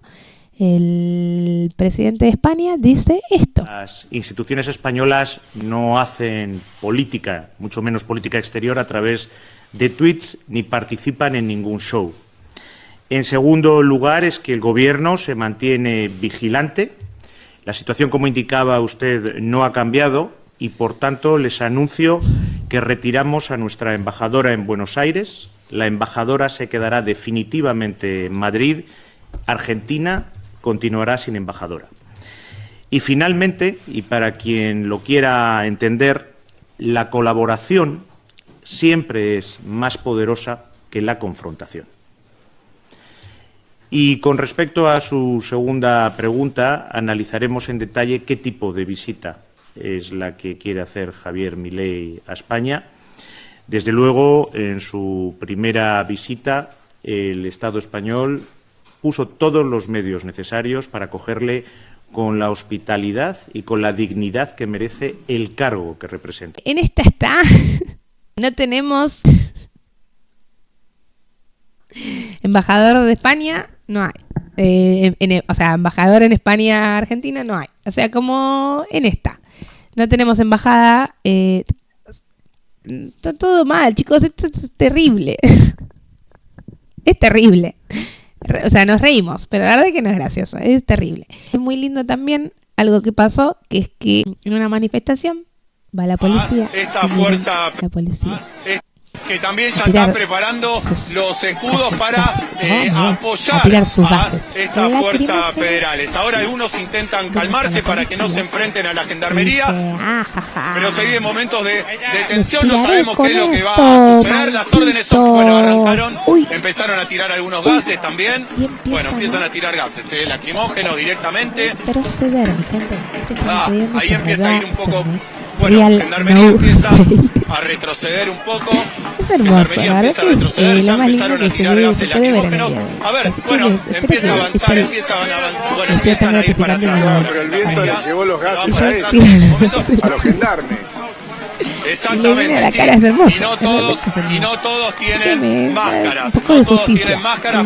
El presidente de España dice esto. Las instituciones españolas no hacen política, mucho menos política exterior, a través de tweets, ni participan en ningún show. En segundo lugar, es que el Gobierno se mantiene vigilante. La situación, como indicaba usted, no ha cambiado y, por tanto, les anuncio que retiramos a nuestra embajadora en Buenos Aires. La embajadora se quedará definitivamente en Madrid. Argentina continuará sin embajadora. Y, finalmente, y para quien lo quiera entender, la colaboración siempre es más poderosa que la confrontación. Y con respecto a su segunda pregunta, analizaremos en detalle qué tipo de visita es la que quiere hacer Javier Milei a España. Desde luego, en su primera visita, el Estado español puso todos los medios necesarios para acogerle con la hospitalidad y con la dignidad que merece el cargo que representa. En esta está. No tenemos embajador de España, no hay. O sea, embajador en España, Argentina, no hay. O sea, como en esta. No tenemos embajada. Está todo mal, chicos. Esto es terrible. Es terrible. O sea, nos reímos, pero la verdad es que no es gracioso. Es terrible. Es muy lindo también algo que pasó, que es que en una manifestación va la policía. Esta fuerza. La policía. Que también ya están preparando los escudos para apoyar a sus bases. Estas fuerzas federales. Ahora algunos intentan calmarse para que no se enfrenten a la gendarmería, pero se viven momentos de tensión, no sabemos qué es lo que va a suceder. Las órdenes son, bueno, arrancaron, empezaron a tirar algunos gases también. Bueno, empiezan a tirar gases, lacrimógenos directamente. Proceder, mi gente. Ahí empieza a ir un poco. Bueno, Gendarmería empieza a retroceder un poco. Es hermoso, Gendarmería empieza a retroceder, ya empezaron a tirar gases lacrimógenos. A ver, bueno, empieza a avanzar, bueno, empiezan a ir para atrás. Pero el viento le llevó los gases a los gendarmes. Exactamente, la cara es hermosa. Y no todos tienen máscaras. Un poco de justicia.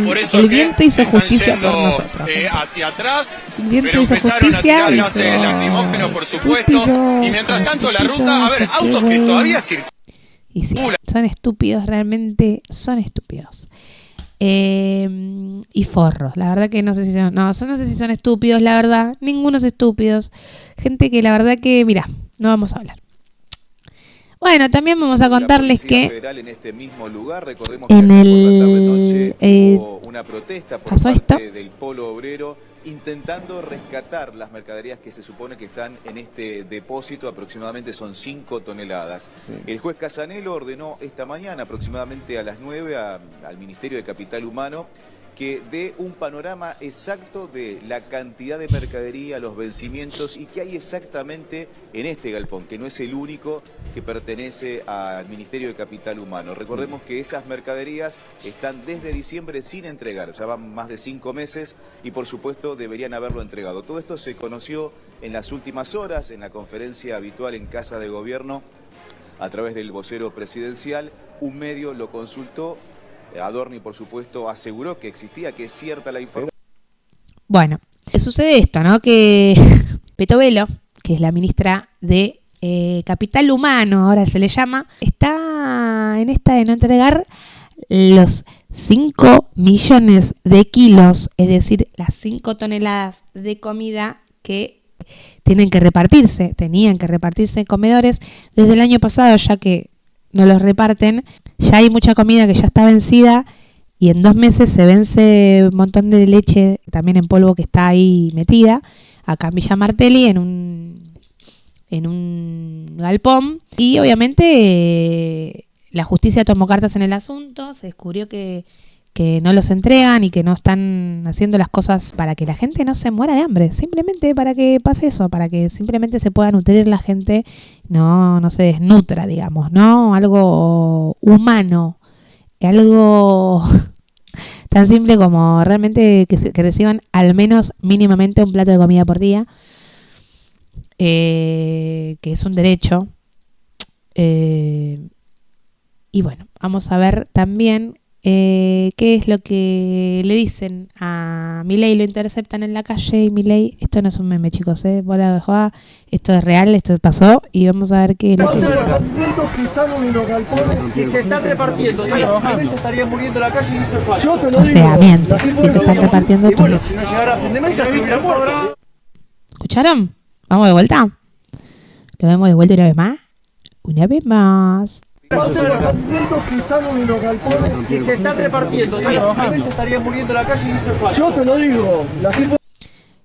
Por eso el viento hizo justicia por nosotros. Hacia atrás, el viento pero hizo empezaron justicia. a tirar gases lacrimógenos, por supuesto. Y mientras tanto la ruta, a ver, autos que todavía circulan. Y sí, son estúpidos, realmente son estúpidos. Y forros, la verdad que no sé si son estúpidos, la verdad, ninguno es estúpidos. Gente que la verdad que, mira, no vamos a hablar. Bueno, también vamos a contarles que en este mismo lugar, recordemos en que el hubo una protesta por pasó parte esto del Polo Obrero intentando rescatar las mercaderías que se supone que están en este depósito, aproximadamente son 5 toneladas. El juez Casanelo ordenó esta mañana, aproximadamente a las 9, al Ministerio de Capital Humano, que dé un panorama exacto de la cantidad de mercadería, los vencimientos y qué hay exactamente en este galpón, que no es el único que pertenece al Ministerio de Capital Humano. Recordemos que esas mercaderías están desde diciembre sin entregar, ya van más de 5 meses y por supuesto deberían haberlo entregado. Todo esto se conoció en las últimas horas en la conferencia habitual en Casa de Gobierno a través del vocero presidencial. Un medio lo consultó. Adorni, por supuesto, aseguró que existía, que es cierta la información. Bueno, sucede esto, ¿no? Que Petovelo, que es la ministra de Capital Humano, ahora se le llama, está en esta de no entregar los 5 millones de kilos, es decir, las 5 toneladas de comida que tenían que repartirse en comedores desde el año pasado, ya que no los reparten. Ya hay mucha comida que ya está vencida y en 2 meses se vence un montón de leche también en polvo que está ahí metida acá en Villa Martelli en un galpón, y obviamente la justicia tomó cartas en el asunto. Se descubrió que no los entregan y que no están haciendo las cosas para que la gente no se muera de hambre, simplemente para que pase eso, para que simplemente se pueda nutrir la gente, no se desnutra, digamos, ¿no? Algo humano, algo tan simple como realmente que reciban al menos mínimamente un plato de comida por día, que es un derecho. Y bueno, vamos a ver también qué es lo que le dicen a Milei. Lo interceptan en la calle y Milei, esto no es un meme, chicos, bola de joda, esto es real, esto pasó, y vamos a ver qué es lo que dicen. Si se están repartiendo, se estarían muriendo la calle y no se falla. Yo te lo o sea, miente, si se están repartiendo todo. Bueno, si no llegara a fin de mes ya se hubiera muerto. ¿Escucharon? ¿Vamos de vuelta? ¿Lo vemos de vuelta una vez más? Una vez más. Si se están repartiendo, se estarían muriendo la calle y no se falla. Yo te lo digo.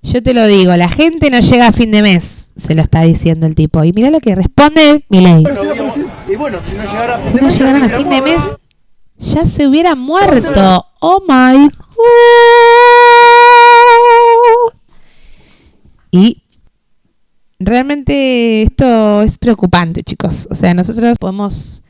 Yo te lo digo, la gente no llega a fin de mes, se lo está diciendo el tipo. Y mirá lo que responde Milei. Y bueno, si no llegaran a fin de mes, ya se hubiera muerto. Oh my God. Y realmente esto es preocupante, chicos. O sea, nosotros podemos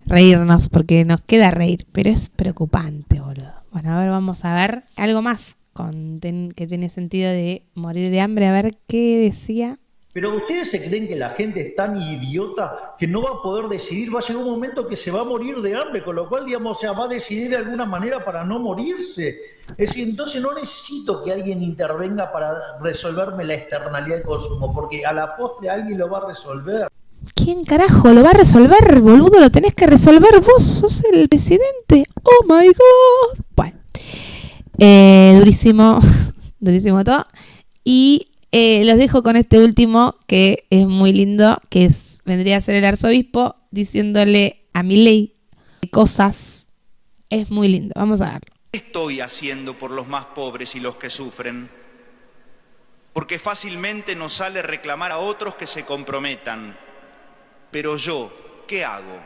reírnos porque nos queda reír, pero es preocupante, boludo. Bueno, a ver, vamos a ver algo más que tiene sentido de morir de hambre. A ver qué decía. Pero ustedes se creen que la gente es tan idiota que no va a poder decidir, va a llegar un momento que se va a morir de hambre, con lo cual, digamos, o sea, va a decidir de alguna manera para no morirse. Es decir, entonces no necesito que alguien intervenga para resolverme la externalidad del consumo, porque a la postre alguien lo va a resolver. ¿Quién carajo lo va a resolver, boludo? Lo tenés que resolver vos, sos el presidente. Oh my God. Bueno, durísimo, durísimo todo. Y los dejo con este último, que es muy lindo, que vendría a ser el arzobispo diciéndole a Milei cosas. Es muy lindo, vamos a verlo. ¿Qué estoy haciendo por los más pobres y los que sufren? Porque fácilmente nos sale reclamar a otros que se comprometan. Pero yo, ¿qué hago?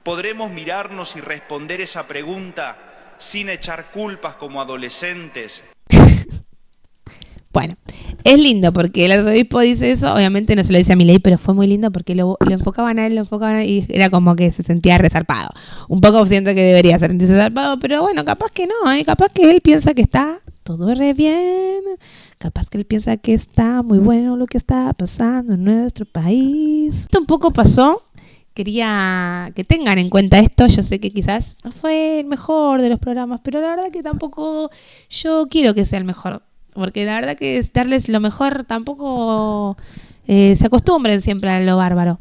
¿Podremos mirarnos y responder esa pregunta sin echar culpas como adolescentes? Bueno, es lindo porque el arzobispo dice eso, obviamente no se lo dice a Milei, pero fue muy lindo porque lo enfocaban a él y era como que se sentía resarpado. Un poco siento que debería sentirse resarpado, pero bueno, capaz que no, capaz que él piensa que está todo re bien, capaz que él piensa que está muy bueno lo que está pasando en nuestro país. Esto un poco pasó, quería que tengan en cuenta esto. Yo sé que quizás no fue el mejor de los programas, pero la verdad que tampoco yo quiero que sea el mejor. Porque la verdad que es darles lo mejor, tampoco se acostumbren siempre a lo bárbaro.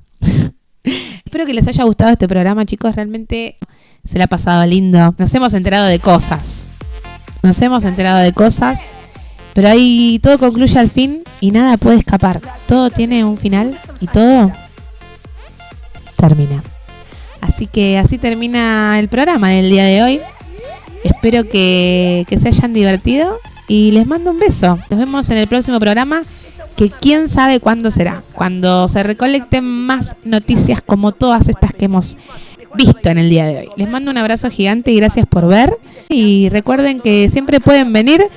Espero que les haya gustado este programa, chicos. Realmente se la ha pasado lindo. Nos hemos enterado de cosas. Pero ahí todo concluye al fin y nada puede escapar. Todo tiene un final y todo termina. Así que así termina el programa del día de hoy. Espero que se hayan divertido. Y les mando un beso. Nos vemos en el próximo programa, que quién sabe cuándo será. Cuando se recolecten más noticias como todas estas que hemos visto en el día de hoy. Les mando un abrazo gigante y gracias por ver. Y recuerden que siempre pueden venir,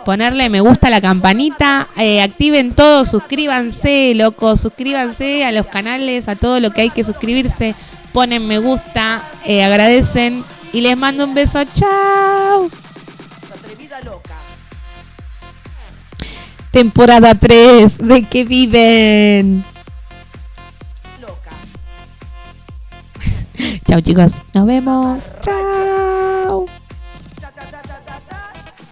ponerle me gusta a la campanita, activen todo, suscríbanse, locos, suscríbanse a los canales, a todo lo que hay que suscribirse. Ponen me gusta, agradecen y les mando un beso. ¡Chao! Temporada 3, ¿de qué viven? Chao chicos, nos vemos. Chao.